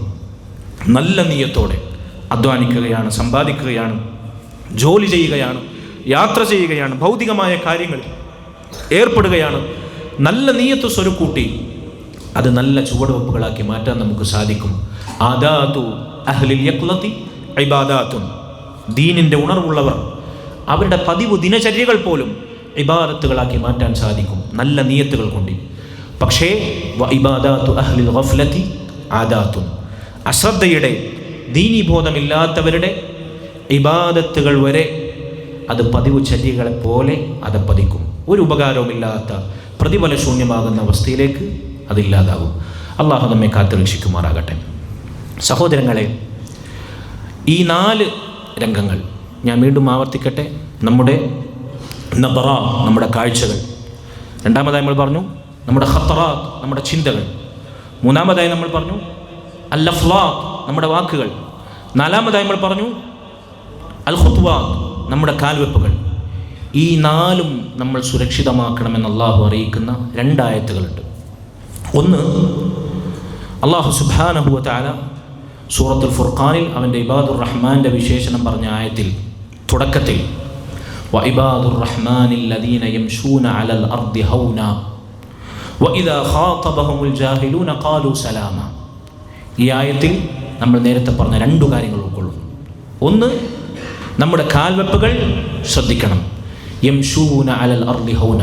നല്ല നിയ്യത്തോടെ അധ്വാനിക്കുകയാണ്, സമ്പാദിക്കുകയാണ്, ജോലി ചെയ്യുകയാണ്, യാത്ര ചെയ്യുകയാണ്, ഭൗതികമായ കാര്യങ്ങൾ ഏർപ്പെടുകയാണ്, നല്ല നിയ്യത്ത് സ്വരുക്കൂട്ടി അത് നല്ല ചുവടുവെപ്പുകളാക്കി മാറ്റാൻ നമുക്ക് സാധിക്കും. ആദാതു അഹ്ലിൽ യഖ്ലതി ഇബാദാത്തുൻ, ദീനിൻ്റെ ഉണർവുള്ളവർ അവരുടെ പതിവ് ദിനചര്യകൾ പോലും ഇബാദത്തുകളാക്കി മാറ്റാൻ സാധിക്കും നല്ല നിയ്യത്തുകൾ കൊണ്ട്. പക്ഷേ വ ഇബാദാത്തു അഹ്ലിൽ ഗഫ്ലതി ആദാത്തുൻ, അശ്രദ്ധയുടെ, ദീനീബോധമില്ലാത്തവരുടെ ഇബാദത്തുകൾ വരെ അത് പതിവ് ചര്യകളെ പോലെ അതപ്പതിക്കും. ഒരു ഉപകാരവുമില്ലാത്ത പ്രതിഫലശൂന്യമാകുന്ന അവസ്ഥയിലേക്ക് അതില്ലാതാകും. അള്ളാഹു നമ്മെ കാത്തുരക്ഷിക്കുമാറാകട്ടെ. സഹോദരങ്ങളെ, ഈ 4 രംഗങ്ങൾ ഞാൻ വീണ്ടും ആവർത്തിക്കട്ടെ. നമ്മുടെ നദറ, നമ്മുടെ കാഴ്ചകൾ. രണ്ടാമതായി നമ്മൾ പറഞ്ഞു നമ്മുടെ ഖത്തറാത്ത്, നമ്മുടെ ചിന്തകൾ. മൂന്നാമതായി നമ്മൾ പറഞ്ഞു അൽ അഫ്ലാഖ്, നമ്മുടെ വാക്കുകൾ. നാലാമതായി നമ്മൾ പറഞ്ഞു അൽ ഖുത്വാത്ത്, നമ്മുടെ കാൽവെപ്പുകൾ. ഈ 4ഉം നമ്മൾ സുരക്ഷിതമാക്കണമെന്ന് അള്ളാഹു അറിയിക്കുന്ന 2 ആയത്തുകളുണ്ട്. ഒന്ന്, അള്ളാഹു സുബ്ഹാനഹു വ തആല സൂറത്തുൽ ഫുർഖാനിൽ അവൻ്റെ ഇബാദുർ റഹ്മാൻ്റെ വിശേഷണം പറഞ്ഞ ആയത്തിൽ തുടക്കത്തിൽ വ ഇബാദുർ റഹ്മാനിൽ ലദീന യംശൂന അലൽ അർദി ഹൗന വ ഇദാ ഖാതബഹുമുൽ ജാഹിലൂന ഖാലു സലാമ. ഈ ആയത്തിൽ നമ്മൾ നേരത്തെ പറഞ്ഞ 2 കാര്യങ്ങൾ ഉൾക്കൊള്ളും. ഒന്ന്, നമ്മുടെ കാൽവെപ്പുകൾ ശ്രദ്ധിക്കണം. യംശൂന അലൽ അർദി ഹൗന,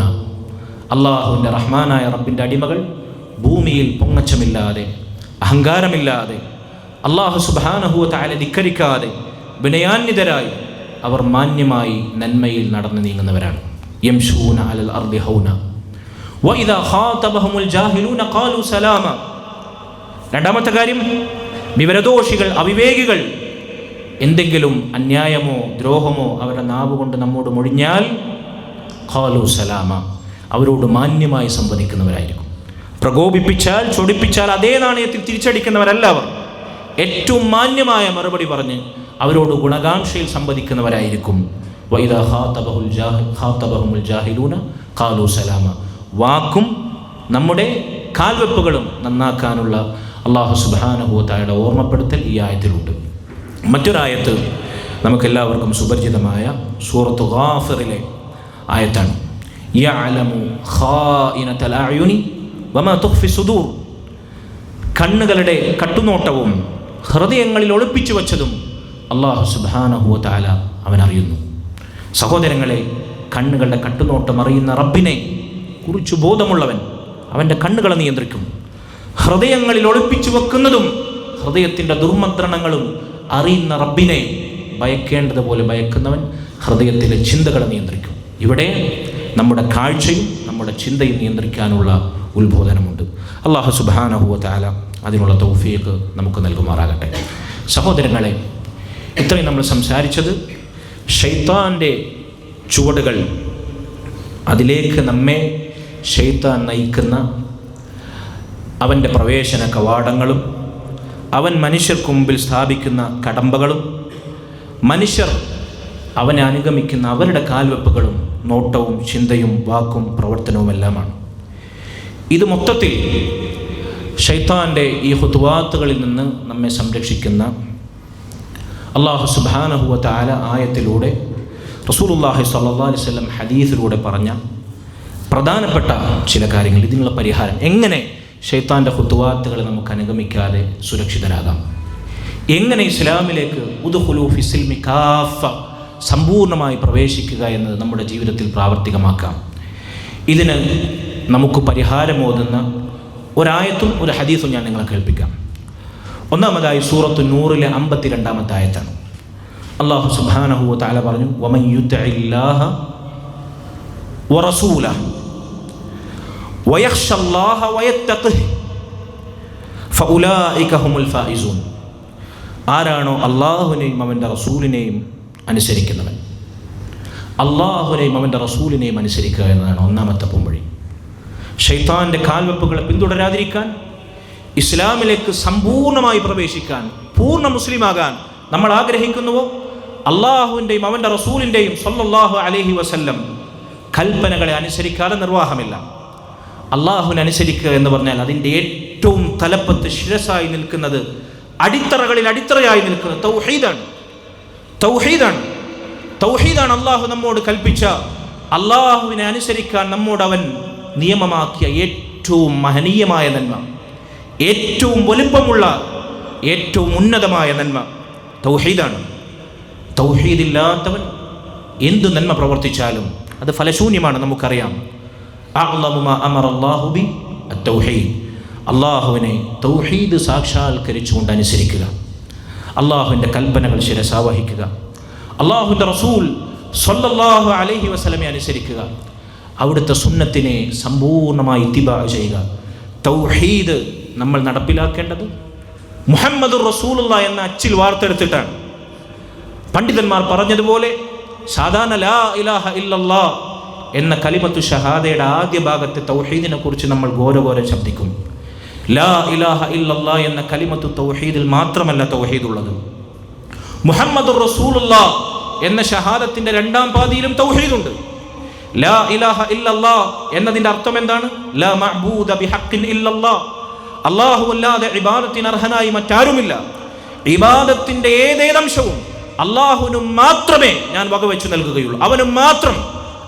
അള്ളാഹുവിൻ്റെ റഹ്മാനായ റബ്ബിൻ്റെ അടിമകൾ ഭൂമിയിൽ പൊങ്ങച്ചമില്ലാതെ, അഹങ്കാരമില്ലാതെ, അള്ളാഹു സുബ്ഹാനഹു വ തആല ധിക്കരിക്കാതെ, വിനയാന്വിതരായി അവർ മാന്യമായി നന്മയിൽ നടന്നു നീങ്ങുന്നവരാണ്. യംശൂന അലൽ അർദി ഹൗന വ ഇദാ ഖാതബഹുമുൽ ജാഹിലൂന ഖാലു സലാമ. രണ്ടാമത്തെ കാര്യം, വിവരദോഷികൾ, അവിവേകികൾ എന്തെങ്കിലും അന്യായമോ ദ്രോഹമോ അവരുടെ നാവ് കൊണ്ട് നമ്മോട് മൊഴിഞ്ഞാൽ ഖാലു സലാമ, അവരോട് മാന്യമായി സംവദിക്കുന്നവരായിരിക്കും. പ്രകോപിപ്പിച്ചാൽ, ചൊടിപ്പിച്ചാൽ അതേ നാണയത്തിൽ തിരിച്ചടിക്കുന്നവരല്ല അവർ. ഏറ്റവും മാന്യമായ മറുപടി പറഞ്ഞ് അവരോട് ഗുണകാംക്ഷയിൽ സംവദിക്കുന്നവരായിരിക്കും. വഇദാ ഖാതബഹുമുൽ ജാഹിലൂന ഖാലു സലാമ. വാക്കും നമ്മുടെ കാൽവെപ്പുകളും നന്നാക്കാനുള്ള അല്ലാഹു സുബ്ഹാനഹു വ തആലയുടെ ഓർമ്മപ്പെടുത്തൽ ഈ ആയത്തിലുണ്ട്. മറ്റൊരായത്ത് നമുക്കെല്ലാവർക്കും സുപരിചിതമായ സൂറത്തു ഗാഫിറിലെ ആയത്താണ്. യഅലമു ഖായിനതൽ അയുനി വമാ തുഖ്ഫി സുദൂർ. കണ്ണുകളുടെ കട്ടുനോട്ടവും ഹൃദയങ്ങളിൽ ഒളിപ്പിച്ചു വച്ചതും അല്ലാഹു സുബ്ഹാനഹു വ തആല അവൻ അറിയുന്നു. സഹോദരങ്ങളെ, കണ്ണുകളുടെ കട്ടുനോട്ടം അറിയുന്ന റബ്ബിനെ കുറിച്ച് ബോധമുള്ളവൻ അവൻ്റെ കണ്ണുകളെ നിയന്ത്രിക്കും. ഹൃദയങ്ങളിൽ ഒളിപ്പിച്ചു വെക്കുന്നതും ഹൃദയത്തിൻ്റെ ദുർമന്ത്രണങ്ങളും അറിയുന്ന റബ്ബിനെ ഭയക്കേണ്ടതുപോലെ ഭയക്കുന്നവൻ ഹൃദയത്തിലെ ചിന്തകളെ നിയന്ത്രിക്കും. ഇവിടെ നമ്മുടെ കാഴ്ചയും നമ്മുടെ ചിന്തയും നിയന്ത്രിക്കാനുള്ള ഉത്ബോധനമുണ്ട്. അല്ലാഹു സുബ്ഹാനഹു വ തആല അതിനുള്ള തൗഫീഖ് നമുക്ക് നൽകുമാറാകട്ടെ. സഹോദരങ്ങളെ, ഇത്രയും നമ്മൾ സംസാരിച്ചത് ശൈത്താൻ്റെ ചുവടുകൾ, അതിലേക്ക് നമ്മെ ശൈത്താൻ നയിക്കുന്ന അവൻ്റെ പ്രവേശന കവാടങ്ങളും അവൻ മനുഷ്യർക്ക് മുമ്പിൽ സ്ഥാപിക്കുന്ന കടമ്പകളും മനുഷ്യർ അവനെ അനുഗമിക്കുന്ന അവരുടെ കാൽവെപ്പുകളും നോട്ടവും ചിന്തയും വാക്കും പ്രവർത്തനവുമെല്ലാമാണ്. ഇത് മൊത്തത്തിൽ ശൈത്താൻ്റെ ഈ ഖുത്വാത്തുകളിൽ നിന്ന് നമ്മെ സംരക്ഷിക്കുന്ന അല്ലാഹു സുബ്ഹാനഹു വ തആല ആയത്തിലൂടെ റസൂലുള്ളാഹി സ്വല്ലല്ലാഹു അലൈഹി വസല്ലം ഹദീസിലൂടെ പറഞ്ഞ പ്രധാനപ്പെട്ട ചില കാര്യങ്ങൾ, ഇതിനുള്ള പരിഹാരം, എങ്ങനെ ശൈത്താൻ്റെ ഖുതുവാത്തുകളെ നമുക്ക് അനുഗമിക്കാതെ സുരക്ഷിതരാകാം, എങ്ങനെ ഇസ്ലാമിലേക്ക് ഉദ്ഖുലൂ ഫിസ്സിൽമി കാഫ സമ്പൂർണ്ണമായി പ്രവേശിക്കുക എന്നത് നമ്മുടെ ജീവിതത്തിൽ പ്രാവർത്തികമാക്കാം. ഇതിന് നമുക്ക് പരിഹാരമോതുന്ന ഒരായത്തും ഒരു ഹദീസും ഞാൻ നിങ്ങളെ കേൾപ്പിക്കാം. ഒന്നാമതായി സൂറത്തു നൂറിലെ 52-ാമത്തെ ആയത്താണ്. അല്ലാഹു സുബ്ഹാനഹു വ തആല പറഞ്ഞു, വമൻ യുതിഇല്ലാഹ വറസൂലഹു വയഖ്ശല്ലാഹ വയത്തഖിഹ് ഫഉലൈക ഹുമുൽ ഫായിസൂൻ. ആരാണോ അല്ലാഹുവിനെയും അവൻ്റെ റസൂലിനെയും അനുസരിക്കുന്നവൻ, അല്ലാഹുവിനെയും അവൻ്റെ റസൂലിനെയും അനുസരിക്കുക എന്നതാണ് ഒന്നാമത്തെ പോംവഴി. ശൈത്താൻ്റെ കാൽവെപ്പുകളെ പിന്തുടരാതിരിക്കാൻ, ഇസ്ലാമിലേക്ക് സമ്പൂർണ്ണമായി പ്രവേശിക്കാൻ, പൂർണ്ണ മുസ്ലിമാകാൻ നമ്മൾ ആഗ്രഹിക്കുന്നുവോ, അള്ളാഹുവിൻ്റെയും അവൻ്റെ റസൂലിൻ്റെയും സ്വല്ലല്ലാഹു അലൈഹി വസല്ലം കൽപ്പനകളെ അനുസരിക്കാതെ നിർവാഹമില്ല. അള്ളാഹുവിനെ അനുസരിക്കുക എന്ന് പറഞ്ഞാൽ അതിൻ്റെ ഏറ്റവും തലപ്പത്ത് ശിരസായി നിൽക്കുന്നത്, അടിത്തറകളിൽ അടിത്തറയായി നിൽക്കുന്നത് തൗഹീദാണ്. തൗഹീദാണ് അള്ളാഹു നമ്മോട് കൽപ്പിച്ച, അള്ളാഹുവിനെ അനുസരിക്കാൻ നമ്മോട് അവൻ നിയമമാക്കിയ ഏറ്റവും മഹനീയമായ നന്മ, ഏറ്റവും വലുപ്പമുള്ള, ഏറ്റവും ഉന്നതമായ നന്മ തൗഹീദാണ്. തൗഹീദില്ലാത്തവൻ എന്തു നന്മ പ്രവർത്തിച്ചാലും അത് ഫലശൂന്യമാണ്. നമുക്കറിയാം, അഅ്ളമു മാ അമറല്ലാഹു ബി അത്തൗഹീദ്. അള്ളാഹുവിനെ തൗഹീദ് സാക്ഷാത്കരിച്ചുകൊണ്ട് അനുസരിക്കുക, അള്ളാഹുവിൻ്റെ കൽപ്പനകൾ ശിരസാവഹിക്കുക, അള്ളാഹുവിൻ്റെ റസൂൽ സ്വല്ലല്ലാഹു അലൈഹി വസല്ലമയെ അനുസരിക്കുക, അവിടുത്തെ സുന്നത്തിനെ സമ്പൂർണ്ണമായി ഇത്തിബാ ചെയ്യുക. തൗഹീദ് നമ്മൾ നടപ്പിലാക്കേണ്ടത് മുഹമ്മദുർ റസൂലുള്ളാഹി എന്ന അച്ചിൽ വാർത്തെടുത്തിട്ടാണ്. പണ്ഡിതന്മാർ പറഞ്ഞതുപോലെ സാധാരണ ലാ ഇലാഹ ഇല്ലല്ലാഹ് എന്ന കലിമത്തു ഷഹാദയുടെ ആദ്യ ഭാഗത്തെ തൗഹീദിനെ കുറിച്ച് നമ്മൾ ഘോരഘോരം ശബ്ദിക്കും. ലാ ഇലാഹ ഇല്ലല്ലാഹ് എന്ന കലിമത്തു തൗഹീദിൽ മാത്രമല്ല തൗഹീദുള്ളത്, മുഹമ്മദുർ റസൂലുള്ളാഹ് എന്ന ഷഹാദത്തിന്റെ രണ്ടാം പാതിയിലും തൗഹീദുണ്ട്. ലാ ഇലാഹ ഇല്ലല്ലാഹ് എന്നതിൻ്റെ അർത്ഥം എന്താണ്? ലാ മഅബൂദ ബിഹഖ്ഖിൻ ഇല്ലല്ലാഹ്, അല്ലാഹു അല്ലാതെ ഇബാദത്തിന് അർഹനായി മറ്റാരുമില്ല. ഇബാദത്തിന്റെ ഏതേതംശവും അല്ലാഹുവിനും മാത്രമേ ഞാൻ വകവെച്ചു നൽകുകയുള്ളൂ, അവനും മാത്രം.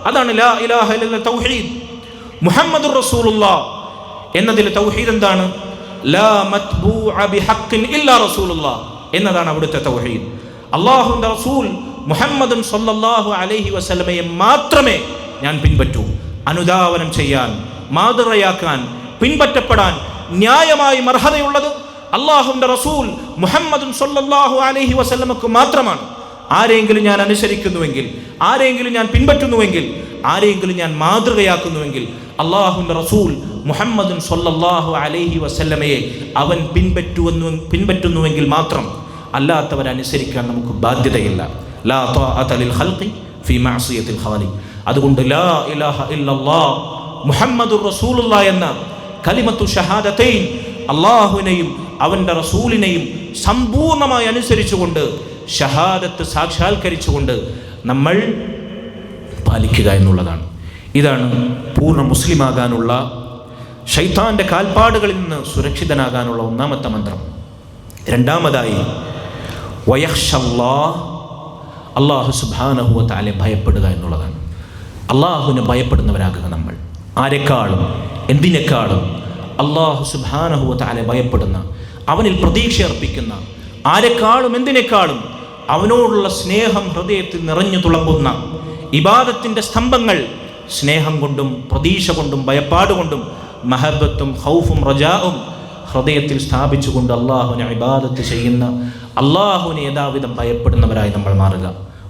അതാണ് ലാ ഇലാഹ ഇല്ലല്ലാഹ് തൗഹീദ്. മുഹമ്മദുർ റസൂലുള്ളാഹ് എന്നതിലെ തൗഹീദ് എന്താണ്? ലാ മത്ബൂഅ ബിഹഖ്ഖിൻ ഇല്ലാ റസൂലുള്ളാഹ് എന്നതാണ് അവിടുത്തെ തൗഹീദ്. അല്ലാഹുവിൻ്റെ റസൂൽ മുഹമ്മദുൻ സ്വല്ലല്ലാഹു അലൈഹി വസല്ലമയെ മാത്രമേ ഞാൻ പിൻപറ്റൂ. അനുധാവനം ചെയ്യാൻ, മാതൃകയാക്കാൻ, പിൻപറ്റപ്പെടാൻ ന്യായമായി അർഹതയുള്ളത് അല്ലാഹുവിൻ്റെ റസൂൽ മുഹമ്മദുൻ സ്വല്ലല്ലാഹു അലൈഹി വസല്ലമക്ക് മാത്രമാണ്. ആരെങ്കിലും ഞാൻ അനുസരിക്കുന്നുവെങ്കിൽ, ആരെങ്കിലും ഞാൻ പിൻപറ്റുന്നുവെങ്കിൽ, ആരെങ്കിലും ഞാൻ മാതൃകയാക്കുന്നുവെങ്കിൽ അല്ലാഹുവിൻ്റെ റസൂൽ മുഹമ്മദുൻ സ്വല്ലല്ലാഹു അലൈഹി വസല്ലമയെ അവൻ പിൻപറ്റുന്നുവെങ്കിൽ മാത്രം, അല്ലാത്തവരനുസരിക്കാൻ നമുക്ക് ബാധ്യതയില്ല. ലാ ത്വാഅത ലിൽ ഖൽഖി ഫീ മഅസിയത്തിൽ ഖാലിഖ്. അതുകൊണ്ട് ലാ ഇലാഹ ഇല്ലല്ലാഹ് മുഹമ്മദുർ റസൂലുള്ളാഹി എന്ന കലിമത്തു ഷഹാദതൈൻ, അല്ലാഹുവിനെയും അവൻ്റെ റസൂലിനെയും സമ്പൂർണ്ണമായി അനുസരിച്ചുകൊണ്ട്, ഷഹാദത്ത് സാക്ഷാത്കരിച്ചുകൊണ്ട് നമ്മൾ പാലിക്കുക എന്നുള്ളതാണ്. ഇതാണ് പൂർണ്ണ മുസ്ലിമാകാനുള്ള, ശൈത്താൻ്റെ കാൽപ്പാടുകളിൽ നിന്ന് സുരക്ഷിതനാകാനുള്ള ഒന്നാമത്തെ മന്ത്രം. രണ്ടാമതായി വയഖ്ശല്ലാഹ്, അല്ലാഹു സുബ്ഹാനഹു വ തആല ഭയപ്പെടുക എന്നുള്ളതാണ്. അള്ളാഹുവിനെ ഭയപ്പെടുന്നവരാകുക നമ്മൾ. ആരെക്കാളും എന്തിനേക്കാളും അല്ലാഹു സുബ്ഹാനഹു വ തആല ഭയപ്പെടുന്ന, അവനിൽ പ്രതീക്ഷ അർപ്പിക്കുന്ന, ആരെക്കാളും എന്തിനേക്കാളും അവനോടുള്ള സ്നേഹം ഹൃദയത്തിൽ നിറഞ്ഞു തുളുമ്പുന്ന, ഇബാദത്തിൻ്റെ സ്തംഭങ്ങൾ സ്നേഹം കൊണ്ടും പ്രതീക്ഷ കൊണ്ടും ഭയപ്പാട് കൊണ്ടും മഹബത്തും ഖൗഫും റജാഉം ഹൃദയത്തിൽ സ്ഥാപിച്ചുകൊണ്ട് അള്ളാഹുവിനെ ഇബാദത്ത് ചെയ്യുന്ന, അള്ളാഹുവിനെ യഥാവിധം ഭയപ്പെടുന്നവരായി നമ്മൾ മാറുക.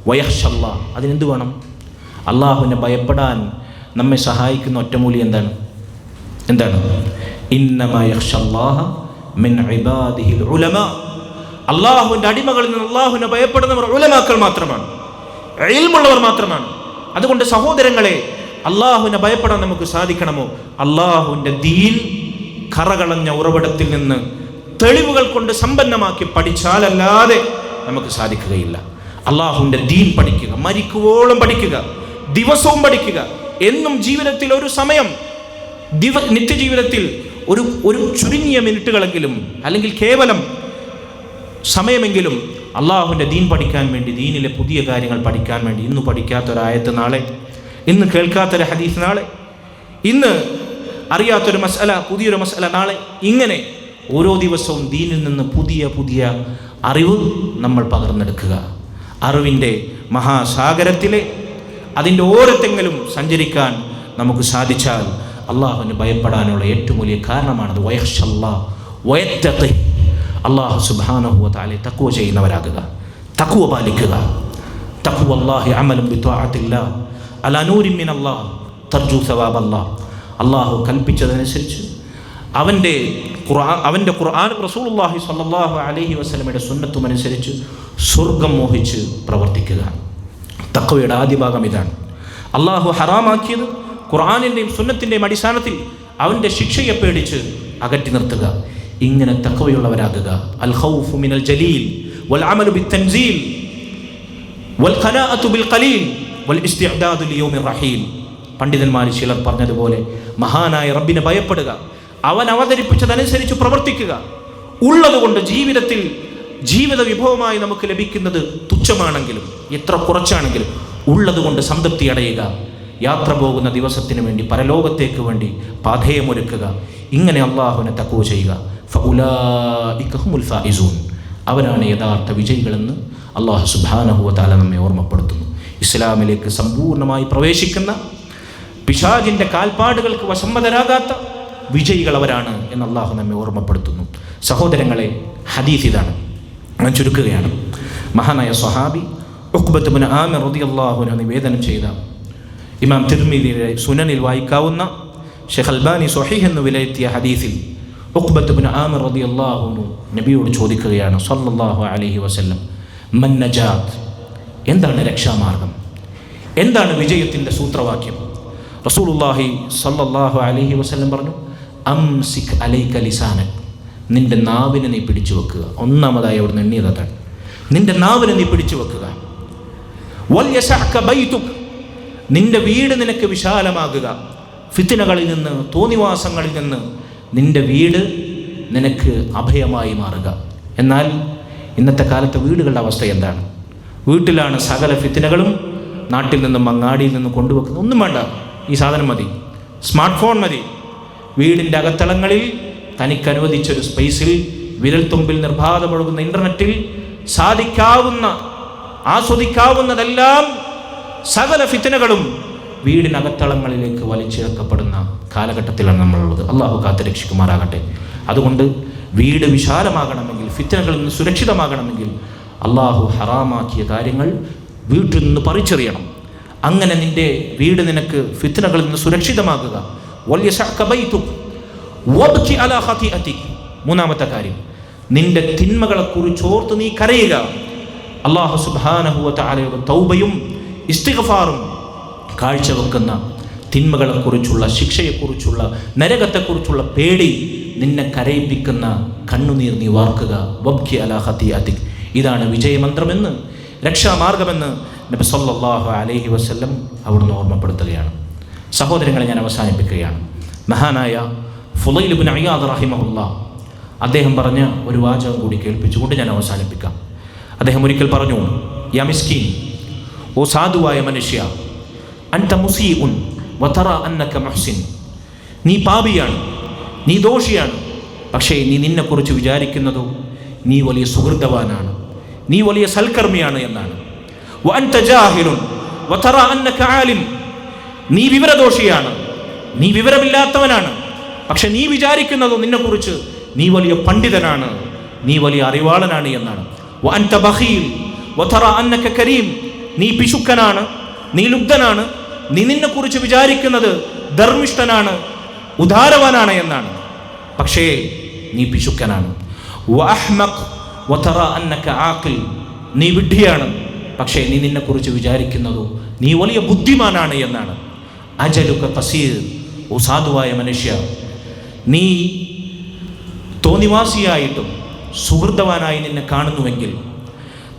വയഖ്ശല്ലാഹ്, അതിനെന്ത് വേണം? അള്ളാഹുവിനെ ഭയപ്പെടാൻ നമ്മെ സഹായിക്കുന്ന ഒറ്റമൂലി എന്താണ്? ഇന്നമാ യഖ്ശല്ലാഹ മിൻ ഇബാദിഹിൽ ഉലമാ. അള്ളാഹുവിൻ്റെ അടിമകളിൽ നിന്ന് അള്ളാഹുവിനെ ഭയപ്പെടുന്നവർ ഉലമാക്കൾ മാത്രമാണ്, ഇൽമുള്ളവർ മാത്രമാണ്. അതുകൊണ്ട് സഹോദരങ്ങളെ, അള്ളാഹുവിനെ ഭയപ്പെടാൻ നമുക്ക് സാധിക്കണമോ? അള്ളാഹുവിൻ്റെ ദീൻ കറകളഞ്ഞ ഉറവിടത്തിൽ നിന്ന് തെളിവുകൾ കൊണ്ട് സമ്പന്നമാക്കി പഠിച്ചാലല്ലാതെ നമുക്ക് സാധിക്കുകയില്ല. അള്ളാഹുവിൻ്റെ ദീൻ പഠിക്കുക, മരിക്കുവോളം പഠിക്കുക, ദിവസവും പഠിക്കുക. എന്നും ജീവിതത്തിൽ ഒരു സമയം, നിത്യജീവിതത്തിൽ ഒരു ചുരുങ്ങിയ മിനിറ്റുകളെങ്കിലും അല്ലെങ്കിൽ കേവലം സമയമെങ്കിലും അള്ളാഹുവിൻ്റെ ദീൻ പഠിക്കാൻ വേണ്ടി, ദീനിലെ പുതിയ കാര്യങ്ങൾ പഠിക്കാൻ വേണ്ടി, ഇന്ന് പഠിക്കാത്തൊരായത്ത് നാളെ, ഇന്ന് കേൾക്കാത്തൊരു ഹദീസ് നാളെ, ഇന്ന് അറിയാത്തൊരു മസ്അല, പുതിയൊരു മസ്അല നാളെ, ഇങ്ങനെ ഓരോ ദിവസവും ദീനിൽ നിന്ന് പുതിയ പുതിയ അറിവ് നമ്മൾ പകർന്നെടുക്കുക. അറിവിൻ്റെ മഹാസാഗരത്തിലെ അതിൻ്റെ ഓരത്തെങ്കിലും സഞ്ചരിക്കാൻ നമുക്ക് സാധിച്ചാൽ അള്ളാഹുവിന് ഭയപ്പെടാനുള്ള ഏറ്റവും വലിയ കാരണമാണത്. അള്ളാഹു സുബ്ഹാനഹു വ തആല തഖ്വ ചെയ്യുന്നവരാകുക, തഖ്വ പാലിക്കുക. തഖ്വ അല്ലാഹി അമലും ബിത്വാഅത്തില്ലാഹ് അലാ നൂരിൻ മിനല്ലാഹ് തർജു സവാബല്ലാഹ്. അള്ളാഹു കൽപ്പിച്ചതനുസരിച്ച് അവൻ്റെ ഖുർആൻ റസൂലുള്ളാഹി സ്വല്ലല്ലാഹു അലൈഹി വസല്ലമയുടെ സുന്നത്തും അനുസരിച്ച് സ്വർഗം മോഹിച്ച് പ്രവർത്തിക്കുക. തഖ്വയുടെ ആദ്യ ഭാഗം ഇതാണ്. അള്ളാഹു ഹറാമാക്കിയത് ഖുർആനിൻ്റെയും സുന്നത്തിൻ്റെയും അടിസ്ഥാനത്തിൽ അവൻ്റെ ശിക്ഷയെ പേടിച്ച് അകറ്റി നിർത്തുക. ഇങ്ങനെ തഖ്വയുള്ളവരാകുക. അൽ ഖൗഫു മിനൽ ജലീൽ വൽ അമലു ബിത്തൻസീൽ വൽ ഖനാഅതു ബിൽ ഖലീൽ വൽ ഇസ്തിഅദാദു ലിയൗമിർ റഹീൽ. പണ്ഡിതന്മാർ ചിലർ പറഞ്ഞതുപോലെ മഹാനായ റബ്ബിനെ ഭയപ്പെടുക, അവൻ അവതരിപ്പിച്ചതനുസരിച്ച് പ്രവർത്തിക്കുക. ഉള്ളതുകൊണ്ട് ജീവിത വിഭവമായി നമുക്ക് ലഭിക്കുന്നത് തുച്ഛമാണെങ്കിലും എത്ര കുറച്ചാണെങ്കിലും ഉള്ളതുകൊണ്ട് സംതൃപ്തി അടയുക. യാത്ര പോകുന്ന ദിവസത്തിന് വേണ്ടി, പരലോകത്തേക്ക് വേണ്ടി പാഥേയമൊരുക്കുക. ഇങ്ങനെ അള്ളാഹുവിനെ തഖ്വ ചെയ്യുക. ഫഉലൈക ഹുമുൽ ഫായിസൂൻ. അവരാണ് യഥാർത്ഥ വിജയികളെന്ന് അള്ളാഹു സുബ്ഹാനഹു വ തആല നമ്മെ ഓർമ്മപ്പെടുത്തുന്നു. ഇസ്ലാമിലേക്ക് സമ്പൂർണ്ണമായി പ്രവേശിക്കുന്ന, പിശാചിൻ്റെ കാൽപ്പാടുകൾക്ക് വശംവദരാകാത്ത വിജയികൾ അവരാണ് എന്ന് അള്ളാഹു നമ്മെ ഓർമ്മപ്പെടുത്തുന്നു. സഹോദരങ്ങളെ, ഹദീസ് ഇതാണ്, ഞാൻ ചുരുക്കുകയാണ്. മഹാനായ സ്വഹാബി ഉഖ്ബത്ത് ഇബ്നു ആമിർ റളിയല്ലാഹു അൻഹു നിവേദനം ചെയ്ത, ഇമാം തിർമിദിയുടെ സുനനിൽ വായിക്കാവുന്ന, ഷെയ്ഖ് അൽബാനി സ്വഹീഹ് എന്ന് വിലയിരുത്തിയ ഹദീസിൽ ഉഖ്ബത്ത് ഇബ്നു ആമിർ റളിയല്ലാഹു അൻഹു നബിയോട് ചോദിക്കുകയാണ് സ്വല്ലല്ലാഹു അലൈഹി വസല്ലം, മൻ നജാത്ത്, എന്താണ് രക്ഷാമാർഗം, എന്താണ് വിജയത്തിൻ്റെ സൂത്രവാക്യം? റസൂലുള്ളാഹി സ്വല്ലല്ലാഹു അലൈഹി വസല്ലം പറഞ്ഞു, അംസിക് അലൈക ലിസാനക്, നിന്റെ നാവിനെ നീ പിടിച്ചു വെക്കുക. ഒന്നാമതായി അവിടുന്ന് എണ്ണിയതാണ്, നിന്റെ നാവിനെ നീ പിടിച്ചു വെക്കുക. വൽയസഅക ബൈതുക്, നിന്റെ വീട് നിനക്ക് വിശാലമാകുക. ഫിത്നകളിൽ നിന്ന്, തോന്നിവാസങ്ങളിൽ നിന്ന് നിന്റെ വീട് നിനക്ക് അഭയമായി മാറുക. എന്നാൽ ഇന്നത്തെ കാലത്തെ വീടുകളുടെ അവസ്ഥ എന്താണ്? വീട്ടിലാണ് സകല ഫിത്നകളും, നാട്ടിൽ നിന്നും അങ്ങാടിയിൽ നിന്നും കൊണ്ടുവെക്കുന്നത്. ഒന്നും വേണ്ട, ഈ സാധനം മതി, സ്മാർട്ട് ഫോൺ മതി. വീടിൻ്റെ അകത്തളങ്ങളിൽ തനിക്ക് അനുവദിച്ചൊരു സ്പേസിൽ, വിരൽത്തുമ്പിൽ നിർബാധമൊഴുകുന്ന ഇൻ്റർനെറ്റിൽ സാധിക്കാവുന്ന, ആസ്വദിക്കാവുന്നതെല്ലാം, സകല ഫിത്നകളും വീടിനകത്തളങ്ങളിലേക്ക് വലിച്ചിഴക്കപ്പെടുന്ന കാലഘട്ടത്തിലാണ് നമ്മളുള്ളത്. അള്ളാഹു കാത്തുരക്ഷിക്കുമാറാകട്ടെ. അതുകൊണ്ട് വീട് വിശാലമാകണമെങ്കിൽ, ഫിത്നകളിൽ നിന്ന് സുരക്ഷിതമാകണമെങ്കിൽ അള്ളാഹു ഹറാമാക്കിയ കാര്യങ്ങൾ വീട്ടിൽ നിന്ന് പറിച്ചെറിയണം. അങ്ങനെ നിന്റെ വീട് നിനക്ക് ഫിത്നകളിൽ നിന്ന് സുരക്ഷിതമാകുക. വൽയസഅക ബൈതുക് വബ്കി അലാ ഖതിഅതിക്. മൂന്നാമത്തെ കാര്യം, നിന്റെ തിന്മകളെക്കുറിച്ചോർത്ത് നീ കരയുക. അല്ലാഹു സുബ്ഹാനഹു വ തആലയുടെ തൗബയും ഇസ്തിഗ്ഫാറും കാഴ്ചവെക്കുന്ന തിന്മകളെക്കുറിച്ചുള്ള, ശിക്ഷയെക്കുറിച്ചുള്ള, നരകത്തെക്കുറിച്ചുള്ള പേടി നിന്നെ കരയിപ്പിക്കുന്ന കണ്ണുനീർ നീ വാർക്കുക. വബ്കി അലാ ഖതിഅതിക്. ഇതാണ് വിജയമന്ത്രമെന്ന്, രക്ഷാമാർഗമെന്ന് നബി സല്ലല്ലാഹു അലൈഹി വസല്ലം അവിടുന്ന് ഓർമ്മപ്പെടുത്തുകയാണ്. സഹോദരങ്ങളെ, ഞാൻ അവസാനിപ്പിക്കുകയാണ്. മഹാനായ ഫുളൈൽ ഇബ്നു ഇയാദ് റഹിമഹുല്ലാഹ് അദ്ദേഹം പറഞ്ഞ ഒരു വാചകം കൂടി കേൾപ്പിച്ചുകൊണ്ട് ഞാൻ അവസാനിപ്പിക്കാം. അദ്ദേഹം ഒരിക്കൽ പറഞ്ഞു, യാ മിസ്കീൻ, ഓ സാധുവായ മനുഷ്യ, അൻത മുസീഉൻ വതറ അന്നക മുഹ്സിൻ, നീ പാപിയാണ്, നീ ദോഷിയാണ്, പക്ഷേ നീ നിന്നെക്കുറിച്ച് വിചാരിക്കുന്നതോ നീ വലിയ സുഹൃതവാനാണ്, നീ വലിയ സൽക്കർമ്മിയാണ് എന്നാണ്. വഅൻത ജാഹിലുൻ വതറ അന്നക ആലിം, നീ വിവരദോഷിയാണ്, നീ വിവരമില്ലാത്തവനാണ്, പക്ഷെ നീ വിചാരിക്കുന്നതോ നിന്നെക്കുറിച്ച് നീ വലിയ പണ്ഡിതനാണ്, നീ വലിയ അറിവാളനാണ് എന്നാണ്. വഅൻത ബഖീൽ വതറ അന്നക കരീം, നീ പിശുക്കനാണ്, നീ ലുബ്ധനാണ്, നീ നിന്നെക്കുറിച്ച് വിചാരിക്കുന്നത് ധർമ്മിഷ്ഠനാണ്, ഉദാരവാനാണ് എന്നാണ്, പക്ഷേ നീ പിശുക്കനാണ്. വഅഹ്മഖ് വതറ അന്നക ആഖിൽ, നീ വിഡ്ഢിയാണ്, പക്ഷേ നീ നിന്നെക്കുറിച്ച് വിചാരിക്കുന്നതോ നീ വലിയ ബുദ്ധിമാനാണ് എന്നാണ്. അജലുക ഖസീർ, ഓ സാധുവായ മനുഷ്യ, നീ തോന്നിവാസിയായിട്ടും സുഹൃതവാനായി നിന്നെ കാണുന്നുവെങ്കിൽ,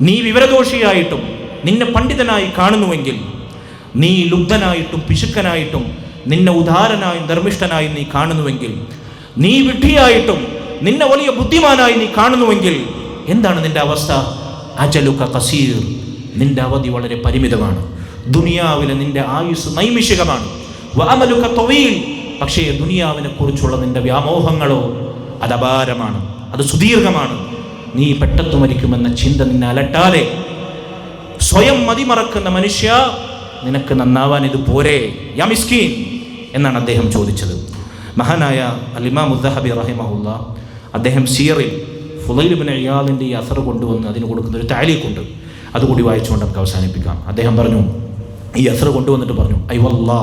നീ വിവരദോഷിയായിട്ടും നിന്നെ പണ്ഡിതനായി കാണുന്നുവെങ്കിൽ, നീ ലുബ്ധനായിട്ടും പിശുക്കനായിട്ടും നിന്നെ ഉദാരനായും ധർമ്മിഷ്ഠനായും നീ കാണുന്നുവെങ്കിൽ, നീ വിഡ്ഢിയായിട്ടും നിന്നെ വലിയ ബുദ്ധിമാനായി നീ കാണുന്നുവെങ്കിൽ, എന്താണ് നിന്റെ അവസ്ഥ? അജലുക ഖസീർ, നിന്റെ അവധി വളരെ പരിമിതമാണ്. ദുനിയാവിലെ നിന്റെ ആയുസ് നൈമിഷികമാണ്. വഅമലുക തവീൽ, പക്ഷേ ദുനിയാവിനെ കുറിച്ചുള്ള നിന്റെ വ്യാമോഹങ്ങളോ അത് അപാരമാണ്, അത് സുദീർഘമാണ്. നീ പെട്ടെന്ന് മരിക്കുമെന്ന ചിന്ത നിന്നെ അലട്ടാതെ സ്വയം മതിമറക്കുന്ന മനുഷ്യ, നിനക്ക് നന്നാവാൻ ഇത് പോരെ യാ മിസ്കീൻ എന്നാണ് അദ്ദേഹം ചോദിച്ചത്. മഹാനായ അൽ-ഇമാം അദ്ദഹബി റഹിമഹുല്ലാ അദ്ദേഹം സിയറിൽ ഫുളൈൽ ഇബ്നു ഇയാദിൻ്റെ ഈ അസർ കൊണ്ടുവന്ന് അതിന് കൊടുക്കുന്ന ഒരു തഅലീഖുണ്ട്, അതുകൂടി വായിച്ചുകൊണ്ട് നമുക്ക് അവസാനിപ്പിക്കാം. അദ്ദേഹം പറഞ്ഞു, ഈ അസർ കൊണ്ടുവന്നിട്ട് പറഞ്ഞു, ഐ വല്ലാ,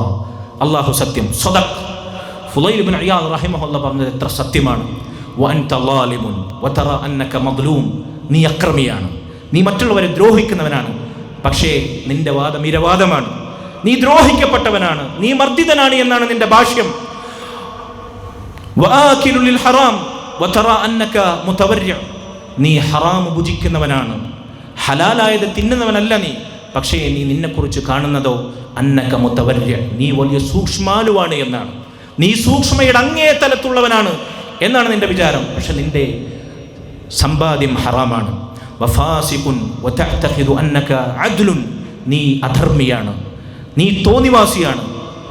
അല്ലാഹു സത്യം, സദഖ്. ഫുളൈൽ ഇബ്നു ഇയാദ് റഹിമഹുല്ലാ പറഞ്ഞത് എത്ര സത്യമാണ്. വഅൻത ളാലിമുൻ വതറ അന്നക മദ്ലൂം, നീ അക്രമിയാണ്, നീ മറ്റുള്ളവരെ ദ്രോഹിക്കുന്നവനാണ്, പക്ഷേ നിന്റെ വാദം ഇരവാദമാണ്, നീ ദ്രോഹിക്കപ്പെട്ടവനാണ്, നീ മർദ്ദിതനാണ് എന്നാണ് നിന്റെ ഭാഷ്യം. വആകിലു ലിൽ ഹറാം വതറ അന്നക മുതവര്യ, നീ ഹറാം ഭുജിക്കുന്നവനാണ്, ഹലാലായത് തിന്നുന്നവനല്ല നീ, പക്ഷേ നീ നിന്നെക്കുറിച്ച് കാണുന്നതോ അന്നക മുതവര്യ, നീ വലിയ സൂക്ഷ്മാലുവാണ് എന്നാണ്, നീ സൂക്ഷ്മയുടെ അങ്ങേ തലത്തുള്ളവനാണ് എന്നാണ് നിന്റെ വിചാരം, പക്ഷെ നിന്റെ സമ്പാദ്യം ഹറാമാണ്. വഫാസിഖുൻ വതഅതഖിദു അന്നക അദ്ലുൻ, നീ അധർമ്മിയാണ്, നീ തോന്നിവാസിയാണ്,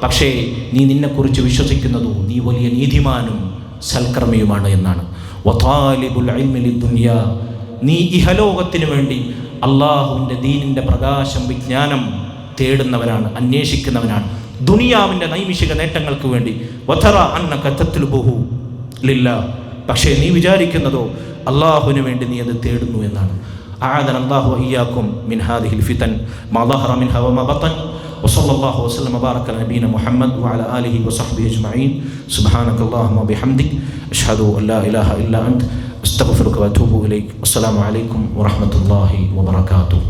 പക്ഷേ നീ നിന്നെക്കുറിച്ച് വിശ്വസിക്കുന്നതോ നീ വലിയ നീതിമാനും സൽക്കർമ്മിയുമാണ് എന്നാണ്. വതാലിബുൽ ഇൽമി ലിദ്ദുനിയ, നീ ഇഹലോകത്തിന് വേണ്ടി അള്ളാഹുവിൻ്റെ ദീനിൻ്റെ പ്രകാശം വിജ്ഞാനം തേടുന്നവനാണ്, അന്വേഷിക്കുന്നവനാണ്, ദുനിയാവിൻ്റെ നൈമിഷിക നേട്ടങ്ങൾക്ക് വേണ്ടി. വതറ അന്നക തത്ലുബുഹു ലില്ലാ, പക്ഷേ നീ വിചാരിക്കുന്നതോ അള്ളാഹുവിന് വേണ്ടി നീ അത് തേടുന്നു എന്നാണ്. അഅദന അല്ലാഹു വഇയ്യാകും മിൻ ഹാദിഹിൽ ഫിതൻ മാ ളഹറ മിൻഹാ വമാ ബതൻ. വസല്ലല്ലാഹു വസല്ലമ വബാറക അലാ നബീന മുഹമ്മദ് വഅലാ ആലിഹി വസഹ്ബിഹി അജ്മഈൻ. സുബ്ഹാനകല്ലാഹുമ്മ വബിഹംദിക് അഷ്ഹദു അൻ ലാ ഇലാഹ ഇല്ലാ അൻത അസ്തഗ്ഫിറുക വഅതൂബു ഇലൈക്. അസ്സലാമു അലൈക്കും വറഹ്മത്തുള്ളാഹി വബറകാതുഹു.